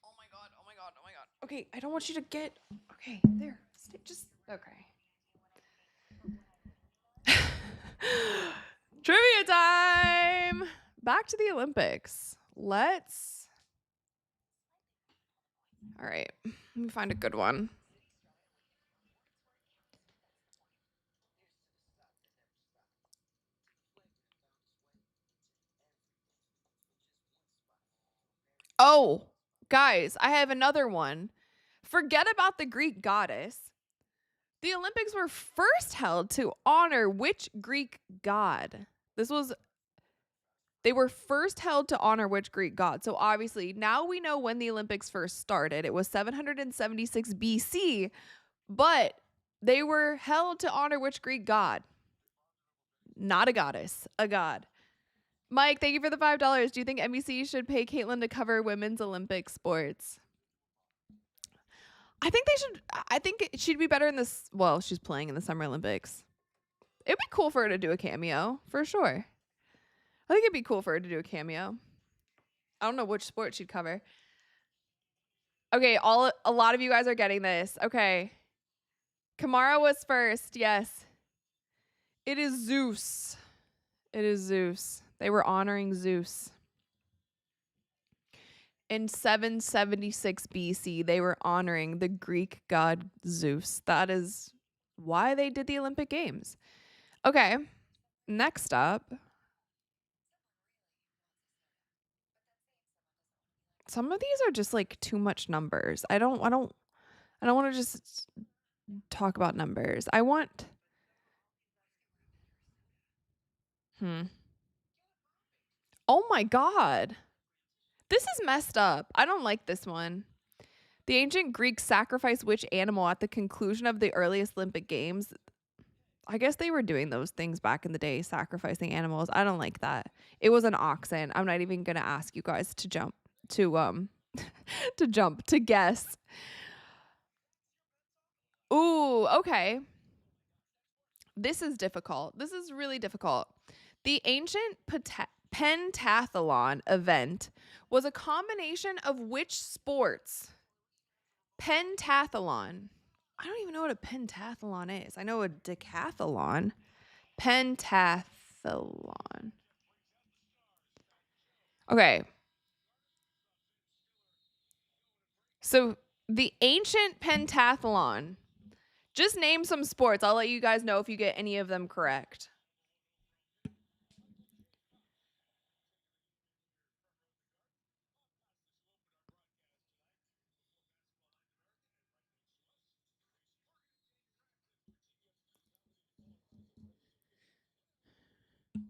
Oh my god, oh my god, oh my god. Okay, I don't want you to get. Okay, there. Just. Okay. Trivia time! Back to the Olympics. Let's. All right, let me find a good one. Oh, guys, I have another one. Forget about the Greek goddess. The Olympics were first held to honor which Greek god? They were first held to honor which Greek god? So obviously, now we know when the Olympics first started. It was 776 BC, but they were held to honor which Greek god? Not a goddess, a god. Mike, thank you for the $5. Do you think NBC should pay Caitlyn to cover women's Olympic sports? I think they should. I think she'd be better in this. Well, she's playing in the Summer Olympics. It'd be cool for her to do a cameo, for sure. I think it'd be cool for her to do a cameo. I don't know which sport she'd cover. Okay, a lot of you guys are getting this. Okay. Kamara was first. Yes. It is Zeus. It is Zeus. They were honoring Zeus. In 776 BC, they were honoring the Greek god Zeus. That is why they did the Olympic Games. Okay. Next up. Some of these are just like too much numbers. I don't want to just talk about numbers. I want Oh my god. This is messed up. I don't like this one. The ancient Greeks sacrificed which animal at the conclusion of the earliest Olympic Games? I guess they were doing those things back in the day, sacrificing animals. I don't like that. It was an oxen. I'm not even going to ask you guys to jump to to guess. Ooh, okay. This is difficult. This is really difficult. The ancient pentathlon event was a combination of which sports? Pentathlon. I don't even know what a pentathlon is. I know a decathlon. Pentathlon. Okay. So the ancient pentathlon. Just name some sports. I'll let you guys know if you get any of them correct.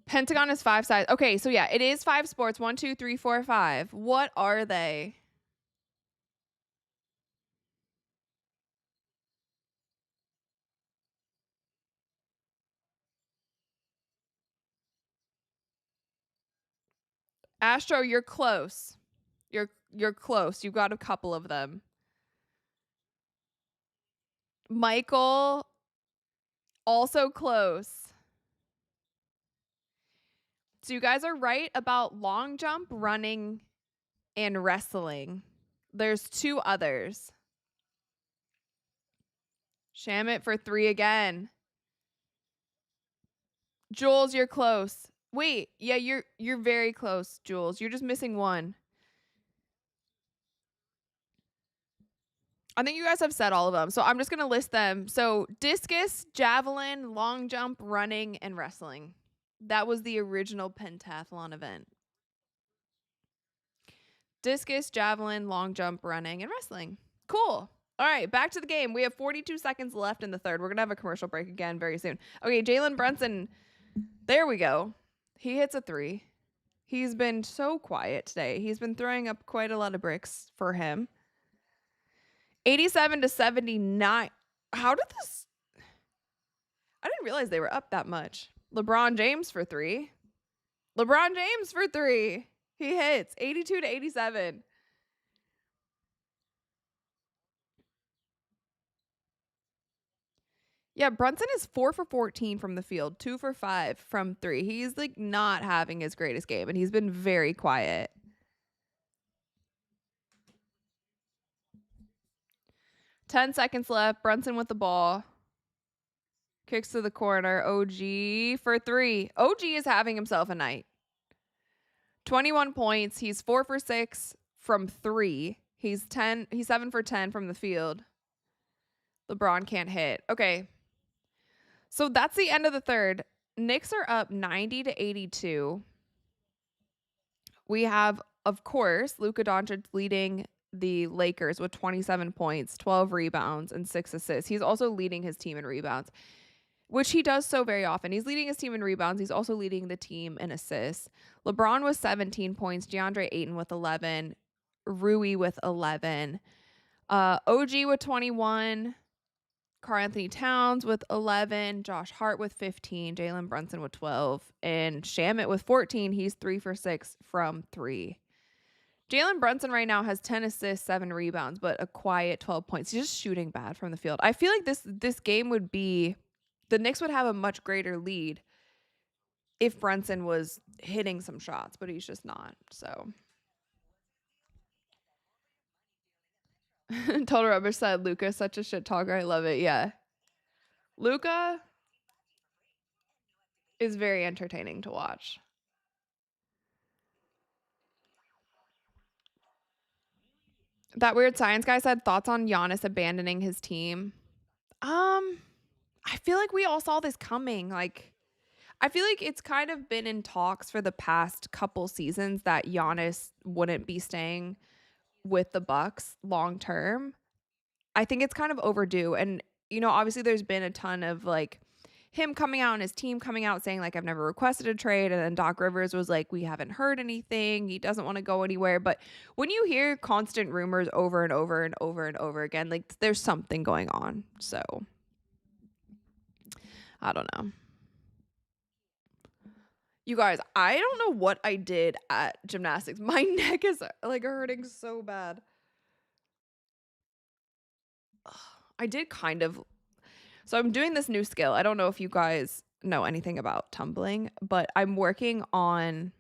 Pentagon is 5 sides. Okay, so yeah, it is 5 sports. 1, 2, 3, 4, 5. What are they? Astro, you're close. You're close. You've got a couple of them. Michael, also close. So you guys are right about long jump, running, and wrestling. There's 2 others. Shamit for 3 again. Jules, you're close. Wait, yeah, you're very close, Jules. You're just missing 1. I think you guys have said all of them, so I'm just gonna list them. So discus, javelin, long jump, running, and wrestling. That was the original pentathlon event. Discus, javelin, long jump, running, and wrestling. Cool. All right, back to the game. We have 42 seconds left in the third. We're going to have a commercial break again very soon. Okay, Jalen Brunson. There we go. He hits a 3. He's been so quiet today. He's been throwing up quite a lot of bricks for him. 87-79. How did this? I didn't realize they were up that much. LeBron James for 3. LeBron James for 3. He hits 82-87. Yeah, Brunson is 4 for 14 from the field, 2 for 5 from 3. He's like not having his greatest game, and he's been very quiet. 10 seconds left. Brunson with the ball. Kicks to the corner. OG for 3. OG is having himself a night. 21 points. He's 4 for 6 from 3. He's 7 for 10 from the field. LeBron can't hit. Okay. So that's the end of the third. Knicks are up 90-82. We have, of course, Luka Doncic leading the Lakers with 27 points, 12 rebounds, and 6 assists. He's also leading his team in rebounds, which he does so very often. He's leading his team in rebounds. He's also leading the team in assists. LeBron with 17 points, DeAndre Ayton with 11, Rui with 11, OG with 21, Karl Anthony Towns with 11, Josh Hart with 15, Jalen Brunson with 12, and Shamit with 14. He's 3 for 6 from 3. Jalen Brunson right now has 10 assists, 7 rebounds, but a quiet 12 points. He's just shooting bad from the field. I feel like this game would be, the Knicks would have a much greater lead if Brunson was hitting some shots, but he's just not. So Total Rubbish said Luka such a shit talker. I love it. Yeah. Luka is very entertaining to watch. That weird science guy said thoughts on Giannis abandoning his team. I feel like we all saw this coming. Like, I feel like it's kind of been in talks for the past couple seasons that Giannis wouldn't be staying with the Bucks long term. I think it's kind of overdue. And, obviously there's been a ton of like him coming out and his team coming out saying like, I've never requested a trade. And then Doc Rivers was like, we haven't heard anything. He doesn't want to go anywhere. But when you hear constant rumors over and over and over and over again, like there's something going on. So I don't know. You guys, I don't know what I did at gymnastics. My neck is like hurting so bad. I did kind of. So I'm doing this new skill. I don't know if you guys know anything about tumbling, but I'm working on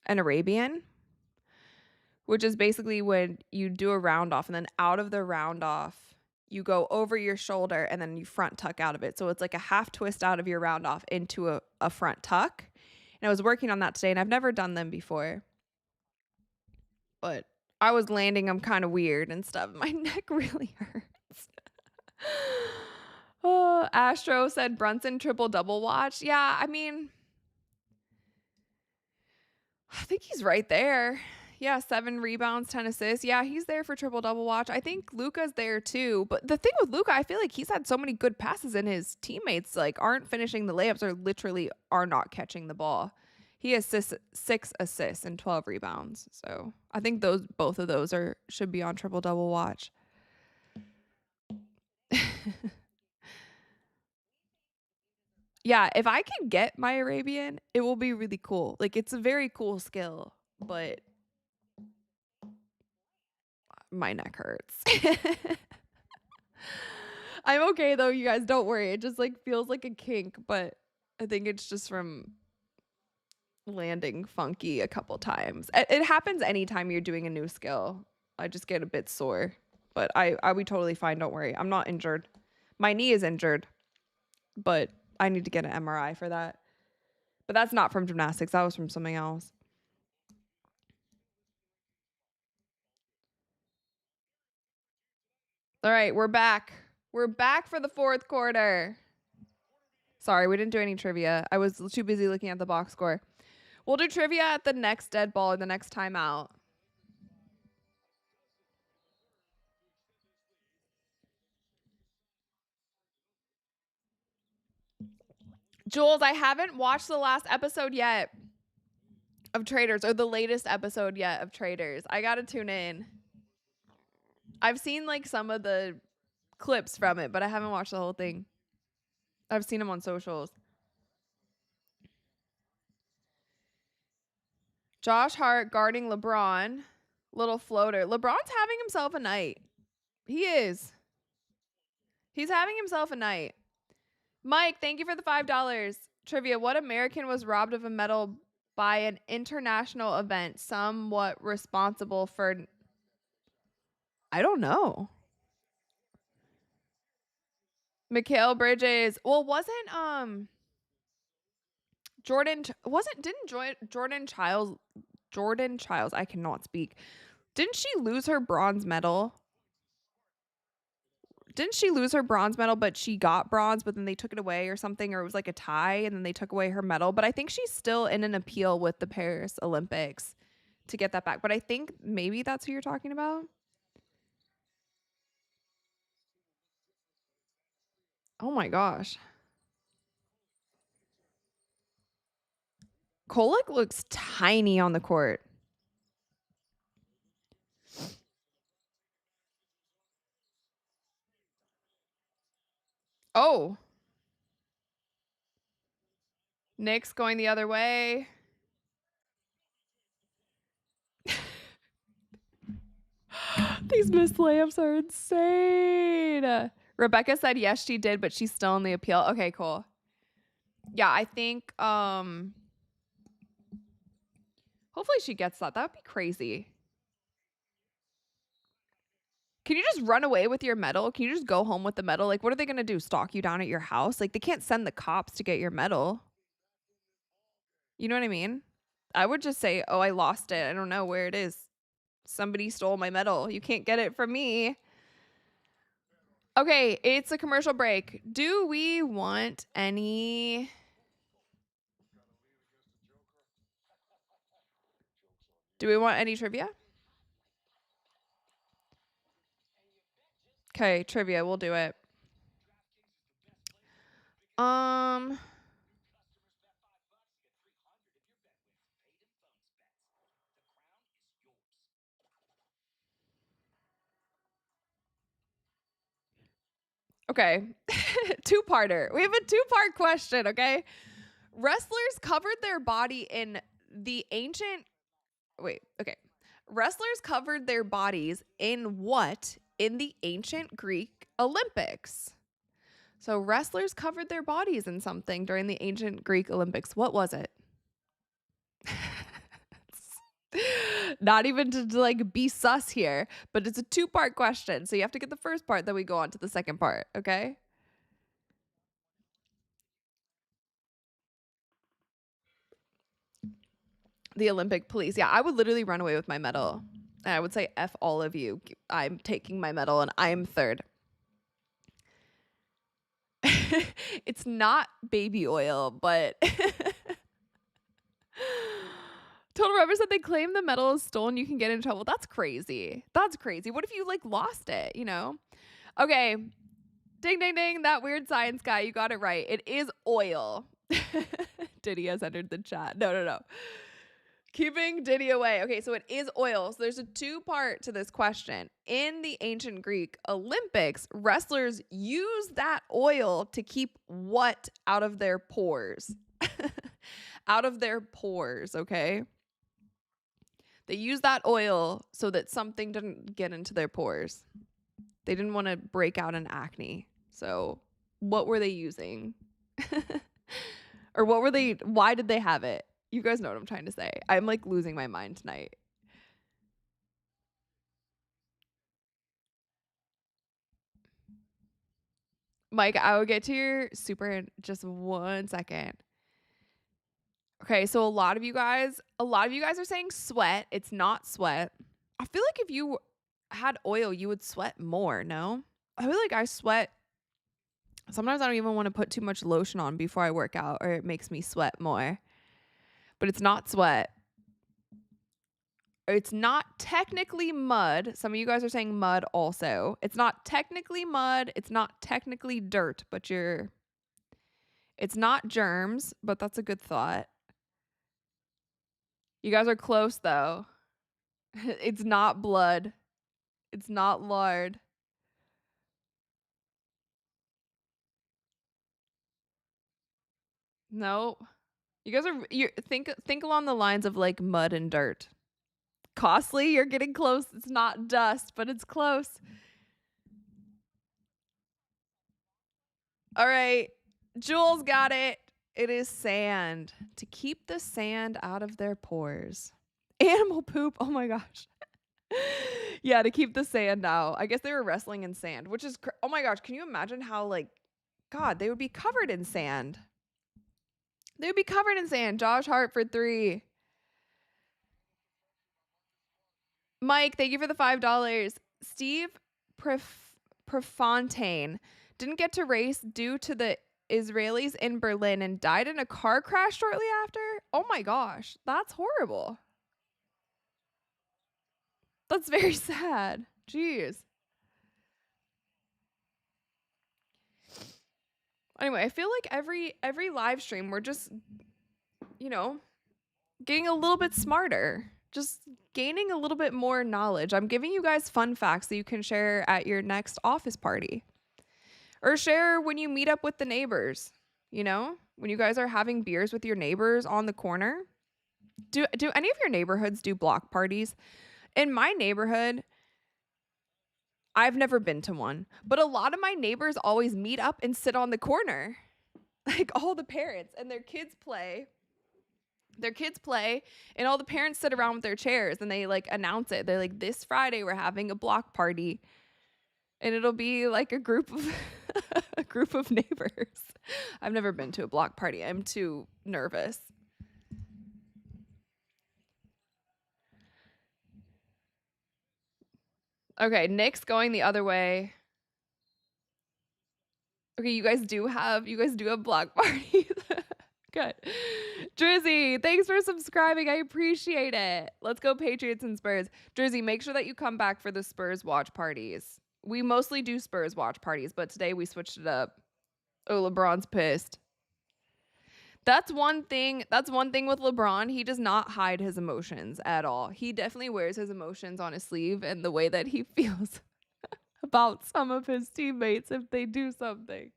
an Arabian, which is basically when you do a round off and then out of the round off, you go over your shoulder and then you front tuck out of it. So it's like a half twist out of your round off into a front tuck. And I was working on that today and I've never done them before. But I was landing them kind of weird and stuff. My neck really hurts. Oh, Astro said Brunson triple double watch. Yeah, I mean, I think he's right there. Yeah, 7 rebounds, 10 assists. Yeah, he's there for triple double watch. I think Luka's there too. But the thing with Luka, I feel like he's had so many good passes and his teammates like aren't finishing the layups or literally are not catching the ball. He has 6 assists and 12 rebounds. So I think both of those should be on triple double watch. Yeah, if I can get my Arabian, it will be really cool. Like it's a very cool skill, but my neck hurts. I'm okay though, you guys, don't worry. It just like feels like a kink, but I think it's just from landing funky a couple times. It happens anytime you're doing a new skill. I just get a bit sore, but I be totally fine. Don't worry. I'm not injured. My knee is injured, but I need to get an MRI for that. But that's not from gymnastics. That was from something else. All right, we're back. We're back for the fourth quarter. Sorry, we didn't do any trivia. I was too busy looking at the box score. We'll do trivia at the next dead ball or the next timeout. Jules, I haven't watched the last episode yet of Traders, or the latest episode yet of Traders. I gotta tune in. I've seen like some of the clips from it, but I haven't watched the whole thing. I've seen them on socials. Josh Hart guarding LeBron. Little floater. LeBron's having himself a night. He is. He's having himself a night. Mike, thank you for the $5. Trivia. What American was robbed of a medal by an international event somewhat responsible for... I don't know. Mikal Bridges. Well, wasn't Jordan wasn't didn't Jordan Childs, I cannot speak. Didn't she lose her bronze medal? Didn't she lose her bronze medal, but she got bronze, but then they took it away or something, or it was like a tie and then they took away her medal. But I think she's still in an appeal with the Paris Olympics to get that back. But I think maybe that's who you're talking about. Oh my gosh. Kolek looks tiny on the court. Oh. Knicks going the other way. These missed layups are insane. Rebecca said yes, she did, but she's still in the appeal. Okay, cool. Yeah, I think hopefully she gets that. That would be crazy. Can you just run away with your medal? Can you just go home with the medal? Like, what are they going to do? Stalk you down at your house? Like, they can't send the cops to get your medal. You know what I mean? I would just say, oh, I lost it. I don't know where it is. Somebody stole my medal. You can't get it from me. Okay, it's a commercial break. Do we want any... Do we want any trivia? Okay, trivia. We'll do it. Okay. Two-parter. We have a two-part question, okay? Wrestlers covered their body in the ancient... Wait, okay. Wrestlers covered their bodies in what in the ancient Greek Olympics? So wrestlers covered their bodies in something during the ancient Greek Olympics. What was it? Not even to like be sus here, but it's a two-part question. So you have to get the first part, then we go on to the second part, okay? The Olympic police. Yeah, I would literally run away with my medal. And I would say, F all of you. I'm taking my medal and I'm third. It's not baby oil, but Total Rubber said they claim the medal is stolen. You can get in trouble. That's crazy. That's crazy. What if you like lost it, you know? Okay. Ding, ding, ding. That weird science guy. You got it right. It is oil. Diddy has entered the chat. No. Keeping Diddy away. Okay, so it is oil. So there's a two-part to this question. In the ancient Greek Olympics, wrestlers use that oil to keep what out of their pores? Out of their pores, okay? They use that oil so that something didn't get into their pores. They didn't want to break out in acne. So what were they using? Or why did they have it? You guys know what I'm trying to say. I'm like losing my mind tonight. Mike, I will get to your super in just 1 second. Okay, so a lot of you guys are saying sweat. It's not sweat. I feel like if you had oil, you would sweat more, no? I feel like I sweat. Sometimes I don't even want to put too much lotion on before I work out, or it makes me sweat more. But it's not sweat. It's not technically mud. Some of you guys are saying mud also. It's not technically mud. It's not technically dirt, but it's not germs, but that's a good thought. You guys are close though. It's not blood. It's not lard. No. You guys are you think along the lines of like mud and dirt. Costly, you're getting close. It's not dust, but it's close. All right. Jules got it. It is sand. To keep the sand out of their pores. Animal poop. Oh my gosh. Yeah, to keep the sand out. I guess they were wrestling in sand, which is oh my gosh, can you imagine how like God, they would be covered in sand. They would be covered in sand. Josh Hart for 3. Mike, thank you for the $5. Steve Prefontaine didn't get to race due to the Israelis in Berlin and died in a car crash shortly after. Oh my gosh, that's horrible. That's very sad. Jeez. Anyway, I feel like every live stream we're just, you know, getting a little bit smarter. Just gaining a little bit more knowledge. I'm giving you guys fun facts that you can share at your next office party. Or share when you meet up with the neighbors, you know? When you guys are having beers with your neighbors on the corner. Do any of your neighborhoods do block parties? In my neighborhood, I've never been to one, but a lot of my neighbors always meet up and sit on the corner. Like all the parents and their kids play. Their kids play and all the parents sit around with their chairs and they like announce it. They're like, this Friday we're having a block party. And it'll be like a group of a group of neighbors. I've never been to a block party. I'm too nervous. Okay, Nick's going the other way. Okay, you guys do have block parties. Good. Drizzy, thanks for subscribing. I appreciate it. Let's go Patriots and Spurs. Drizzy, make sure that you come back for the Spurs watch parties. We mostly do Spurs watch parties, but today we switched it up. Oh, LeBron's pissed. That's one thing with LeBron. He does not hide his emotions at all. He definitely wears his emotions on his sleeve and the way that he feels about some of his teammates if they do something.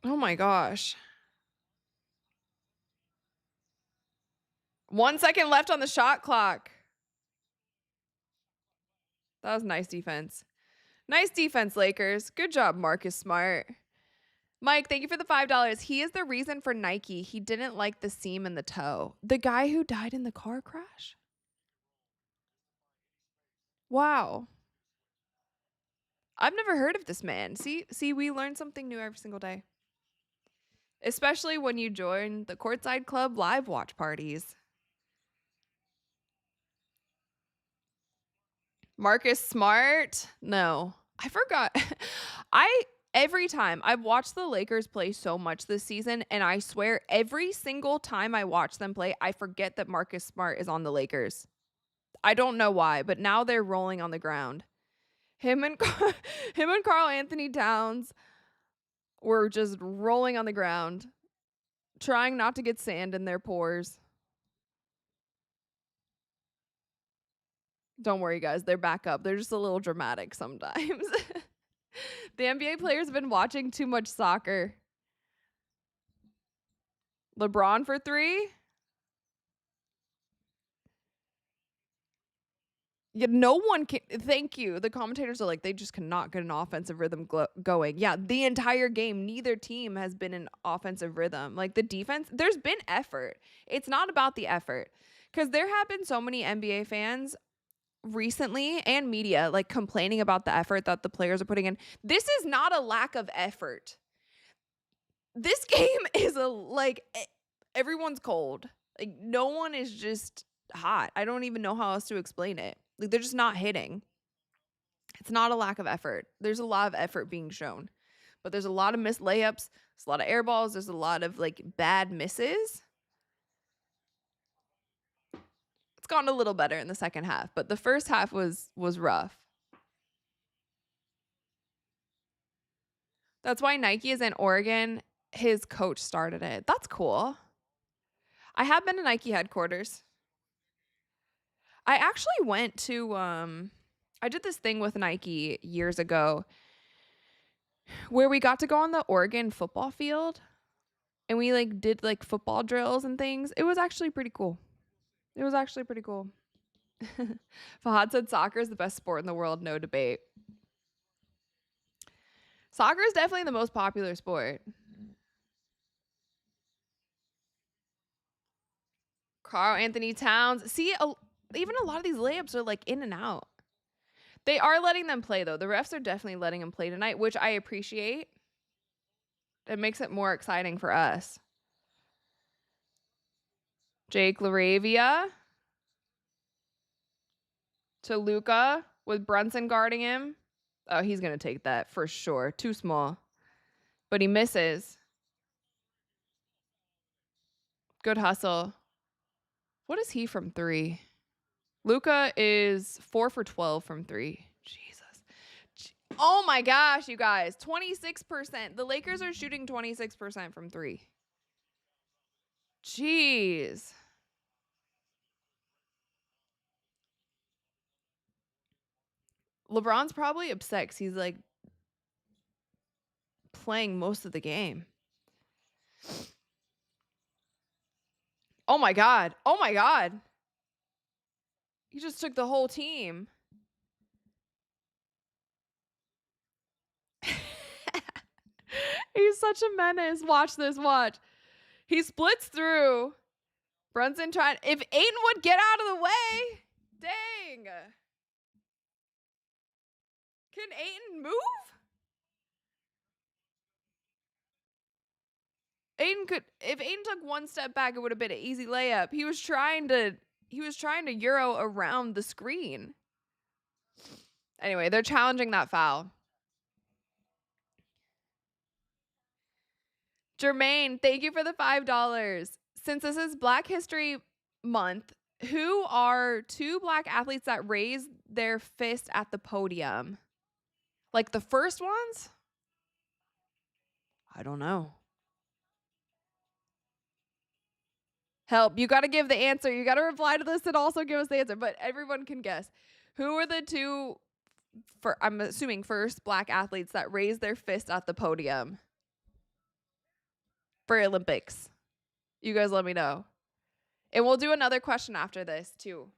Oh my gosh. 1 second left on the shot clock. That was nice defense. Nice defense, Lakers. Good job, Marcus Smart. Mike, thank you for the $5. He is the reason for Nike. He didn't like the seam in the toe. The guy who died in the car crash? Wow. I've never heard of this man. See, we learn something new every single day. Especially when you join the Courtside Club live watch parties. Marcus Smart? No. I forgot. Every time I've watched the Lakers play so much this season, and I swear every single time I watch them play, I forget that Marcus Smart is on the Lakers. I don't know why, but now they're rolling on the ground. Him and Karl Anthony Towns were just rolling on the ground, trying not to get sand in their pores. Don't worry, guys. They're back up. They're just a little dramatic sometimes. The NBA players have been watching too much soccer. LeBron for 3? Yeah, no one can. Thank you. The commentators are like, they just cannot get an offensive rhythm going. Yeah, the entire game, neither team has been in offensive rhythm. Like the defense, there's been effort. It's not about the effort. Because there have been so many NBA fans recently and media like complaining about the effort that the players are putting in. This is not a lack of effort. This game is everyone's cold. Like no one is just hot. I don't even know how else to explain it. Like they're just not hitting. It's not a lack of effort. There's a lot of effort being shown, but there's a lot of missed layups. There's a lot of air balls. There's a lot of like bad misses. It's gotten a little better in the second half, but the first half was rough. That's why Nike is in Oregon. His coach started it. That's cool. I have been to Nike headquarters. I actually went to I did this thing with Nike years ago where we got to go on the Oregon football field and we like did like football drills and things. It was actually pretty cool. It was actually pretty cool. Fahad said soccer is the best sport in the world, no debate. Soccer is definitely the most popular sport. Carl Anthony Towns. See, even a lot of these layups are like in and out. They are letting them play though. The refs are definitely letting them play tonight, which I appreciate. It makes it more exciting for us. Jake Laravia to Luka with Brunson guarding him. Oh, he's going to take that for sure. Too small. But he misses. Good hustle. What is he from 3? Luka is 4 for 12 from 3. Jesus. Oh my gosh, you guys. 26%. The Lakers are shooting 26% from 3. Jeez. LeBron's probably upset because he's like playing most of the game. Oh my God. Oh my God. He just took the whole team. He's such a menace. Watch this. Watch. He splits through. Brunson trying. If Ayton would get out of the way. Dang. Can Ayton move? Ayton could. If Ayton took one step back, it would have been an easy layup. He was trying to euro around the screen. Anyway, they're challenging that foul. Jermaine, thank you for the $5. Since this is Black History Month, who are 2 Black athletes that raised their fist at the podium? Like the first ones? I don't know. Help. You got to give the answer. You got to reply to this and also give us the answer, but everyone can guess. Who are the 2, I'm assuming first Black athletes that raised their fist at the podium for Olympics? You guys let me know. And we'll do another question after this too.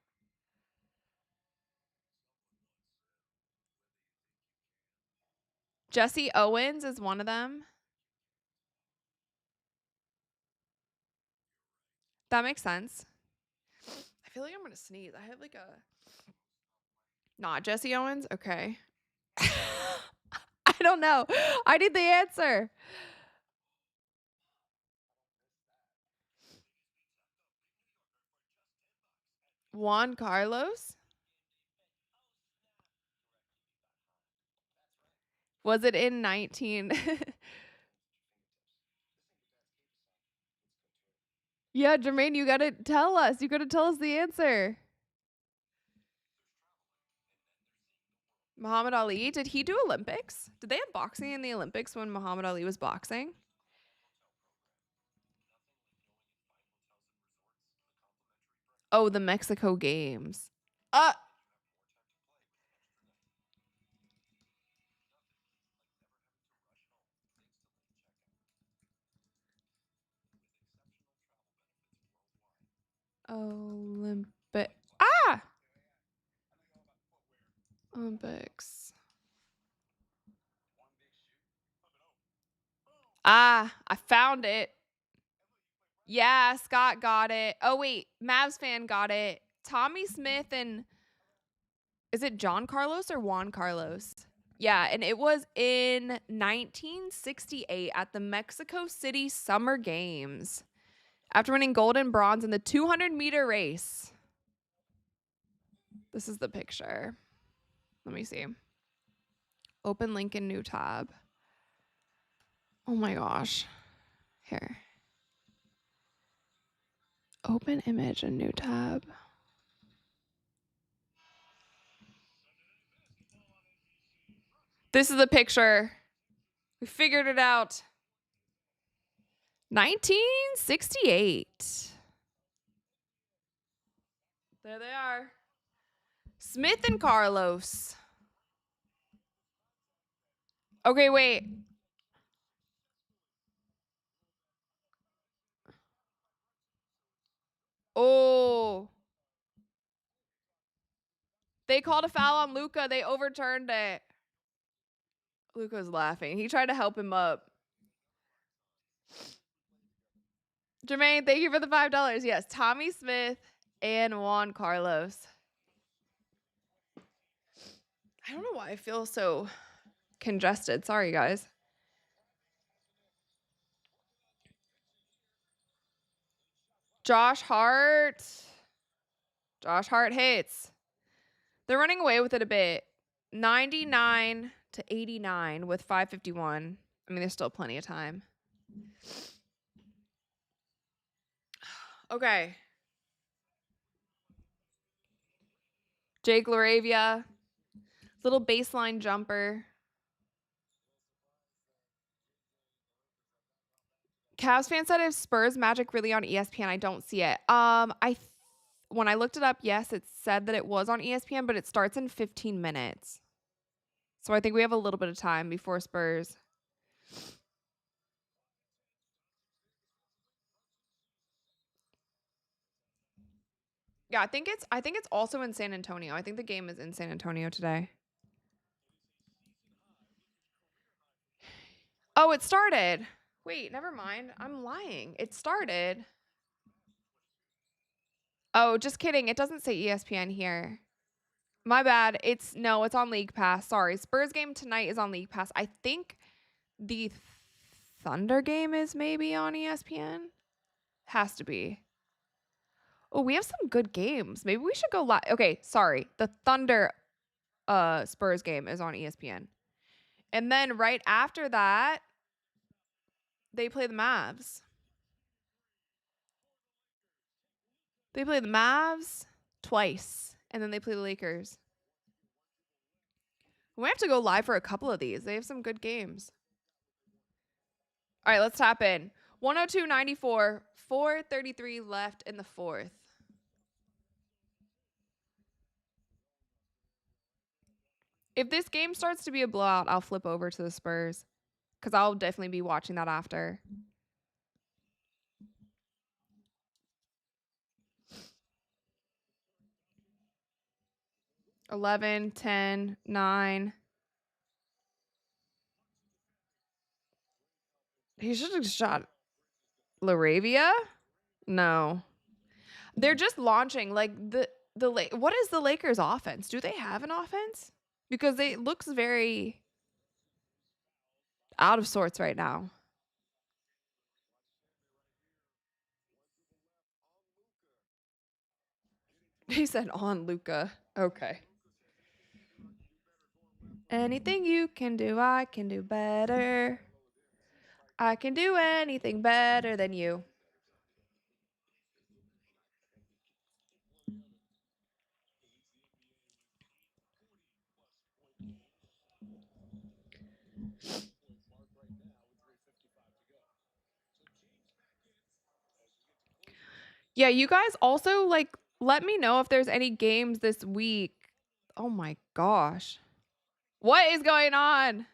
Jesse Owens is one of them. That makes sense. I feel like I'm going to sneeze. I have like a... Not Jesse Owens? Okay. I don't know. I need the answer. Juan Carlos? Was it in 19? Yeah, Jermaine, you got to tell us. You got to tell us the answer. Muhammad Ali, did he do Olympics? Did they have boxing in the Olympics when Muhammad Ali was boxing? Oh, the Mexico Games. Uh Olympic. Ah! Olympics. Ah, I found it. Yeah, Scott got it. Oh, wait. Mavs fan got it. Tommy Smith and is it John Carlos or Juan Carlos? Yeah, and it was in 1968 at the Mexico City Summer Games after winning gold and bronze in the 200-meter race. This is the picture. Let me see. Open link in new tab. Oh my gosh. Here. Open image in new tab. This is the picture. We figured it out. 1968. There they are. Smith and Carlos. Okay, wait. Oh. They called a foul on Luka. They overturned it. Luka's laughing. He tried to help him up. Jermaine, thank you for the $5. Yes, Tommy Smith and Juan Carlos. I don't know why I feel so congested. Sorry, guys. Josh Hart. Josh Hart hits. They're running away with it a bit. 99 to 89 with 5:51. I mean, there's still plenty of time. Okay. Jake Laravia. Little baseline jumper. Cavs fan said if Spurs Magic really on ESPN, I don't see it. When I looked it up, yes, it said that it was on ESPN, but it starts in 15 minutes. So I think we have a little bit of time before Spurs. Yeah, I think it's also in San Antonio. I think the game is in San Antonio today. Oh, it started. Wait, never mind. I'm lying. It started. Oh, just kidding. It doesn't say ESPN here. My bad. It's on League Pass. Sorry. Spurs game tonight is on League Pass. I think the Thunder game is maybe on ESPN. Has to be. Oh, we have some good games. Maybe we should go live. Okay, sorry. The Thunder Spurs game is on ESPN. And then right after that, they play the Mavs. They play the Mavs twice, and then they play the Lakers. We have to go live for a couple of these. They have some good games. All right, let's tap in. 102.94, 4:33 left in the fourth. If this game starts to be a blowout, I'll flip over to the Spurs because I'll definitely be watching that after. $11, $10, $9. He should have shot Laravia? No. They're just launching like what is the Lakers offense? Do they have an offense? Because it looks very out of sorts right now. He said on Luka. Okay. Anything you can do, I can do better. I can do anything better than you. Yeah, you guys also like let me know if there's any games this week. Oh my gosh. What is going on?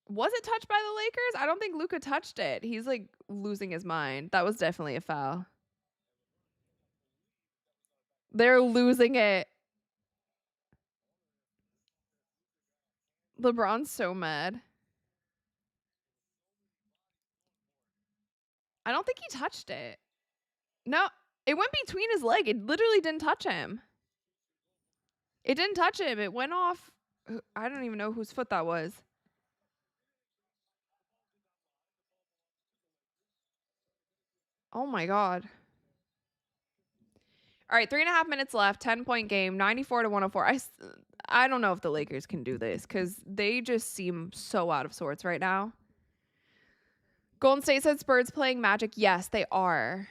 Was it touched by the Lakers? I don't think Luka touched it. He's like losing his mind. That was definitely a foul. They're losing it. LeBron's so mad. I don't think he touched it. No, it went between his leg. It literally didn't touch him. It didn't touch him. It went off. I don't even know whose foot that was. Oh my God. All right, 3.5 minutes left. 10-point game. 94-104. I don't know if the Lakers can do this because they just seem so out of sorts right now. Golden State said Spurs playing Magic. Yes, they are.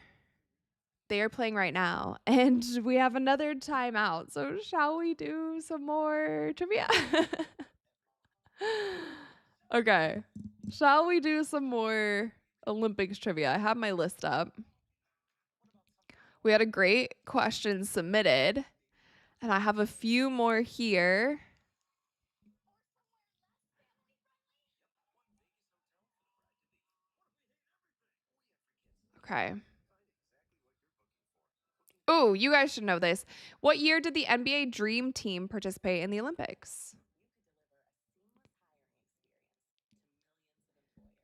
They are playing right now. And we have another timeout. So shall we do some more trivia? Okay. Shall we do some more Olympics trivia? I have my list up. We had a great question submitted, and I have a few more here. Okay. Oh, you guys should know this. What year did the NBA Dream Team participate in the Olympics?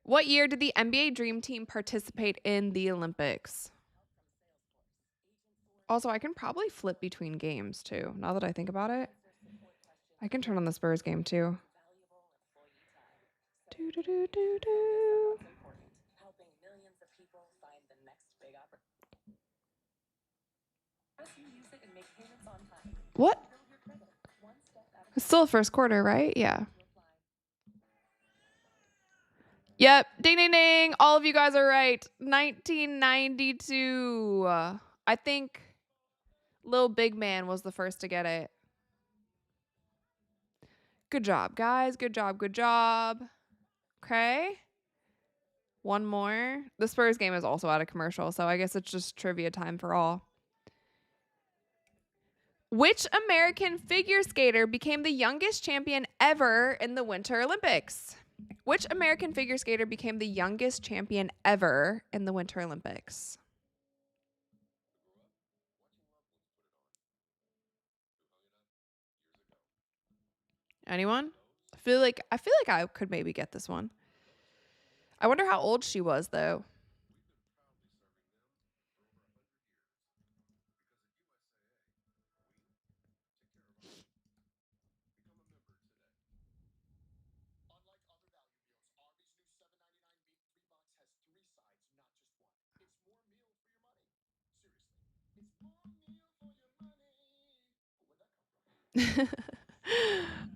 What year did the NBA Dream Team participate in the Olympics? Also, I can probably flip between games too, now that I think about it. I can turn on the Spurs game too. Do, do, do, do, do. What? It's still the first quarter, right? Yeah. Yep. Ding, ding, ding. All of you guys are right. 1992. I think Lil Big Man was the first to get it. Good job, guys. Good job. Good job. Okay. One more. The Spurs game is also out of commercial, so I guess it's just trivia time for all. Which American figure skater became the youngest champion ever in the Winter Olympics? Which American figure skater became the youngest champion ever in the Winter Olympics? Anyone? I feel like I could maybe get this one. I wonder how old she was though.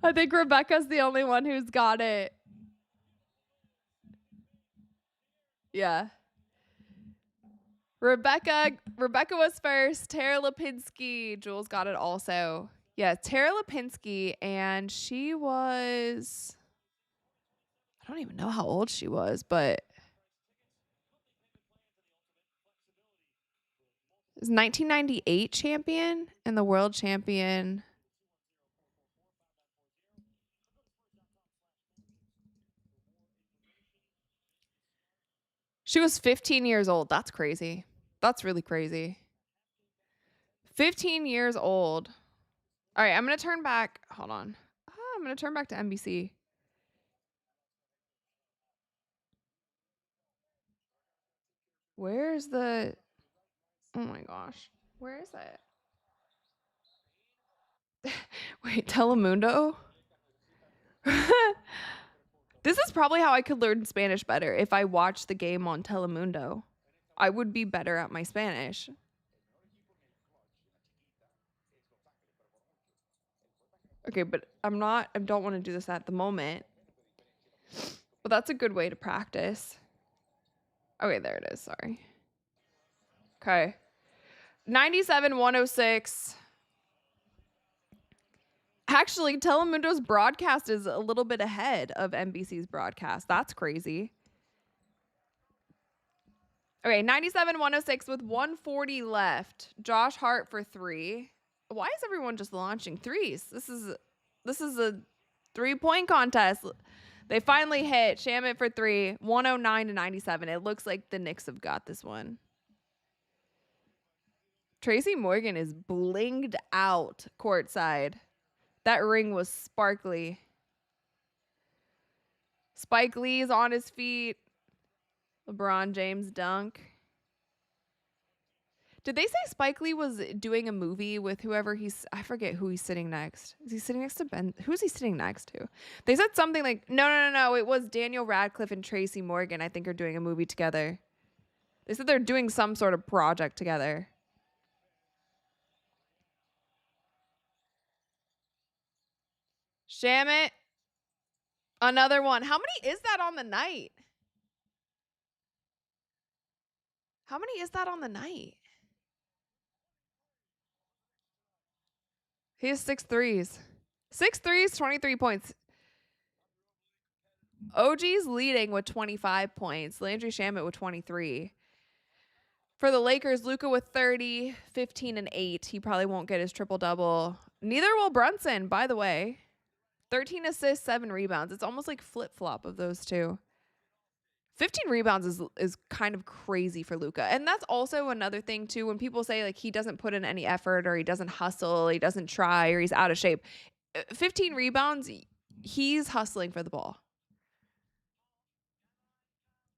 I think Rebecca's the only one who's got it. Yeah. Rebecca was first. Tara Lipinski. Jules got it also. Yeah, Tara Lipinski, and she was, I don't even know how old she was, but it was 1998 champion and the world champion. She was 15 years old. That's crazy. That's really crazy. 15 years old. All right, I'm going to turn back. Hold on. I'm going to turn back to NBC. Where's the, oh my gosh. Where is it? Wait, Telemundo? This is probably how I could learn Spanish better. If I watched the game on Telemundo, I would be better at my Spanish. Okay, but I don't want to do this at the moment. But that's a good way to practice. Okay, there it is. Sorry. Okay. 97-106. Actually, Telemundo's broadcast is a little bit ahead of NBC's broadcast. That's crazy. Okay, 97-106 with 140 left. Josh Hart for 3. Why is everyone just launching threes? This is a 3-point contest. They finally hit Shamit for 3, 109-97. It looks like the Knicks have got this one. Tracy Morgan is blinged out courtside. That ring was sparkly. Spike Lee's on his feet. LeBron James dunk. Did they say Spike Lee was doing a movie with whoever I forget who he's sitting next. Is he sitting next to Ben? Who's he sitting next to? They said something like, no. It was Daniel Radcliffe and Tracy Morgan, I think, are doing a movie together. They said they're doing some sort of project together. Shamit. Another one. How many is that on the night? How many is that on the night? He has 6 threes. 6 threes, 23 points. OG's leading with 25 points. Landry Shamet with 23. For the Lakers, Luka with 30, 15, and 8. He probably won't get his triple-double. Neither will Brunson, by the way. 13 assists, 7 rebounds. It's almost like flip-flop of those two. 15 rebounds is kind of crazy for Luka. And that's also another thing, too, when people say, like, he doesn't put in any effort or he doesn't hustle, he doesn't try, or he's out of shape. 15 rebounds, he's hustling for the ball.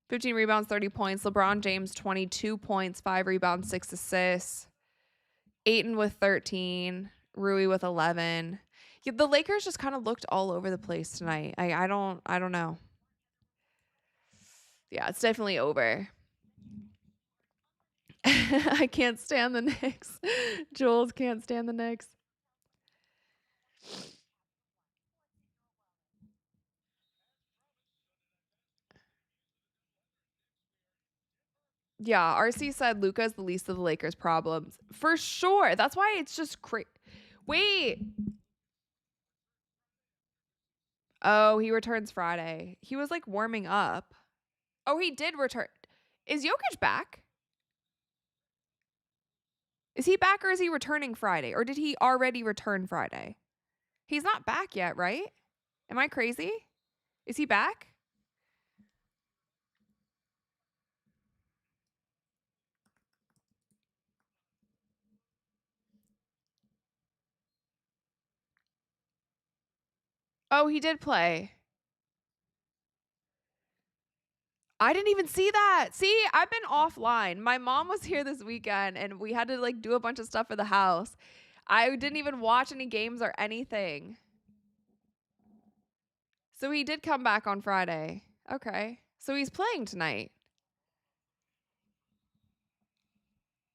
15 rebounds, 30 points. LeBron James, 22 points, 5 rebounds, 6 assists. Ayton with 13. Rui with 11. Yeah, the Lakers just kind of looked all over the place tonight. I don't know. Yeah, it's definitely over. I can't stand the Knicks. Jules can't stand the Knicks. Yeah, RC said Luka's the least of the Lakers' problems. For sure. That's why it's just crazy. Wait. Oh, he returns Friday. He was like warming up. Oh, he did return. Is Jokic back? Is he back or is he returning Friday? Or did he already return Friday? He's not back yet, right? Am I crazy? Is he back? Oh, he did play. I didn't even see that. See, I've been offline. My mom was here this weekend and we had to like do a bunch of stuff for the house. I didn't even watch any games or anything. So he did come back on Friday. Okay. So he's playing tonight.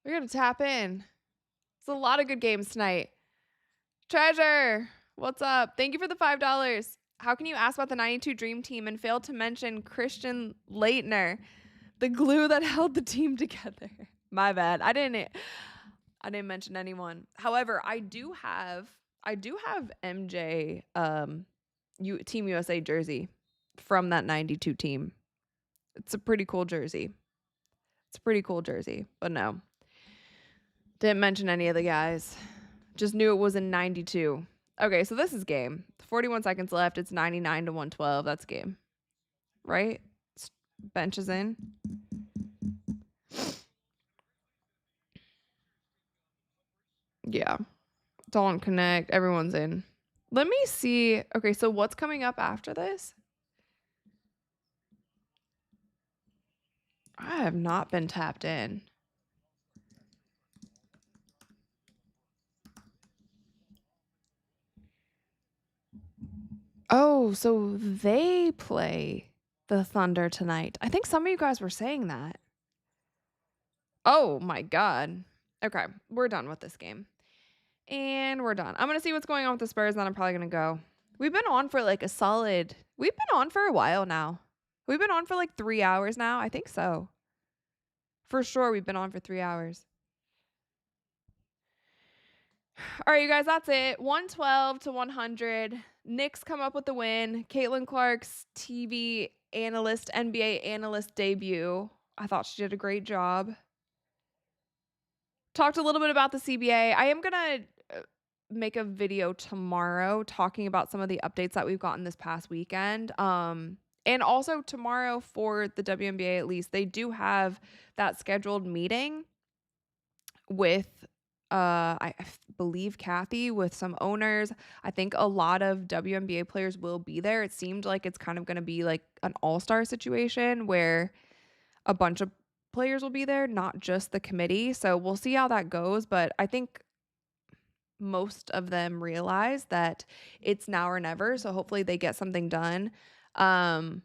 We're going to tap in. It's a lot of good games tonight. Treasure, what's up? Thank you for the $5. How can you ask about the 92 Dream Team and fail to mention Christian Leitner, the glue that held the team together? My bad. I didn't mention anyone. However, I do have MJ Team USA jersey from that 92 team. It's a pretty cool jersey. But no. Didn't mention any of the guys. Just knew it was in 92. Okay, so this is game. 41 seconds left. It's 99 to 112. That's game. Right? Bench is in. Yeah. It's all on Connect. Everyone's in. Let me see. Okay, so what's coming up after this? I have not been tapped in. Oh, so they play the Thunder tonight. I think some of you guys were saying that. Oh my God. Okay, we're done with this game. And we're done. I'm going to see what's going on with the Spurs, and then I'm probably going to go. We've been on for like we've been on for a while now. We've been on for like 3 hours now. I think so. For sure, we've been on for 3 hours. All right, you guys, that's it. 112 to 100. Knicks come up with the win. Caitlyn Clark's TV analyst, NBA analyst debut. I thought she did a great job. Talked a little bit about the CBA. I am going to make a video tomorrow talking about some of the updates that we've gotten this past weekend. And also tomorrow for the WNBA, at least, they do have that scheduled meeting with believe Kathy with some owners. I think a lot of WNBA players will be there. It seemed like it's kind of going to be like an all-star situation where a bunch of players will be there, not just the committee. So we'll see how that goes. But I think most of them realize that it's now or never. So hopefully they get something done. Um,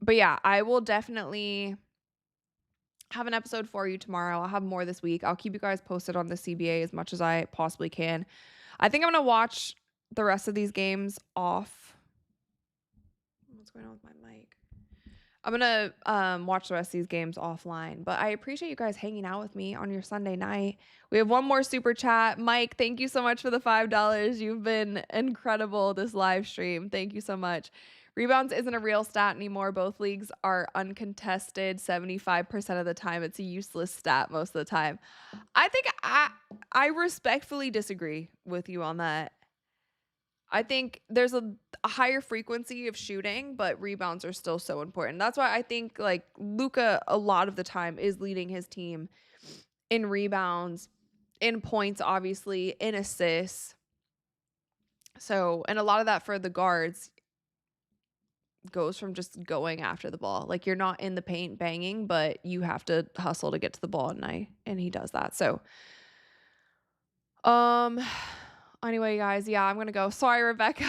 but yeah, I will definitely have an episode for you tomorrow. I'll have more this week. I'll keep you guys posted on the CBA as much as I possibly can. I think I'm going to watch the rest of these games off. What's going on with my mic? I'm going to watch the rest of these games offline, but I appreciate you guys hanging out with me on your Sunday night. We have one more super chat. Mike, thank you so much for the $5. You've been incredible this live stream. Thank you so much. Rebounds isn't a real stat anymore. Both leagues are uncontested 75% of the time. It's a useless stat most of the time. I think I respectfully disagree with you on that. I think there's a higher frequency of shooting, but rebounds are still so important. That's why I think like Luka a lot of the time is leading his team in rebounds, in points, obviously, in assists. So, and a lot of that for the guards goes from just going after the ball. Like you're not in the paint banging, but you have to hustle to get to the ball, and he does that. So, um, anyway, guys, yeah, I'm gonna go. Sorry, Rebecca.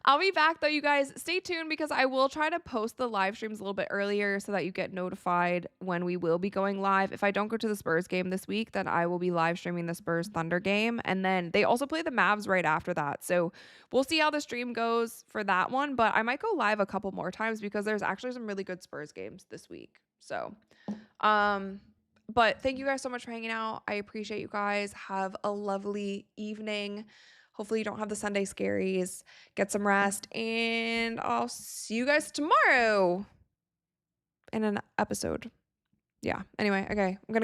I'll be back though, you guys. Stay tuned because I will try to post the live streams a little bit earlier so that you get notified when we will be going live. If I don't go to the Spurs game this week, then I will be live streaming the Spurs Thunder game. And then they also play the Mavs right after that. So we'll see how the stream goes for that one. But I might go live a couple more times because there's actually some really good Spurs games this week. So, but thank you guys so much for hanging out. I appreciate you guys. Have a lovely evening. Hopefully you don't have the Sunday scaries. Get some rest, and I'll see you guys tomorrow in an episode. Yeah. Anyway, okay. I'm gonna